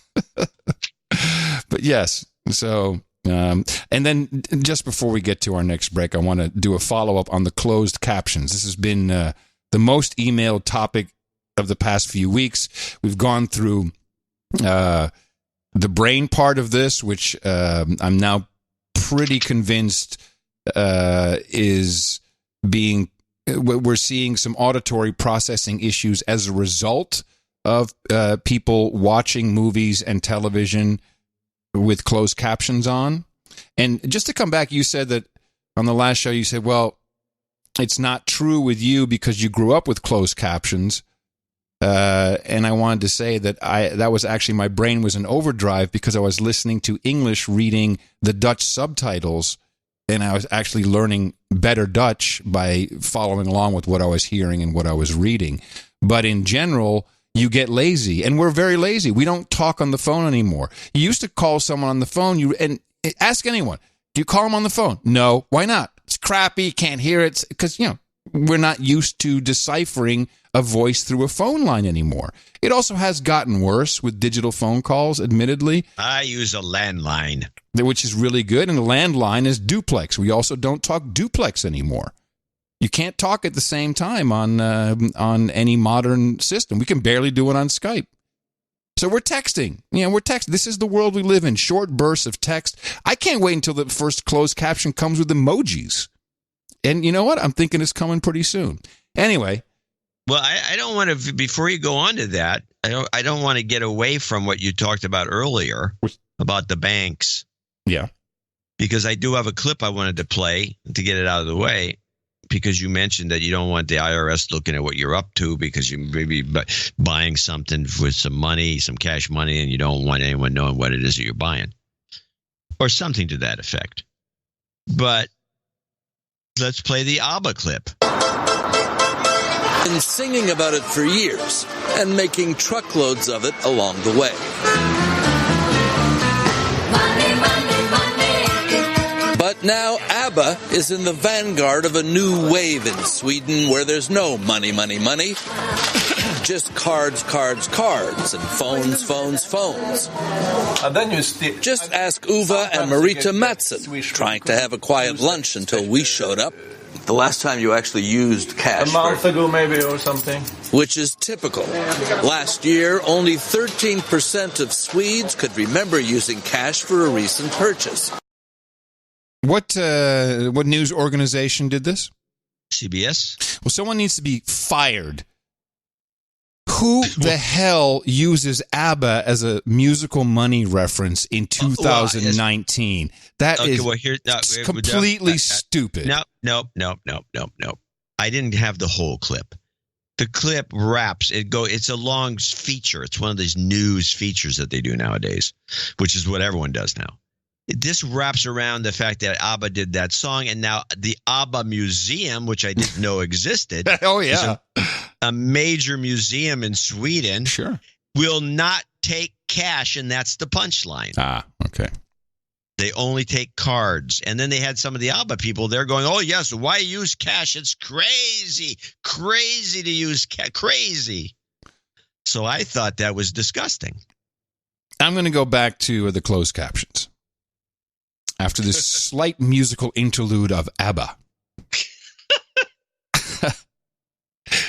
But yes, so... and then just before we get to our next break, I want to do a follow-up on the closed captions. This has been the most emailed topic of the past few weeks. We've gone through the brain part of this, which I'm now pretty convinced is being... We're seeing some auditory processing issues as a result of people watching movies and television with closed captions on. And just to come back, you said that on the last show, you said, well, it's not true with you because you grew up with closed captions. And I wanted to say that that was actually, my brain was in overdrive because I was listening to English reading the Dutch subtitles, and I was actually learning better Dutch by following along with what I was hearing and what I was reading. But in general, you get lazy, and we're very lazy. We don't talk on the phone anymore. You used to call someone on the phone, and ask anyone, do you call them on the phone? No. Why not? It's crappy, can't hear it, because, we're not used to deciphering a voice through a phone line anymore. It also has gotten worse with digital phone calls, admittedly. I use a landline. Which is really good, and a landline is duplex. We also don't talk duplex anymore. You can't talk at the same time on any modern system. We can barely do it on Skype. So we're texting. We're texting. This is the world we live in. Short bursts of text. I can't wait until the first closed caption comes with emojis. And you know what? I'm thinking it's coming pretty soon. Anyway. Well, I don't want to, before you go on to that, I don't want to get away from what you talked about earlier about the banks. Yeah. Because I do have a clip I wanted to play to get it out of the way. Because you mentioned that you don't want the IRS looking at what you're up to because you may be buying something with some money, some cash money, and you don't want anyone knowing what it is that you're buying. Or something to that effect. But let's play the ABBA clip. Been singing about it for years and making truckloads of it along the way. But now ABBA is in the vanguard of a new wave in Sweden where there's no money, money, money. Just cards, cards, cards, and phones, phones, phones. Just ask Uva and Marita Mattsson, trying to have a quiet lunch until we showed up. The last time you actually used cash? A month ago, maybe, or something. Which is typical. Last year, only 13% of Swedes could remember using cash for a recent purchase. What news organization did this? CBS. Well, someone needs to be fired. Who the hell uses ABBA as a musical money reference in 2019? That is completely stupid. No. I didn't have the whole clip. The clip wraps. It's a long feature. It's one of these news features that they do nowadays, which is what everyone does now. This wraps around the fact that ABBA did that song, and now the ABBA Museum, which I didn't know existed. Oh, yeah. A major museum in Sweden. Sure. Will not take cash, and that's the punchline. Ah, okay. They only take cards. And then they had some of the ABBA people there going, oh, yes, why use cash? It's crazy. Crazy to use cash. Crazy. So I thought that was disgusting. I'm going to go back to the closed captions. After this slight musical interlude of ABBA.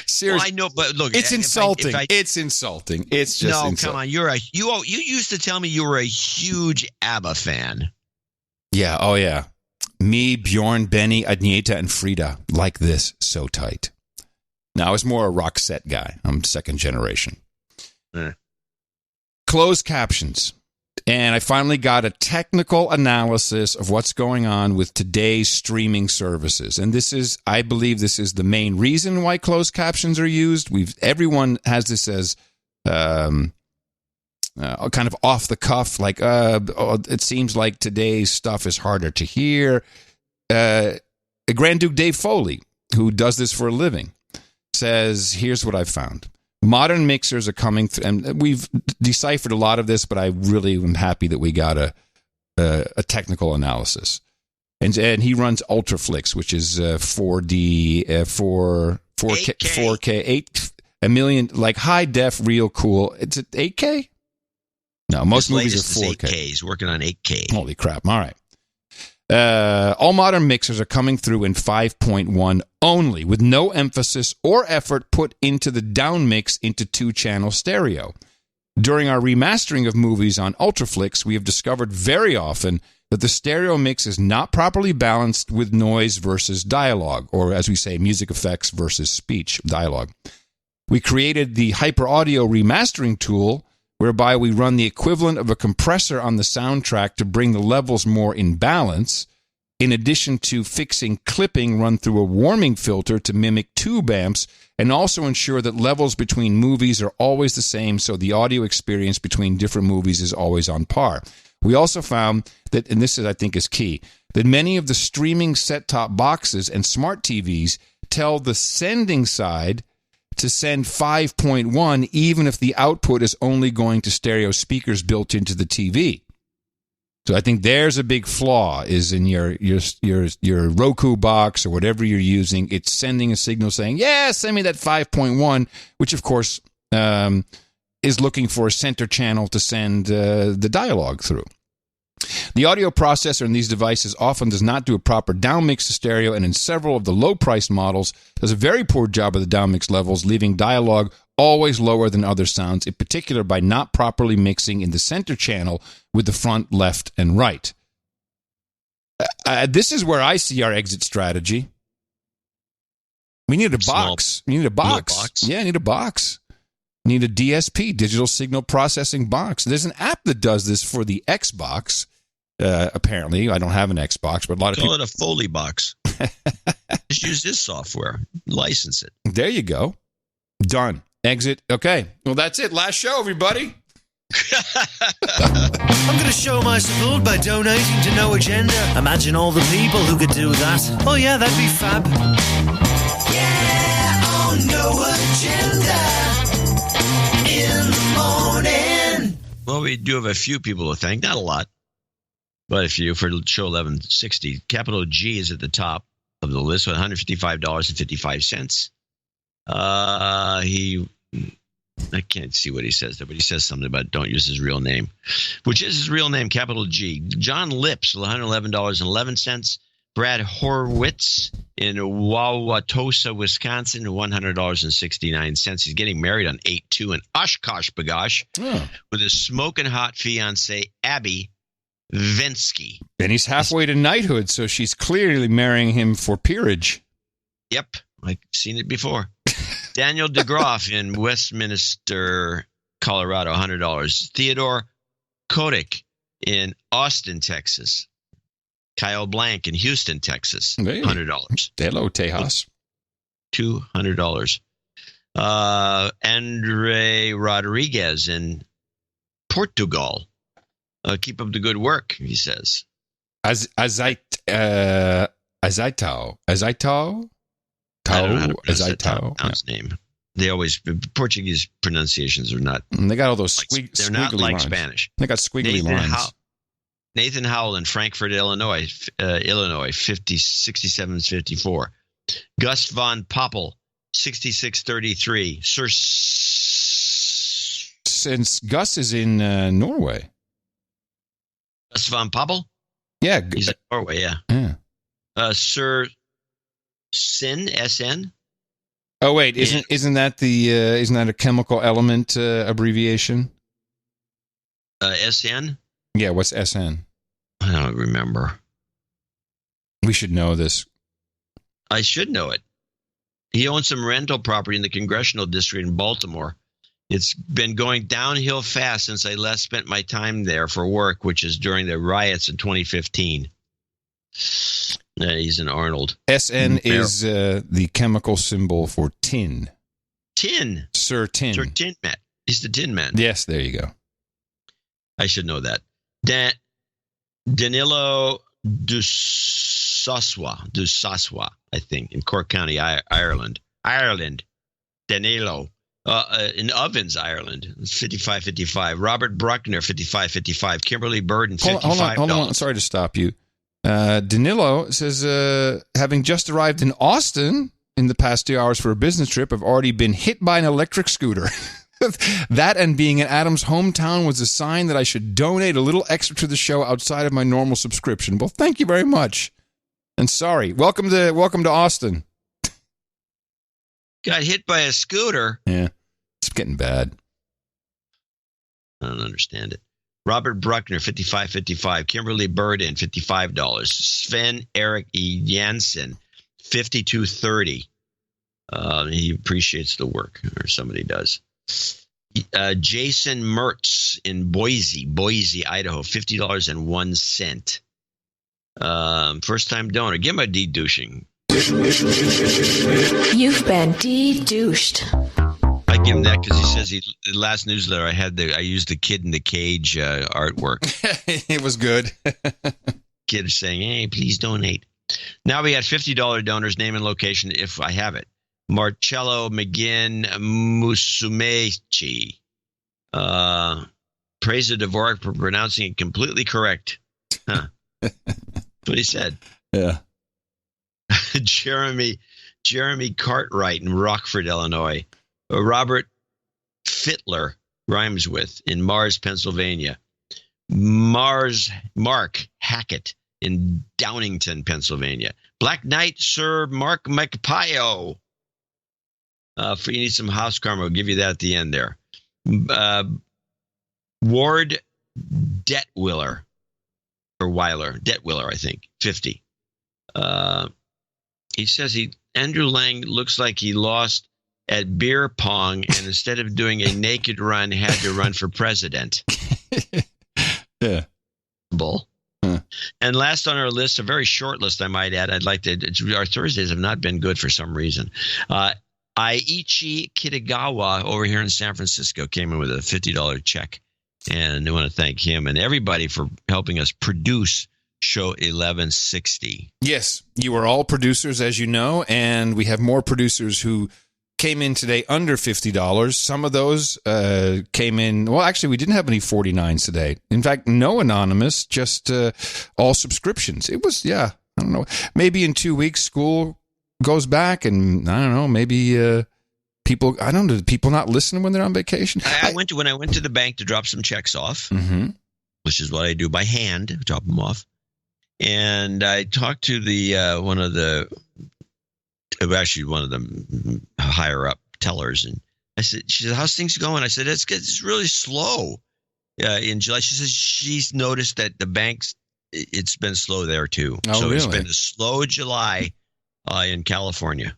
Seriously, well, I know, but look, it's insulting. It's insulting. It's just insulting. Come on. You used to tell me you were a huge ABBA fan. Yeah. Oh, yeah. Me, Bjorn, Benny, Agneta, and Frida like this so tight. Now, I was more a Roxette guy. I'm second generation. Closed captions. And I finally got a technical analysis of what's going on with today's streaming services. And I believe this is the main reason why closed captions are used. Everyone has this as kind of off the cuff, like it seems like today's stuff is harder to hear. Grand Duke Dave Foley, who does this for a living, says, here's what I've found. Modern mixers are coming through, and we've deciphered a lot of this, but I really am happy that we got a technical analysis. And he runs Ultraflix, which is 4D, 4K, 8 million, like high def, real cool. It's at 8K? No, most movies are 4K. 8K. He's working on 8K. Holy crap. All right. All modern mixers are coming through in 5.1 only, with no emphasis or effort put into the down mix into 2-channel stereo. During our remastering of movies on Ultraflix, we have discovered very often that the stereo mix is not properly balanced with noise versus dialogue, or as we say, music effects versus speech dialogue. We created the Hyper Audio remastering tool, whereby we run the equivalent of a compressor on the soundtrack to bring the levels more in balance, in addition to fixing clipping run through a warming filter to mimic tube amps, and also ensure that levels between movies are always the same, so the audio experience between different movies is always on par. We also found that, and this I think is key, that many of the streaming set-top boxes and smart TVs tell the sending side to send 5.1 even if the output is only going to stereo speakers built into the TV. So I think there's a big flaw is in your Roku box or whatever you're using. It's sending a signal saying, yeah, send me that 5.1, which of course is looking for a center channel to send the dialogue through. The audio processor in these devices often does not do a proper downmix to stereo, and in several of the low-priced models does a very poor job of the downmix levels, leaving dialogue always lower than other sounds, in particular by not properly mixing in the center channel with the front, left, and right. This is where I see our exit strategy. We need a box. You need a box. Yeah, I need a box. You need a DSP, digital signal processing box. There's an app that does this for the Xbox. Apparently, I don't have an Xbox, but a lot of people call it a Foley box. Just use this software. License it. There you go. Done. Exit. Okay. Well, that's it. Last show, everybody. I'm going to show my support by donating to No Agenda. Imagine all the people who could do that. Oh, yeah, that'd be fab. Yeah, on No Agenda in the morning. Well, we do have a few people to thank. Not a lot, but a few for show 1160. Capital G is at the top of the list with $155.55. I can't see what he says there, but he says something about don't use his real name, which is his real name, capital G. John Lips, $111.11. Brad Horwitz in Wauwatosa, Wisconsin, $100.69. He's getting married on 8/2 in Oshkosh Bagosh with his smoking hot fiancee, Abby, Vensky. And he's halfway to knighthood, so she's clearly marrying him for peerage. Yep, I've seen it before. Daniel DeGroff in Westminster, Colorado, $100. Theodore Kotick in Austin, Texas. Kyle Blank in Houston, Texas, $100. Hello, Tejas. $200. Andre Rodriguez in Portugal. Keep up the good work, he says. Azaitao. His name. They always, Portuguese pronunciations are not. And they got all those they're not like lines. Spanish. They got squiggly lines. Nathan Howell in Frankfurt, Illinois, 67-54. Gus Von Poppel, 66-33. Since Gus is in Norway. Gus Von Poppel? Yeah. He's in Norway, yeah. Sir Sin, SN? Oh, wait, isn't that a chemical element abbreviation? SN? Yeah, what's SN? I don't remember. We should know this. I should know it. He owns some rental property in the Congressional District in Baltimore. It's been going downhill fast since I last spent my time there for work, which is during the riots in 2015. He's in Arnold. SN is the chemical symbol for tin. Tin. Sir Tin. Sir Tin Man. He's the Tin Man. Yes, there you go. I should know that. Danilo Dusaswa, I think, in Cork County, Ireland. Danilo. In Ovens, Ireland, 55-55. Robert Bruckner, 55-55. Kimberly Burden, $55. Hold on. Sorry to stop you. Danilo says, having just arrived in Austin in the past 2 hours for a business trip, I've already been hit by an electric scooter. That and being in Adam's hometown was a sign that I should donate a little extra to the show outside of my normal subscription. Well, thank you very much. And sorry. Welcome to Austin. Got hit by a scooter. Yeah, it's getting bad. I don't understand it. Robert Bruckner, 55-55. Kimberly Burden, $55. Sven Eric E. Jansen, 52-30. He appreciates the work, or somebody does. Jason Mertz in Boise, Idaho, $50.01. First time donor. Give him a de-douching. You've been de-douched. I give him that because he says the last newsletter I used the Kid in the Cage artwork. It was good. Kid saying, hey, please donate. Now we got $50 donors, name and location if I have it. Marcello McGinn Musumechi. Praise the Dvorak for pronouncing it completely correct. Huh. That's what he said. Yeah. Jeremy Cartwright in Rockford, Illinois. Robert Fittler rhymes with in Mars, Pennsylvania. Mark Hackett in Downington, Pennsylvania. Black Knight Sir Mark McPio. You need some house karma. I'll give you that at the end there. Ward Detwiller, I think, 50. He says Andrew Lang looks like he lost at beer pong and instead of doing a naked run, had to run for president. Yeah. Bull. Huh. And last on our list, a very short list, I might add. Our Thursdays have not been good for some reason. Aichi Kitagawa over here in San Francisco came in with a $50 check. And I want to thank him and everybody for helping us produce Show 1160. Yes, you are all producers, as you know, and we have more producers who came in today under $50. Some of those came in. Well, actually, we didn't have any 49s today. In fact, no anonymous, just all subscriptions. It was, I don't know. Maybe in 2 weeks, school goes back, and I don't know, maybe people, I don't know, do people not listen when they're on vacation? When I went to the bank to drop some checks off, which is what I do by hand, drop them off. And I talked to one of the higher up tellers, and I said, she said, how's things going? I said, it's really slow. in July. She says she's noticed that the banks, it's been slow there too. Oh, so really? It's been a slow July in California.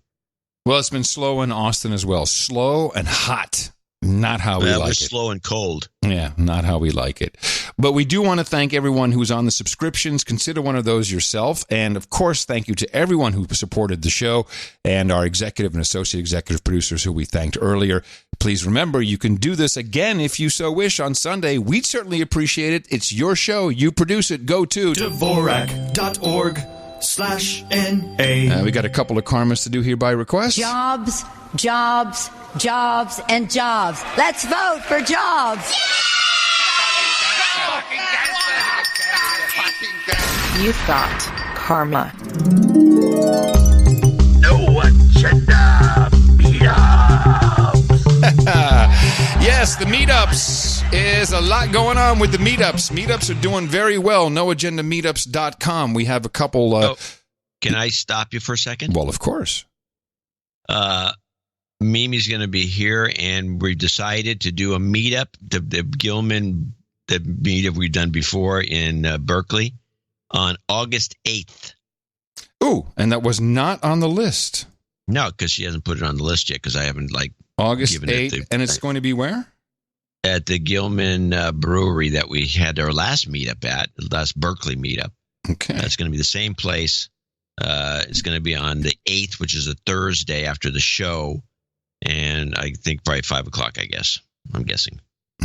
Well, it's been slow in Austin as well. Slow and hot. Not how we like it. Slow and cold. Yeah, not how we like it. But we do want to thank everyone who's on the subscriptions. Consider one of those yourself. And, of course, thank you to everyone who supported the show and our executive and associate executive producers who we thanked earlier. Please remember, you can do this again if you so wish on Sunday. We'd certainly appreciate it. It's your show. You produce it. Go to Dvorak.org/NA. We got a couple of karmas to do here by request. Jobs, jobs, jobs, and jobs. Let's vote for jobs. You've got karma. No agenda meetups. Yes, the meetups is a lot going on with the meetups. Meetups are doing very well. NoAgendaMeetups.com. We have a couple. Can I stop you for a second? Well, of course. Mimi's going to be here, and we decided to do a meetup, the Gilman, the meetup we've done before in Berkeley, on August 8th. Ooh, and that was not on the list. No, because she hasn't put it on the list yet, because I haven't, August 8th, and it's going to be where? At the Gilman Brewery that we had our last meetup at, last Berkeley meetup. Okay. It's going to be the same place. It's going to be on the 8th, which is a Thursday after the show. And I think probably 5 o'clock, I guess. I'm guessing.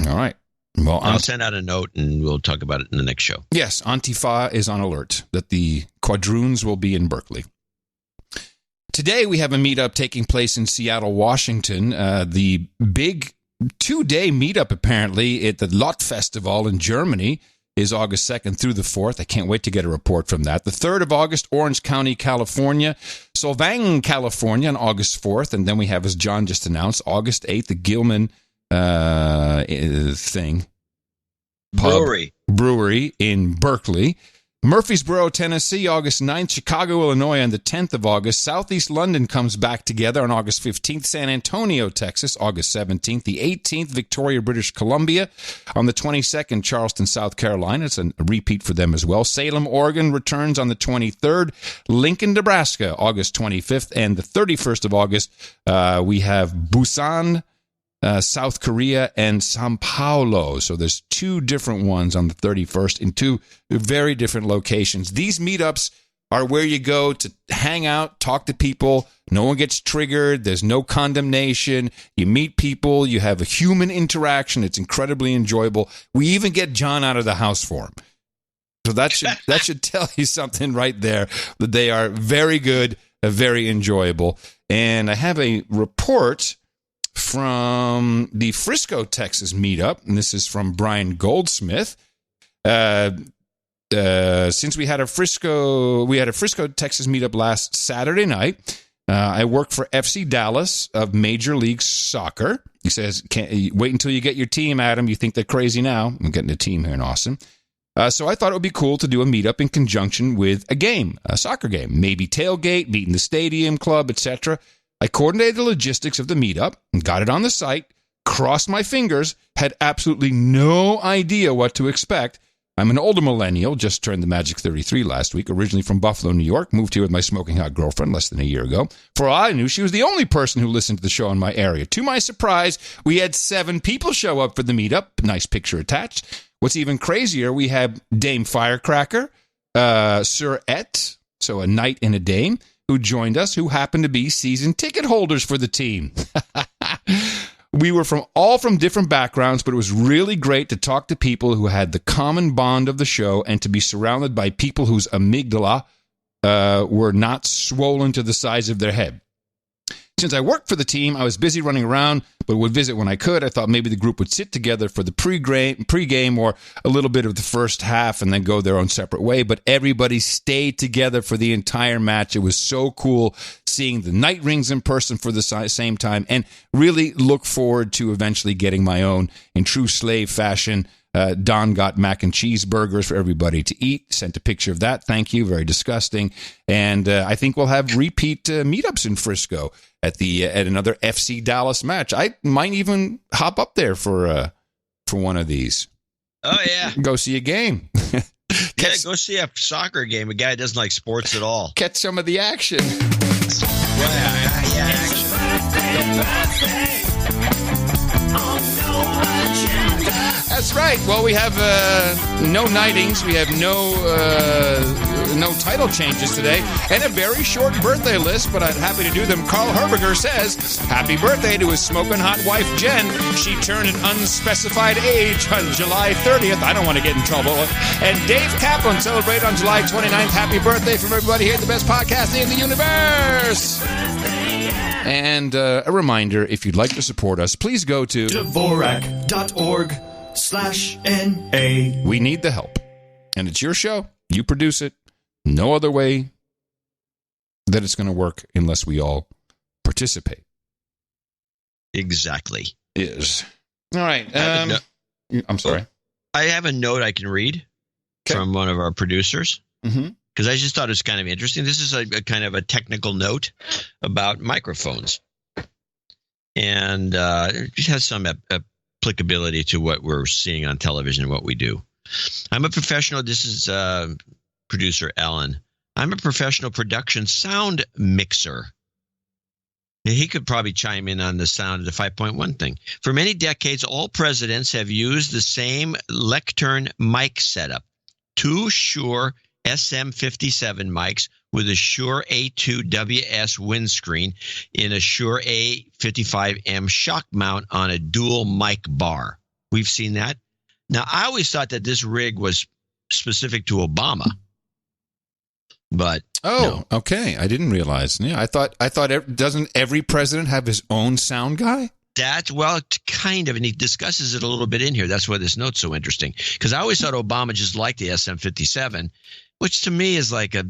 All right. Well, I'll send out a note and we'll talk about it in the next show. Yes, Antifa is on alert that the quadroons will be in Berkeley. Today we have a meetup taking place in Seattle, Washington. The big 2-day meetup, apparently, at the Lot Festival in Germany is August 2nd through the 4th. I can't wait to get a report from that. The 3rd of August, Orange County, California. Solvang, California on August 4th. And then we have, as John just announced, August 8th, the Gilman thing. Brewery in Berkeley. Murfreesboro, Tennessee, August 9th. Chicago, Illinois on the 10th of August. Southeast London comes back together on August 15th. San Antonio, Texas, August 17th. The 18th, Victoria, British Columbia. On the 22nd, Charleston, South Carolina. It's a repeat for them as well. Salem, Oregon returns on the 23rd. Lincoln, Nebraska, August 25th. And the 31st of August, we have Busan, South Korea, and Sao Paulo. So there's 2 different ones on the 31st in 2 very different locations. These meetups are where you go to hang out, talk to people. No one gets triggered. There's no condemnation. You meet people. You have a human interaction. It's incredibly enjoyable. We even get John out of the house for him. So that should tell you something right there, that they are very good, very enjoyable. And I have a report from the Frisco, Texas meetup, and this is from Brian Goldsmith. Since we had a Frisco, Texas meetup last Saturday night. I work for FC Dallas of Major League Soccer. He says, wait until you get your team, Adam. You think they're crazy now. I'm getting a team here in Austin. So I thought it would be cool to do a meetup in conjunction with a soccer game, maybe tailgate, meet in the stadium, club, etc. I coordinated the logistics of the meetup and got it on the site, crossed my fingers, had absolutely no idea what to expect. I'm an older millennial, just turned the magic 33 last week, originally from Buffalo, New York, moved here with my smoking hot girlfriend less than a year ago. For all I knew, she was the only person who listened to the show in my area. To my surprise, we had 7 people show up for the meetup. Nice picture attached. What's even crazier, we had Dame Firecracker, Sir Et, so a knight and a dame, who joined us, who happened to be season ticket holders for the team. We were all from different backgrounds, but it was really great to talk to people who had the common bond of the show and to be surrounded by people whose amygdala were not swollen to the size of their head. Since I worked for the team, I was busy running around, but would visit when I could. I thought maybe the group would sit together for the pregame or a little bit of the first half and then go their own separate way. But everybody stayed together for the entire match. It was so cool seeing the night rings in person for the same time, and really look forward to eventually getting my own in true slave fashion. Don got mac and cheese burgers for everybody to eat. Sent a picture of that. Thank you. Very disgusting. And I think we'll have repeat meetups in Frisco at another FC Dallas match. I might even hop up there for one of these. Oh, yeah. Go see a game. Yeah, go see a soccer game. A guy who doesn't like sports at all. Catch some of the action. That's right. Well, we have no knightings. We have no title changes today. And a very short birthday list, but I'm happy to do them. Carl Herberger says, happy birthday to his smoking hot wife, Jen. She turned an unspecified age on July 30th. I don't want to get in trouble. And Dave Kaplan celebrated on July 29th. Happy birthday from everybody here at the best podcast in the universe. And a reminder, if you'd like to support us, please go to Dvorak.org/NA. We need the help. And it's your show. You produce it. No other way that it's going to work unless we all participate. Exactly. Is. All right. I'm sorry. I have a note I can read from one of our producers. Mm-hmm. Because I just thought it was kind of interesting. This is a kind of a technical note about microphones. And it has some applicability to what we're seeing on television and what we do. I'm a professional. This is producer Ellen. I'm a professional production sound mixer. And he could probably chime in on the sound of the 5.1 thing. For many decades, all presidents have used the same lectern mic setup. 2 Shure SM57 mics with a Shure A2WS windscreen in a Shure A55M shock mount on a dual mic bar. We've seen that. Now, I always thought that this rig was specific to Obama. But no. Okay. I didn't realize. Yeah, I thought doesn't every president have his own sound guy? Well, kind of, and he discusses it a little bit in here. That's why this note's so interesting. Because I always thought Obama just liked the SM57, which to me is like a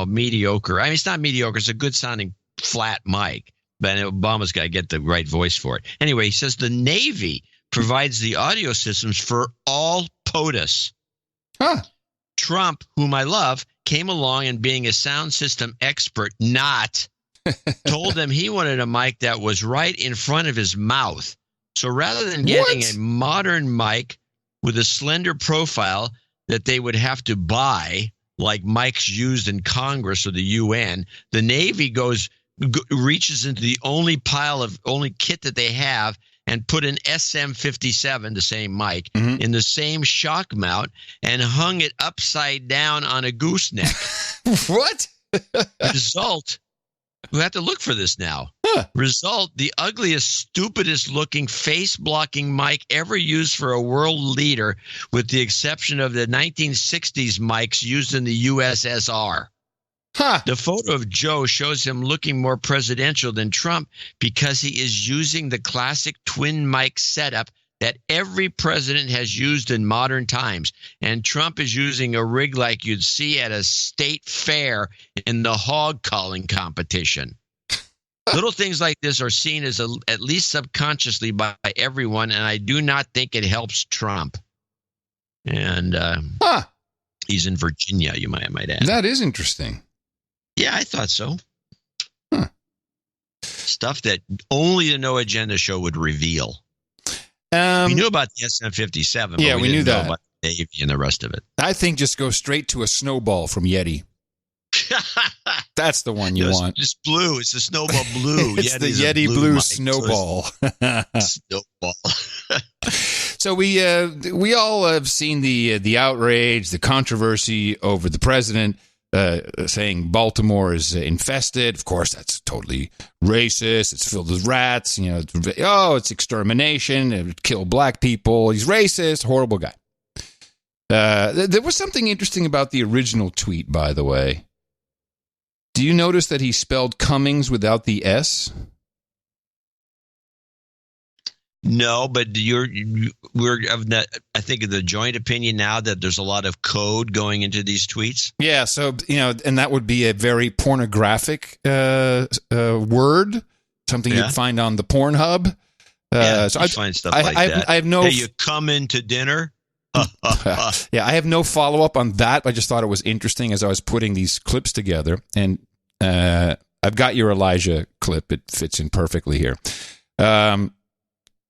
mediocre. I mean, it's not mediocre. It's a good sounding flat mic, but Obama's got to get the right voice for it. Anyway, he says the Navy provides the audio systems for all POTUS. Huh. Trump, whom I love, came along and being a sound system expert, told them he wanted a mic that was right in front of his mouth. So rather than getting a modern mic with a slender profile that they would have to buy, like mics used in Congress or the UN, the Navy reaches into the only kit that they have and put an SM57, the same mic, in the same shock mount and hung it upside down on a gooseneck. What? Result. We have to look for this now. Result, the ugliest, stupidest looking face-blocking mic ever used for a world leader, with the exception of the 1960s mics used in the USSR. The photo of Joe shows him looking more presidential than Trump because he is using the classic twin mic setup that every president has used in modern times. And Trump is using a rig like you'd see at a state fair in the hog calling competition. Little things like this are seen as at least subconsciously by everyone, and I do not think it helps Trump. And he's in Virginia, you might add. That is interesting. Yeah, I thought so. Stuff that only the No Agenda show would reveal. We knew about the SM57, but we knew that. About the Navy and the rest of it. I think just go straight to a snowball from Yeti. That's the one you want. It's blue. It's the snowball blue. It's the Yeti blue snowball. Snowball. So we all have seen the outrage, the controversy over the president saying Baltimore is infested. Of course, that's totally racist. It's filled with rats. It's extermination. It would kill black people. He's racist. Horrible guy. There was something interesting about the original tweet, by the way. Do you notice that he spelled Cummings without the S? No, but we're of that. I think of the joint opinion now that there's a lot of code going into these tweets. Yeah, so and that would be a very pornographic word, something you'd find on the Pornhub. So I find stuff like that. I have no. Hey, you come into dinner. Yeah, I have no follow up on that. I just thought it was interesting as I was putting these clips together, and I've got your Elijah clip. It fits in perfectly here.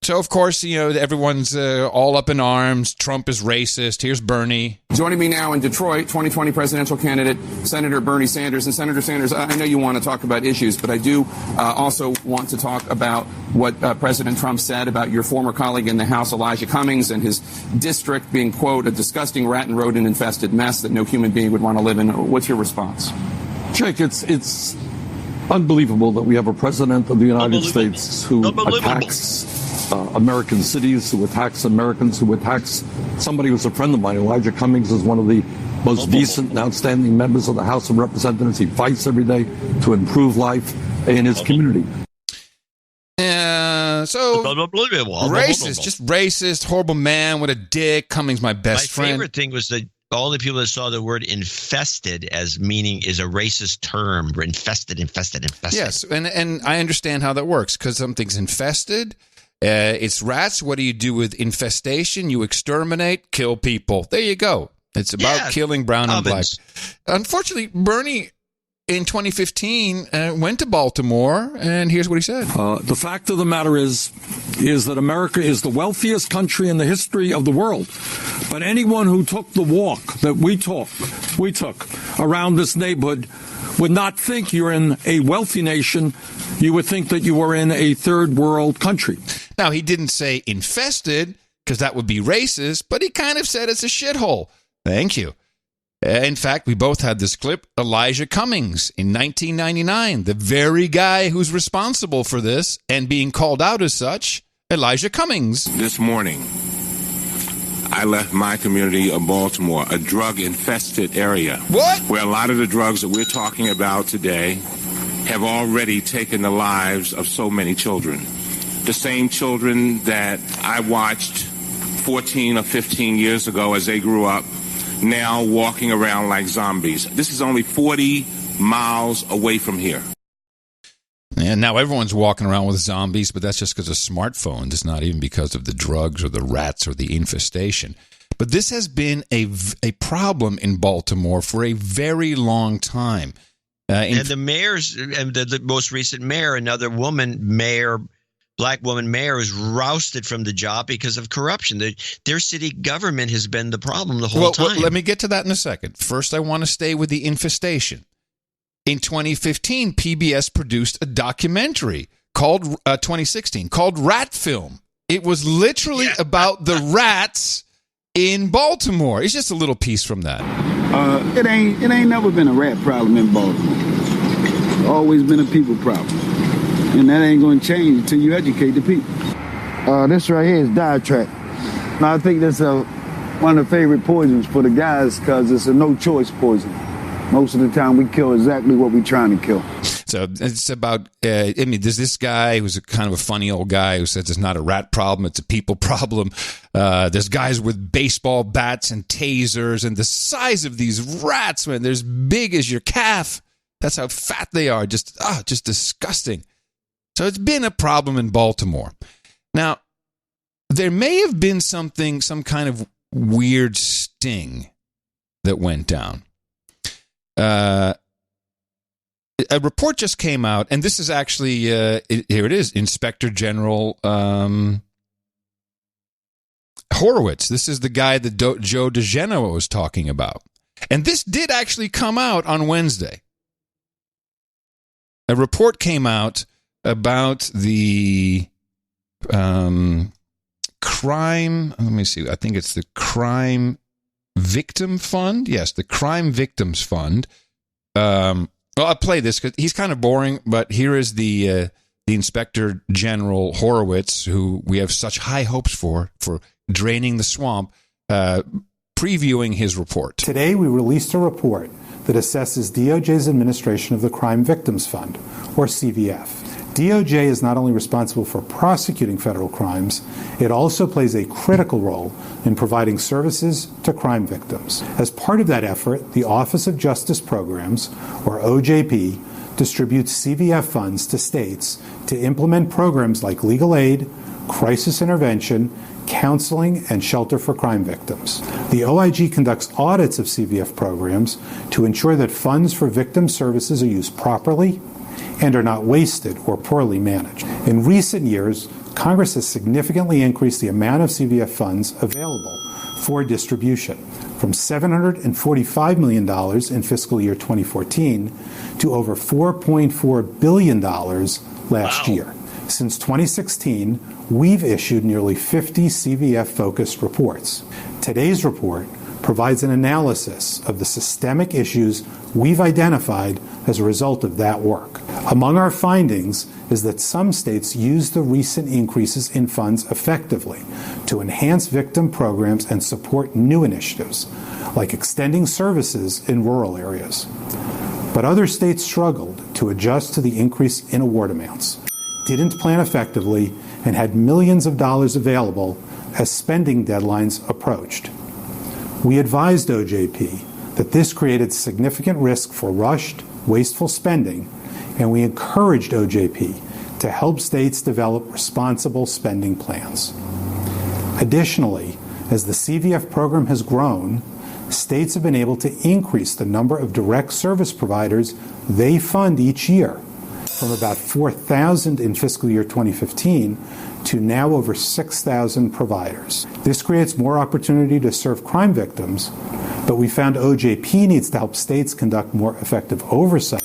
So, of course, everyone's all up in arms. Trump is racist. Here's Bernie. Joining me now in Detroit, 2020 presidential candidate, Senator Bernie Sanders. And Senator Sanders, I know you want to talk about issues, but I do also want to talk about what President Trump said about your former colleague in the House, Elijah Cummings, and his district being, quote, a disgusting rat and rodent-infested mess that no human being would want to live in. What's your response? Jake, it's unbelievable that we have a president of the United States who attacks American cities, who attacks Americans, who attacks somebody who's a friend of mine. Elijah Cummings is one of the most decent and outstanding members of the House of Representatives. He fights every day to improve life in his community. So racist, just racist, horrible man, what a dick. Cummings, my best friend. My favorite thing was that all the people that saw the word infested as meaning is a racist term. Infested. Yes, and I understand how that works because something's infested. It's rats. What do you do with infestation? You exterminate, kill people. There you go. It's about killing brown and black. Unfortunately, Bernie in 2015 went to Baltimore, and here's what he said. The fact of the matter is that America is the wealthiest country in the history of the world. But anyone who took the walk that we took around this neighborhood would not think you're in a wealthy nation. You would think that you were in a third world country. Now, he didn't say infested, because that would be racist, but he kind of said it's a shithole. Thank you. In fact, we both had this clip, Elijah Cummings in 1999, the very guy who's responsible for this and being called out as such, Elijah Cummings. This morning, I left my community of Baltimore, a drug-infested area. What? Where a lot of the drugs that we're talking about today have already taken the lives of so many children. The same children that I watched 14 or 15 years ago as they grew up, now walking around like zombies. This is only 40 miles away from here. And now everyone's walking around with zombies, but that's just because of smartphones. It's not even because of the drugs or the rats or the infestation. But this has been a problem in Baltimore for a very long time. And the mayor's, and the most recent mayor, another black woman mayor, was rousted from the job because of corruption. Their city government has been the problem the whole time. Well, let me get to that in a second. First, I want to stay with the infestation. In 2015, PBS produced a documentary called 2016 called Rat Film. It was literally about the rats in Baltimore. It's just a little piece from that. It ain't never been a rat problem in Baltimore. It's always been a people problem. And that ain't going to change until you educate the people. This right here is diatrac. Now, I think that's one of the favorite poisons for the guys because it's a no-choice poison. Most of the time, we kill exactly what we're trying to kill. So it's about, there's this guy who's a kind of a funny old guy who says it's not a rat problem, it's a people problem. There's guys with baseball bats and tasers, and the size of these rats, man, they're as big as your calf. That's how fat they are. Just disgusting. So it's been a problem in Baltimore. Now, there may have been some kind of weird sting that went down. A report just came out, and this is actually, here it is, Inspector General Horowitz. This is the guy that Joe DeGeno was talking about. And this did actually come out on Wednesday. A report came out about the crime, let me see, I think it's the Crime Victim Fund. Yes, the Crime Victims Fund. Well, I'll play this because he's kind of boring, but here is the Inspector General Horowitz, who we have such high hopes for draining the swamp, previewing his report. Today, we released a report that assesses DOJ's administration of the Crime Victims Fund, or CVF. DOJ is not only responsible for prosecuting federal crimes, it also plays a critical role in providing services to crime victims. As part of that effort, the Office of Justice Programs, or OJP, distributes CVF funds to states to implement programs like legal aid, crisis intervention, counseling, and shelter for crime victims. The OIG conducts audits of CVF programs to ensure that funds for victim services are used properly and are not wasted or poorly managed. In recent years, Congress has significantly increased the amount of CVF funds available for distribution from $745 million in fiscal year 2014 to over $4.4 billion last year. Since 2016, we've issued nearly 50 CVF-focused reports. Today's report provides an analysis of the systemic issues we've identified as a result of that work. Among our findings is that some states use the recent increases in funds effectively to enhance victim programs and support new initiatives, like extending services in rural areas. But other states struggled to adjust to the increase in award amounts, didn't plan effectively, and had millions of dollars available as spending deadlines approached. We advised OJP that this created significant risk for rushed, wasteful spending, and we encouraged OJP to help states develop responsible spending plans. Additionally, as the CVF program has grown, states have been able to increase the number of direct service providers they fund each year from about 4,000 in fiscal year 2015 to now over 6,000 providers. This creates more opportunity to serve crime victims, but we found OJP needs to help states conduct more effective oversight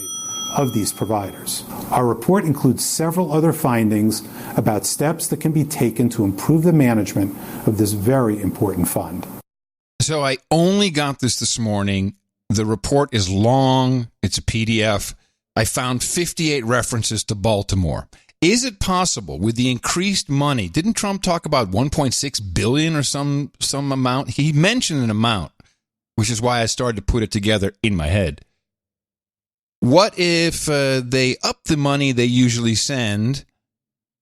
of these providers. Our report includes several other findings about steps that can be taken to improve the management of this very important fund. So I only got this morning. The report is long. It's a PDF. I found 58 references to Baltimore. Is it possible with the increased money? Didn't Trump talk about 1.6 billion or some amount? He mentioned an amount, which is why I started to put it together in my head. What if they up the money they usually send,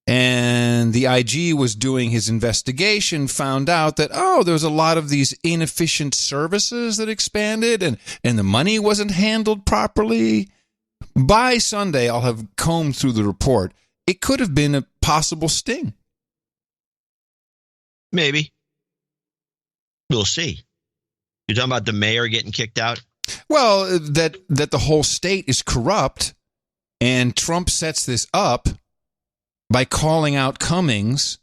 and the IG was doing his investigation, found out that, there was a lot of these inefficient services that expanded, and the money wasn't handled properly? By Sunday, I'll have combed through the report. It could have been a possible sting. Maybe. We'll see. You're talking about the mayor getting kicked out? Well, that the whole state is corrupt, and Trump sets this up by calling out Cummings.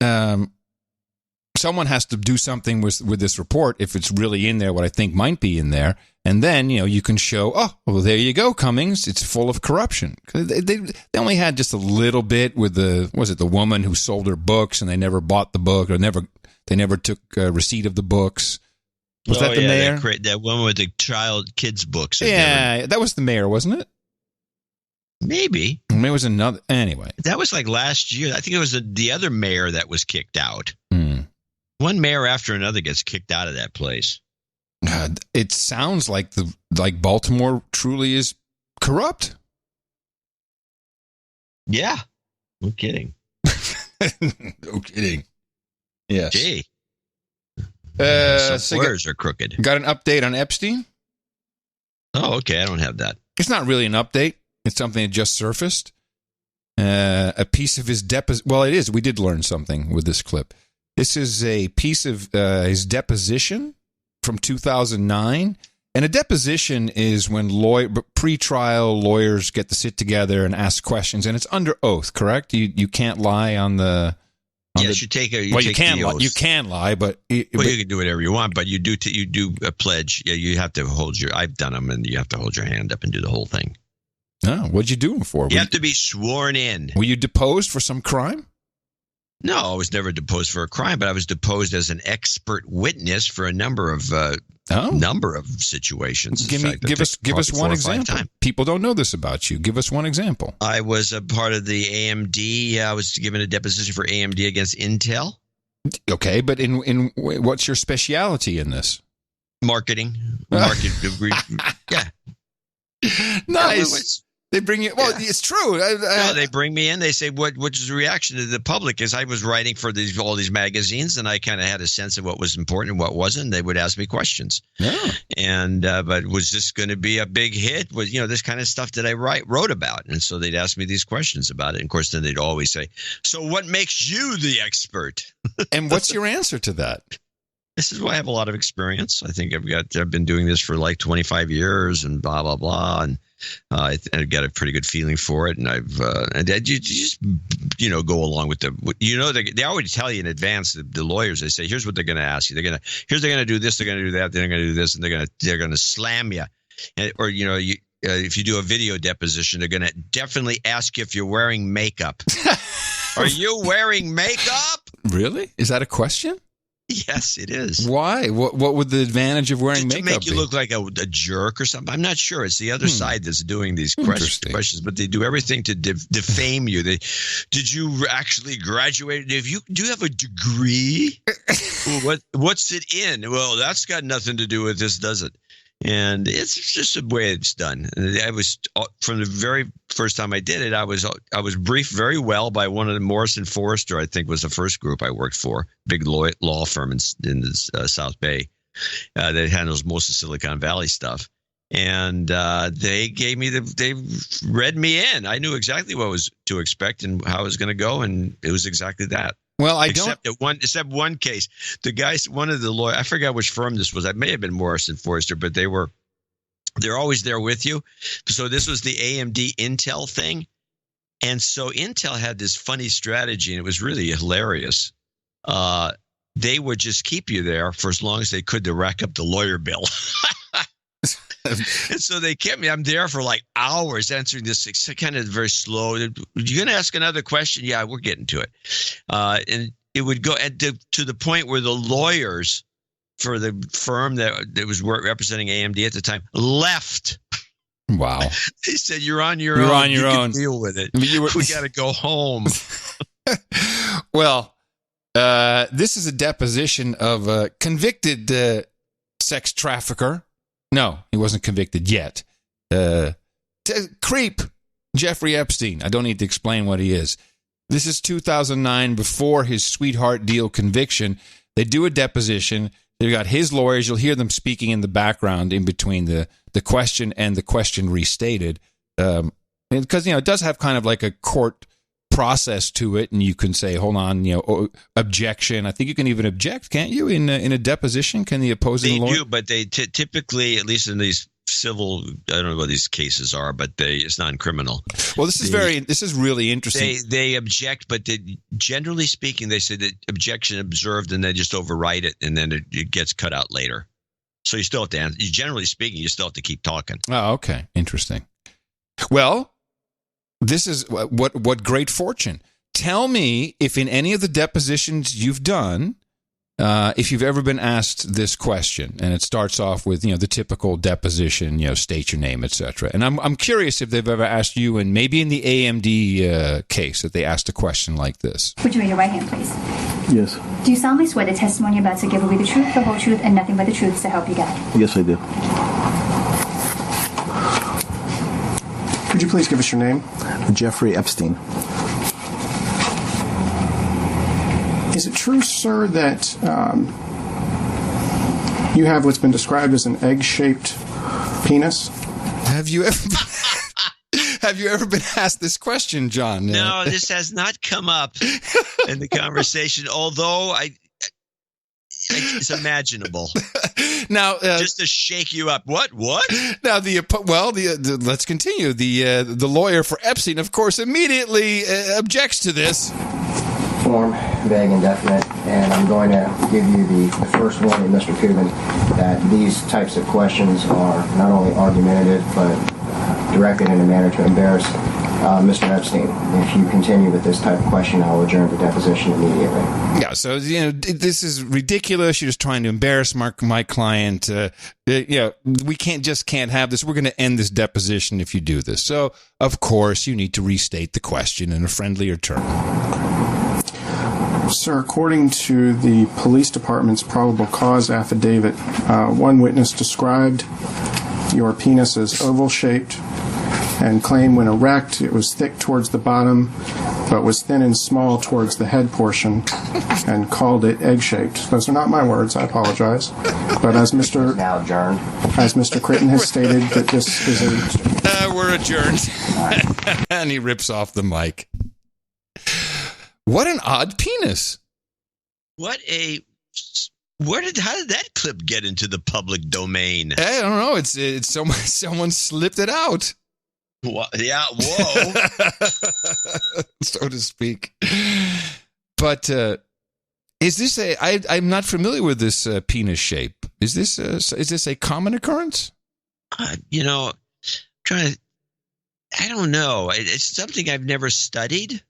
Someone has to do something with this report if it's really in there, what I think might be in there. And then, you can show, there you go, Cummings. It's full of corruption. They only had just a little bit with the woman who sold her books and they never bought the book, or they never took receipt of the books. Was that the mayor? That woman with the kids' books. Yeah, that was the mayor, wasn't it? Maybe. It was another. Anyway. That was like last year. I think it was the other mayor that was kicked out. One mayor after another gets kicked out of that place. It sounds like Baltimore truly is corrupt. Yeah. No kidding. No kidding. Yes. Gee. Some lawyers are crooked. Got an update on Epstein? Oh, okay. I don't have that. It's not really an update. It's something that just surfaced. A piece of his deposition. Well, it is. We did learn something with this clip. This is a piece of his deposition from 2009. And a deposition is when pre-trial lawyers get to sit together and ask questions. And it's under oath, correct? You can't lie on the... Yes, you can lie. You can lie, but you can do whatever you want. But you do a pledge. Yeah, you have to hold your. I've done them, and you have to hold your hand up and do the whole thing. Oh, what'd you do them for? You have to be sworn in. Were you deposed for some crime? No, I was never deposed for a crime, but I was deposed as an expert witness for a number of situations. Give us one example. People don't know this about you. Give us one example. I was a part of the AMD. I was given a deposition for AMD against Intel. Okay, but in what's your specialty in this? Marketing. Yeah. Nice. They bring you. Well, it's true. They bring me in. They say, "What is the reaction to the public?" As I was writing for all these magazines, and I kind of had a sense of what was important and what wasn't. They would ask me questions. Yeah. And but was this going to be a big hit? Was this kind of stuff that I wrote about? And so they'd ask me these questions about it. And of course, then they'd always say, "So what makes you the expert?" And what's your answer to that? This is why I have a lot of experience. I think I've been doing this for like 25 years and blah, blah, blah. And I've got a pretty good feeling for it. And you just go along with they always tell you in advance, the lawyers, they say, here's what they're going to ask you. They're going to do this, they're going to do that, they're going to do this, and they're going to slam you. Or, if you do a video deposition, they're going to definitely ask you if you're wearing makeup. Are you wearing makeup? Really? Is that a question? Yes, it is. Why? What would the advantage of wearing makeup be? To make you look like a jerk or something? I'm not sure. It's the other side that's doing these questions, but they do everything to defame you. Did you actually graduate? Do you have a degree? What's it in? Well, that's got nothing to do with this, does it? And it's just the way it's done. I was, from the very first time I did it, I was briefed very well by one of the Morrison Forrester, I think was the first group I worked for, big law firm in the South Bay that handles most of Silicon Valley stuff. And they read me in. I knew exactly what was to expect and how it was going to go, and it was exactly that. Well, except one case. The guys, one of the lawyers, I forgot which firm this was. It may have been Morrison Forrester, but they're always there with you. So this was the AMD Intel thing. And so Intel had this funny strategy, and it was really hilarious. They would just keep you there for as long as they could to rack up the lawyer bill. And so they kept me. I'm there for like hours answering this kind of very slow. You're going to ask another question? Yeah, we're getting to it. And it would go to the point where the lawyers for the firm that was representing AMD at the time left. Wow. They said, you're on your own. You're on your own. Deal with it. We got to go home. Well, this is a deposition of a convicted sex trafficker. No, he wasn't convicted yet. Creep, Jeffrey Epstein. I don't need to explain what he is. This is 2009, before his sweetheart deal conviction. They do a deposition. They've got his lawyers. You'll hear them speaking in the background in between the question and the question restated. Because, it does have kind of like a court process to it, and you can say, hold on, objection. I think you can even object, can't you, in a deposition? Can the opposing lawyer? They do, but they typically, at least in these civil, I don't know what these cases are, but it's non-criminal. Well, this is really interesting. They object, but generally speaking, they say that objection observed, and they just override it, and then it gets cut out later. So you still have to answer. Generally speaking, you still have to keep talking. Oh, okay. Interesting. Well, this is what great fortune. Tell me if in any of the depositions you've done, if you've ever been asked this question, and it starts off with, the typical deposition, state your name, etc. And I'm curious if they've ever asked you, and maybe in the AMD case, that they asked a question like this. Would you raise your right hand, please? Yes. Do you solemnly swear the testimony you're about to give will be the truth, the whole truth, and nothing but the truth to help you God? Yes, I do. Could you please give us your name? Jeffrey Epstein. Is it true, sir, that you have what's been described as an egg-shaped penis? Have you ever been asked this question, John? No, this has not come up in the conversation, although it's imaginable. Now, just to shake you up. What? Now, let's continue. The lawyer for Epstein, of course, immediately objects to this. Form, vague and definite, and I'm going to give you the first warning, Mr. Kubin, that these types of questions are not only argumentative, but directed in a manner to embarrass Mr. Epstein. If you continue with this type of question, I will adjourn the deposition immediately. Yeah, so, this is ridiculous. You're just trying to embarrass my client. We can't have this. We're going to end this deposition if you do this. So, of course, you need to restate the question in a friendlier term. Sir, according to the police department's probable cause affidavit, one witness described your penis as oval-shaped and claimed when erect it was thick towards the bottom but was thin and small towards the head portion, and called it egg-shaped. Those are not my words, I apologize. But as Mr. Now adjourned. As Mr. Critton has stated, that this is a... We're adjourned. And he rips off the mic. What an odd penis. How did that clip get into the public domain? I don't know. It's someone slipped it out. Yeah, whoa. So to speak. But is this I'm not familiar with this penis shape. Is this a common occurrence? I don't know. It's something I've never studied.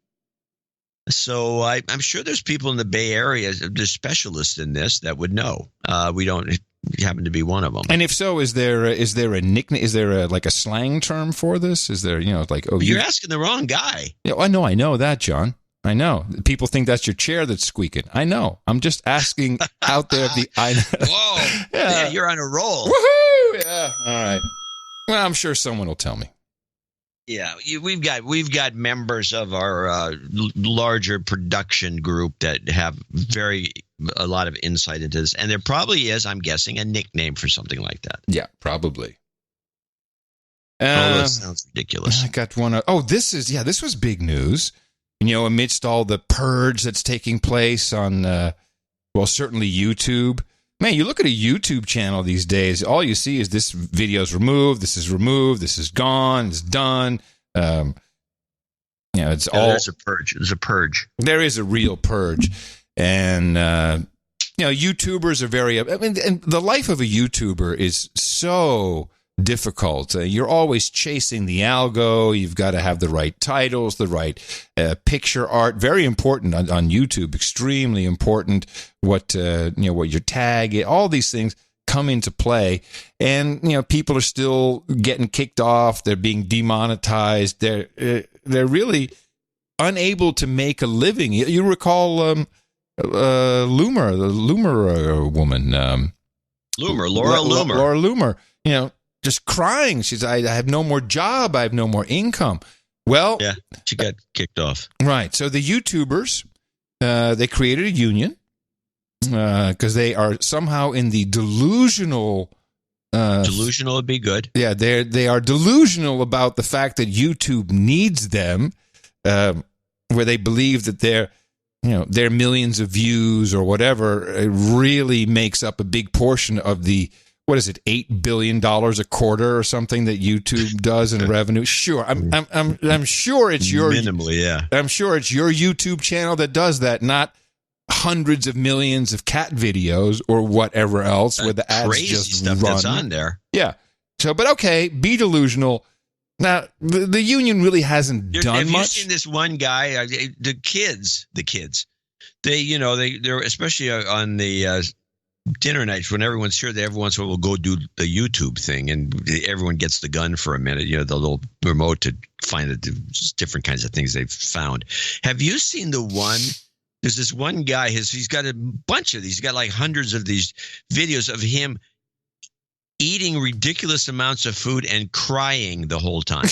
So I'm sure there's people in the Bay Area, there's specialists in this that would know. We don't happen to be one of them. And if so, is there a nickname? Is there like a slang term for this? Is there, like, oh, you're asking the wrong guy. Yeah, I know that, John. I know. People think that's your chair that's squeaking. I know. I'm just asking out there. Whoa. Yeah, you're on a roll. Woohoo! Yeah. All right. Well, I'm sure someone will tell me. Yeah, we've got members of our larger production group that have a lot of insight into this, and there probably is, I'm guessing, a nickname for something like that. Yeah, probably. That sounds ridiculous. I got one. This was big news. Amidst all the purge that's taking place on, certainly YouTube. Man, you look at a YouTube channel these days, all you see is this video's removed, this is gone, it's done. It's all. There's a purge. There's a purge. There is a real purge. And, YouTubers are and the life of a YouTuber is so difficult. You're always chasing the algo. You've got to have the right titles, the right picture art. Very important on YouTube. Extremely important. What your tag is. All these things come into play, and people are still getting kicked off. They're being demonetized. They're really unable to make a living. You recall Loomer, the Loomer woman, Laura Loomer. Laura Loomer. Just crying. She's, I have no more job. I have no more income. Well, yeah, she got kicked off. Right. So the YouTubers, they created a union because they are somehow in the delusional. Delusional would be good. Yeah, they are delusional about the fact that YouTube needs them, where they believe that their millions of views or whatever really makes up a big portion of the. What is it? $8 billion a quarter or something that YouTube does in revenue? Sure, I'm sure it's your minimally. Yeah, I'm sure it's your YouTube channel that does that, not hundreds of millions of cat videos or whatever else where the ads crazy just stuff run. That's on there. Yeah. So, but okay, be delusional. Now, the union really hasn't done have much. Have you seen this one guy? The kids. They're especially on the. Dinner nights when everyone's here, they every once in a while will go do the YouTube thing, and everyone gets the gun for a minute, the little remote to find the different kinds of things they've found. Have you seen the one? There's this one guy. He's got a bunch of these. He's got like hundreds of these videos of him eating ridiculous amounts of food and crying the whole time.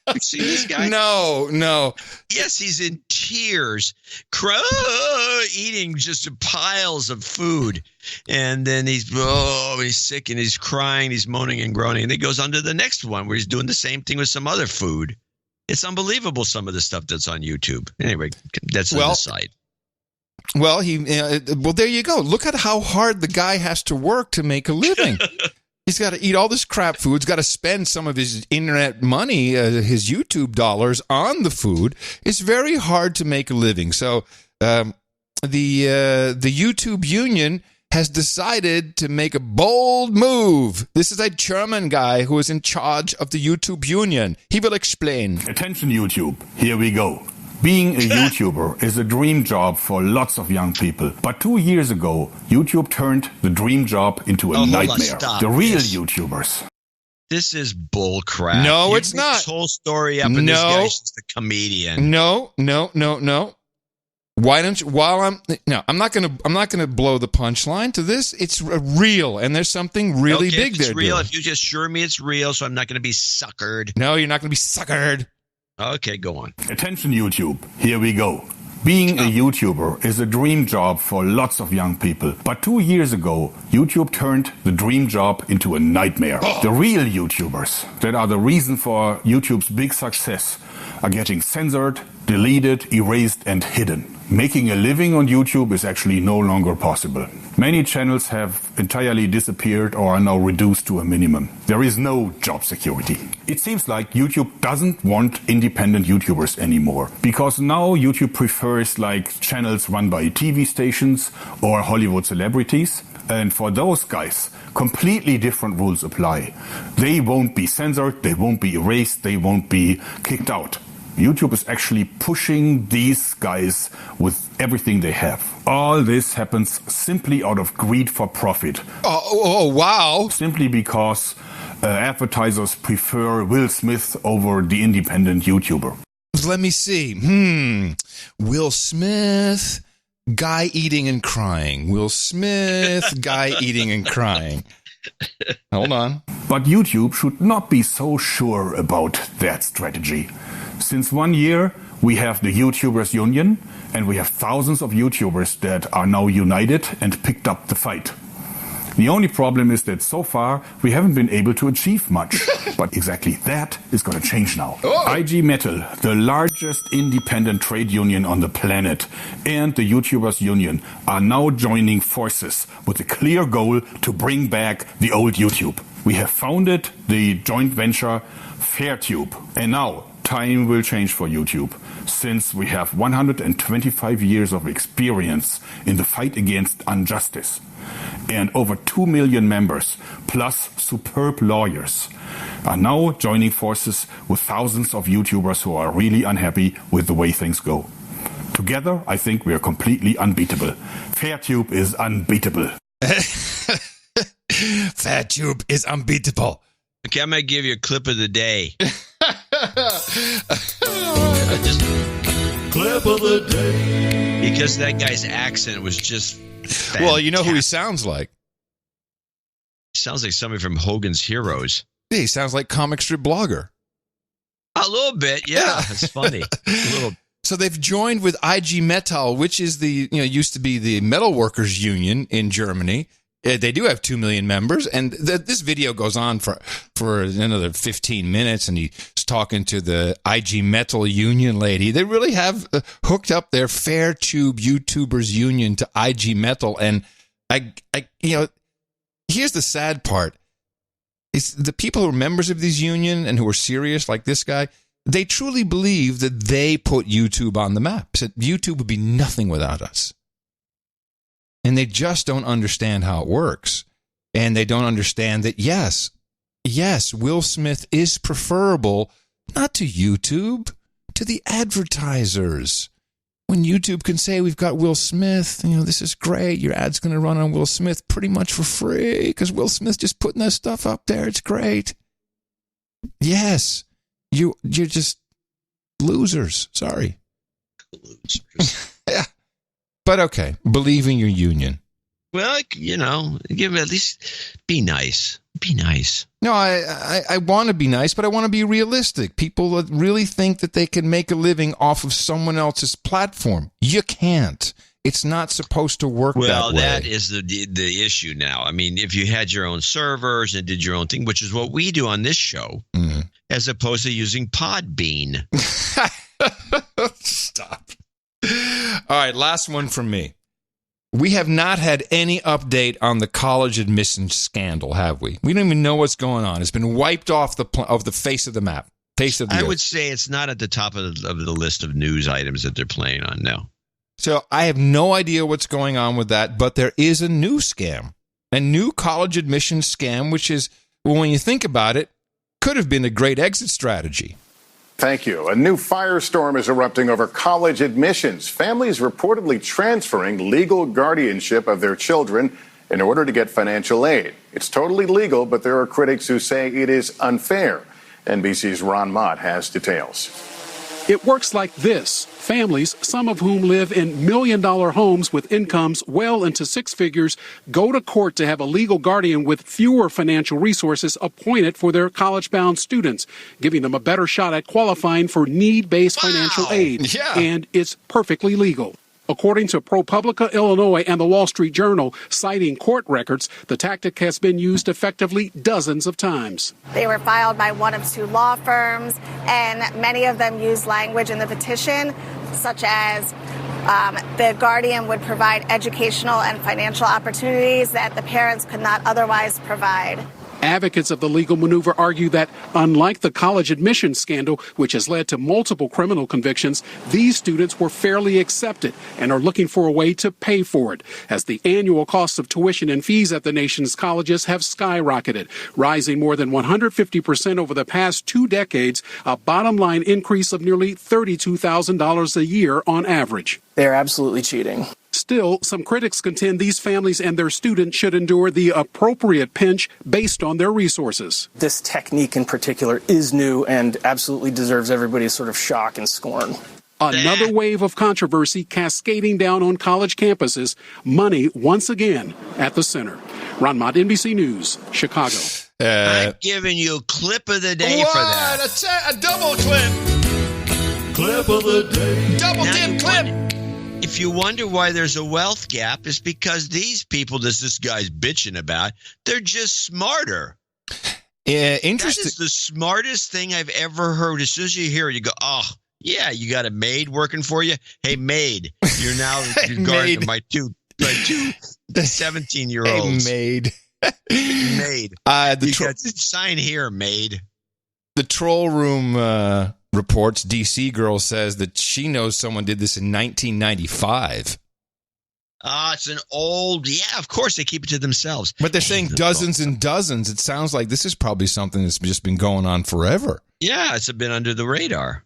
You see this guy? No. Yes, he's in tears, eating just piles of food. And then he's sick and he's crying, he's moaning and groaning. And he goes on to the next one where he's doing the same thing with some other food. It's unbelievable, some of the stuff that's on YouTube. Anyway, that's an aside. Well, there you go. Look at how hard the guy has to work to make a living. He's got to eat all this crap food. He's got to spend some of his internet money, his YouTube dollars on the food. It's very hard to make a living. So the YouTube union has decided to make a bold move. This is a German guy who is in charge of the YouTube union. He will explain. Attention, YouTube. Here we go. Being a YouTuber is a dream job for lots of young people. But 2 years ago, YouTube turned the dream job into a nightmare. The real YouTubers. This is bull crap. No, it's not. This whole story up and this guy's just a comedian. No. Why don't you, I'm not gonna blow the punchline to this. It's real, and there's something really big there. It's real. If you just assure me it's real, so I'm not gonna be suckered. No, you're not gonna be suckered. Okay, go on. Attention, YouTube. Here we go. Being a YouTuber is a dream job for lots of young people. But 2 years ago, YouTube turned the dream job into a nightmare. The real YouTubers that are the reason for YouTube's big success are getting censored, deleted, erased, and hidden. Making a living on YouTube is actually no longer possible. Many channels have entirely disappeared or are now reduced to a minimum. There is no job security. It seems like YouTube doesn't want independent YouTubers anymore, because now YouTube prefers like channels run by TV stations or Hollywood celebrities. And for those guys, completely different rules apply. They won't be censored, they won't be erased, they won't be kicked out. YouTube is actually pushing these guys with everything they have. All this happens simply out of greed for profit. Oh wow. Simply because advertisers prefer Will Smith over the independent YouTuber. Let me see. Will Smith, guy eating and crying. Will Smith, guy eating and crying. Hold on. But YouTube should not be so sure about that strategy. Since 1 year, we have the YouTubers Union, and we have thousands of YouTubers that are now united and picked up the fight. The only problem is that so far, we haven't been able to achieve much. But exactly that is going to change now. IG Metal, the largest independent trade union on the planet, and the YouTubers Union are now joining forces with a clear goal to bring back the old YouTube. We have founded the joint venture FairTube, and now time will change for YouTube, since we have 125 years of experience in the fight against injustice and over 2 million members, plus superb lawyers, are now joining forces with thousands of YouTubers who are really unhappy with the way things go. Together, I think we are completely unbeatable. FairTube is unbeatable. FairTube is unbeatable. Okay, I'm going to give you a clip of the day. Clip of the day. Because that guy's accent was just fantastic. Well, you know who he sounds like? He sounds like somebody from Hogan's Heroes. Yeah, he sounds like comic strip blogger. A little bit, yeah. It's funny. A little. So they've joined with IG Metall, which is the, used to be the metal workers union in Germany. They do have 2 million members, and this video goes on for another 15 minutes, and he's talking to the IG Metal Union lady. They really have hooked up their FairTube YouTubers Union to IG Metal, and here's the sad part. It's the people who are members of this union and who are serious, like this guy, they truly believe that they put YouTube on the map. Said YouTube would be nothing without us. And they just don't understand how it works. And they don't understand that, yes, Will Smith is preferable, not to YouTube, to the advertisers. When YouTube can say, we've got Will Smith, this is great, your ad's going to run on Will Smith pretty much for free, because Will Smith's just putting that stuff up there, it's great. Yes, you're just losers, sorry. Losers. Yeah. But okay, believe in your union. Well, give at least be nice. Be nice. No, I want to be nice, but I want to be realistic. People really think that they can make a living off of someone else's platform. You can't. It's not supposed to work that way. Well, that is the issue now. I mean, if you had your own servers and did your own thing, which is what we do on this show, as opposed to using Podbean. Stop. All right, last one from me. We have not had any update on the college admissions scandal, have we? We don't even know what's going on. It's been wiped off the face of the map. I would say it's not at the top of the list of news items that they're playing on now. So I have no idea what's going on with that, but there is a new scam, a new college admissions scam, which is, well, when you think about it, could have been a great exit strategy. Thank you. A new firestorm is erupting over college admissions. Families reportedly transferring legal guardianship of their children in order to get financial aid. It's totally legal, but there are critics who say it is unfair. NBC's Ron Mott has details. It works like this. Families, some of whom live in million-dollar homes with incomes well into six figures, go to court to have a legal guardian with fewer financial resources appointed for their college-bound students, giving them a better shot at qualifying for need-based financial aid. Yeah. And it's perfectly legal. According to ProPublica Illinois and the Wall Street Journal, citing court records, the tactic has been used effectively dozens of times. They were filed by one of two law firms, and many of them used language in the petition, such as the guardian would provide educational and financial opportunities that the parents could not otherwise provide. Advocates of the legal maneuver argue that, unlike the college admissions scandal, which has led to multiple criminal convictions, these students were fairly accepted and are looking for a way to pay for it, as the annual costs of tuition and fees at the nation's colleges have skyrocketed, rising more than 150% over the past 2 decades, a bottom-line increase of nearly $32,000 a year on average. They're absolutely cheating. Still, some critics contend these families and their students should endure the appropriate pinch based on their resources. This technique in particular is new and absolutely deserves everybody's sort of shock and scorn. Another wave of controversy cascading down on college campuses, money once again at the center. Ron Mott, NBC News, Chicago. I'm giving you a clip of the day for that. A double clip. Clip of the day. Double dip clip. If you wonder why there's a wealth gap, it's because these people that this guy's bitching about, they're just smarter. Interesting. That is the smartest thing I've ever heard. As soon as you hear it, you go, oh, yeah, you got a maid working for you? Hey, maid, you're now guarding my two 17-year-olds. Hey, maid. Maid. Sign here, maid. The troll room reports DC girl says that she knows someone did this in 1995. It's an old, of course they keep it to themselves. But they're saying dozens and dozens. It sounds like this is probably something that's just been going on forever. Yeah, it's been under the radar.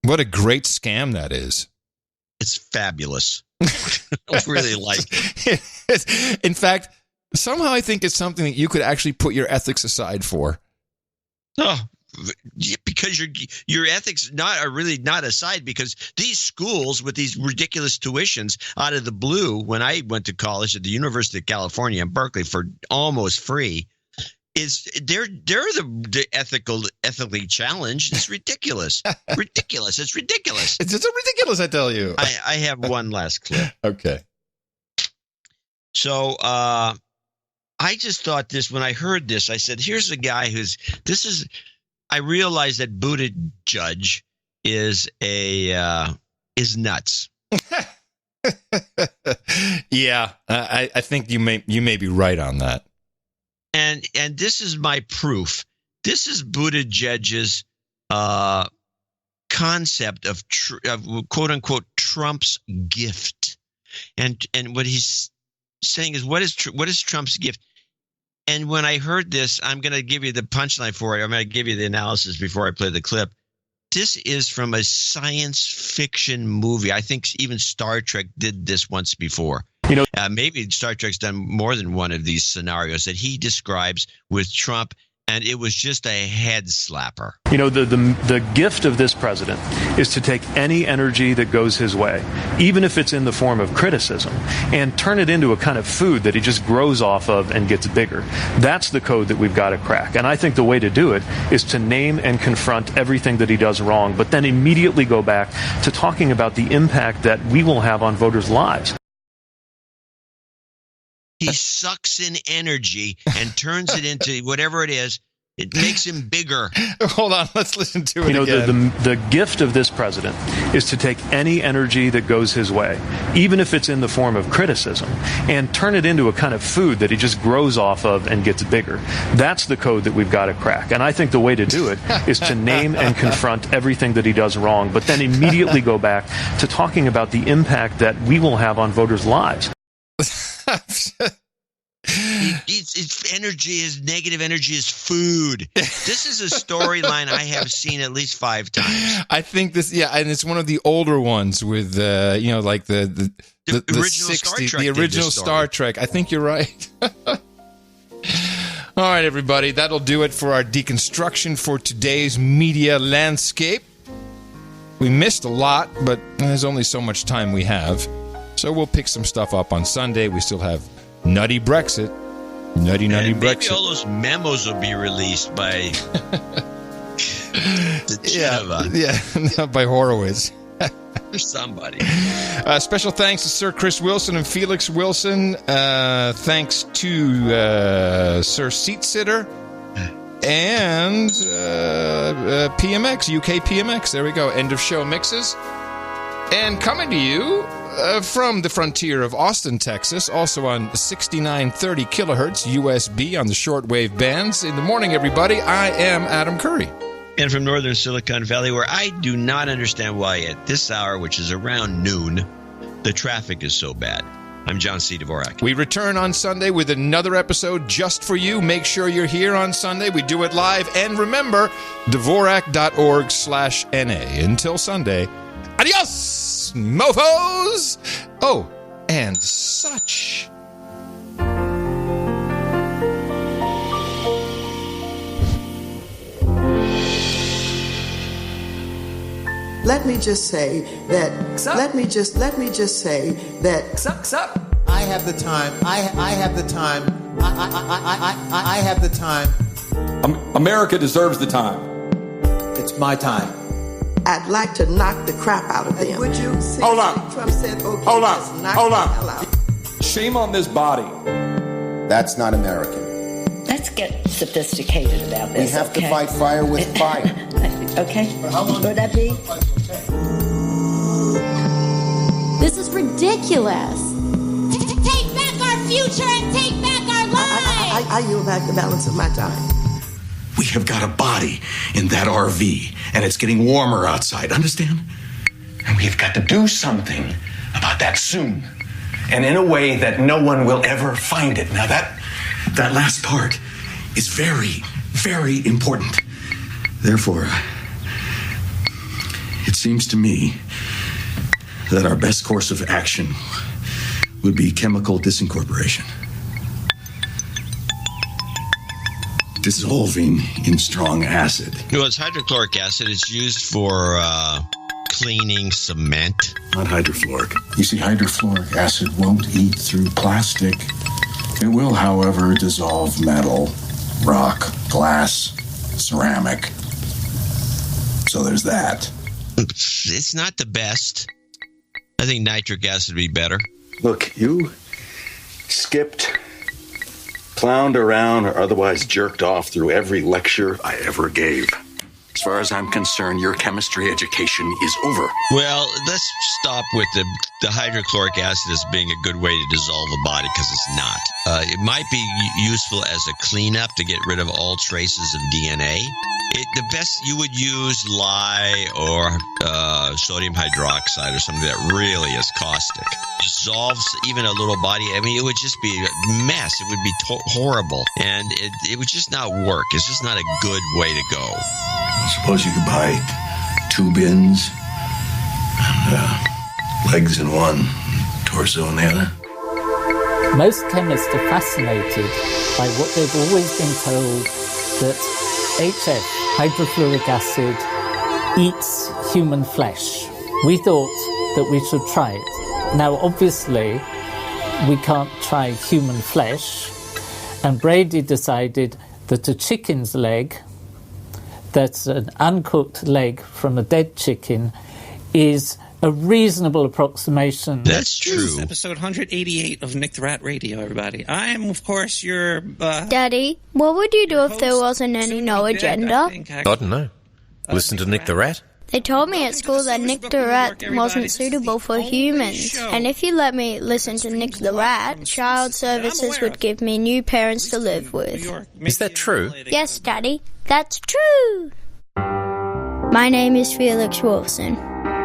What a great scam that is. It's fabulous. I really like it. In fact, somehow I think it's something that you could actually put your ethics aside for. Oh, because your ethics are really not aside, because these schools with these ridiculous tuitions out of the blue, when I went to college at the University of California in Berkeley for almost free, they're the ethically challenged. It's ridiculous. Ridiculous. It's ridiculous. It's ridiculous, I tell you. I have one last clip. Okay. So I just thought this when I heard this. I said, here's a guy I realized that Buttigieg is nuts. Yeah, I think you may be right on that. And this is my proof. This is Buttigieg's concept of quote unquote Trump's gift, and what he's saying is what is Trump's gift. And when I heard this, I'm going to give you the punchline for it. I'm going to give you the analysis before I play the clip. This is from a science fiction movie. I think even Star Trek did this once before. Maybe Star Trek's done more than one of these scenarios that he describes with Trump, and it was just a head slapper. The gift of this president is to take any energy that goes his way, even if it's in the form of criticism, and turn it into a kind of food that he just grows off of and gets bigger. That's the code that we've got to crack. And I think the way to do it is to name and confront everything that he does wrong, but then immediately go back to talking about the impact that we will have on voters' lives. He sucks in energy and turns it into whatever it is. It makes him bigger. Hold on, let's listen to it again. The gift of this president is to take any energy that goes his way, even if it's in the form of criticism, and turn it into a kind of food that he just grows off of and gets bigger. That's the code that we've got to crack. And I think the way to do it is to name and confront everything that he does wrong, but then immediately go back to talking about the impact that we will have on voters' lives. His energy, his negative energy is food. This is a storyline I have seen at least 5 times. I think this, and it's one of the older ones with, like the original 60s, Star Trek. The original Star Trek. I think you're right. All right, everybody, that'll do it for our deconstruction for today's media landscape. We missed a lot, but there's only so much time we have. So we'll pick some stuff up on Sunday. We still have Nutty Brexit. Nutty maybe Brexit. Maybe all those memos will be released by the Geneva. Yeah, by Horowitz. There's somebody. Special thanks to Sir Chris Wilson and Felix Wilson. Thanks to Sir Seat Sitter and PMX, UK PMX. There we go. End of show mixes. And coming to you from the frontier of Austin, Texas, also on 6930 kilohertz USB on the shortwave bands. In the morning, everybody, I am Adam Curry. And from northern Silicon Valley, where I do not understand why at this hour, which is around noon, the traffic is so bad. I'm John C. Dvorak. We return on Sunday with another episode just for you. Make sure you're here on Sunday. We do it live. And remember, Dvorak.org/NA. Until Sunday, adios, mofos! Oh, and such. Let me just say that. Let me just say that. Sup. I have the time. I have the time. I have the time. America deserves the time. It's my time. I'd like to knock the crap out of them. Would you? Hold on. Trump said, okay, Hold on. Hold on. Shame on this body. That's not American. Let's get sophisticated about this. We have to fight fire with fire. Okay. Would that be? This is ridiculous. Take back our future and take back our lives. I yield back the balance of my time. We have got a body in that RV, and it's getting warmer outside, understand? And we have got to do something about that soon, and in a way that no one will ever find it. Now, that last part is very, very important. Therefore, it seems to me that our best course of action would be chemical disincorporation. Dissolving in strong acid. Well, it's hydrochloric acid. It's used for cleaning cement. Not hydrofluoric. You see, hydrofluoric acid won't eat through plastic. It will, however, dissolve metal, rock, glass, ceramic. So there's that. It's not the best. I think nitric acid would be better. Look, you skipped, clowned around, or otherwise jerked off through every lecture I ever gave. As far as I'm concerned, your chemistry education is over. Well, let's stop with the hydrochloric acid as being a good way to dissolve a body, because it's not. It might be useful as a cleanup to get rid of all traces of DNA. The best, you would use lye or sodium hydroxide or something that really is caustic. Dissolves even a little body. I mean, it would just be a mess. It would be horrible. And it would just not work. It's just not a good way to go. I suppose you could buy 2 bins and legs in one, torso in the other. Most chemists are fascinated by what they've always been told, that HF, hydrofluoric acid, eats human flesh. We thought that we should try it. Now, obviously, we can't try human flesh, and Brady decided that a chicken's leg, that's an uncooked leg from a dead chicken, is a reasonable approximation. That's true. This is episode 188 of Nick the Rat Radio, everybody. I am, of course, your... Daddy, what would you do if there wasn't any no agenda? I don't know. Listen to Nick the Rat? They told me at school that Nick the Rat wasn't suitable for humans. And if you let me listen to Nick the Rat, child services would give me new parents to live with. Is that true? Yes, Daddy, that's true. My name is Felix Wilson.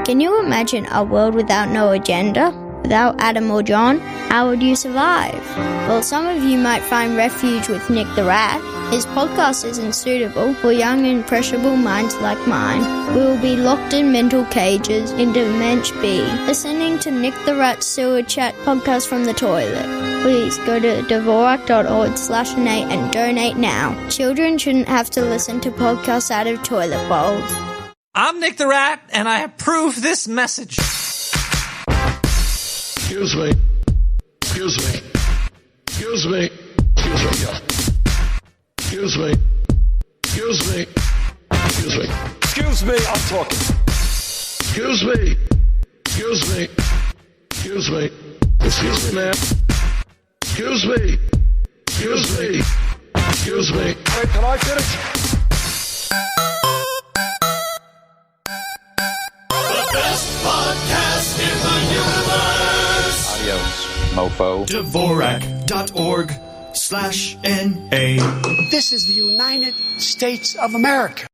Can you imagine a world without no agenda? Without Adam or John? How would you survive? Well, some of you might find refuge with Nick the Rat. His podcast isn't suitable for young, impressionable minds like mine. We will be locked in mental cages in Dimension B, listening to Nick the Rat's Sewer Chat podcast from the toilet. Please go to Dvorak.org/donate and donate now. Children shouldn't have to listen to podcasts out of toilet bowls. I'm Nick the Rat, and I approve this message. Excuse me. Excuse me. Excuse me. Excuse me. Excuse me. Excuse me. Excuse me. Excuse me. I'm talking. Excuse me. Excuse me. Excuse me. Excuse me, ma'am. Excuse me. Excuse me. Excuse me. Hey, can I finish? The best podcast in the universe. Adios, mofo. Dvorak.org/NA. This is the United States of America.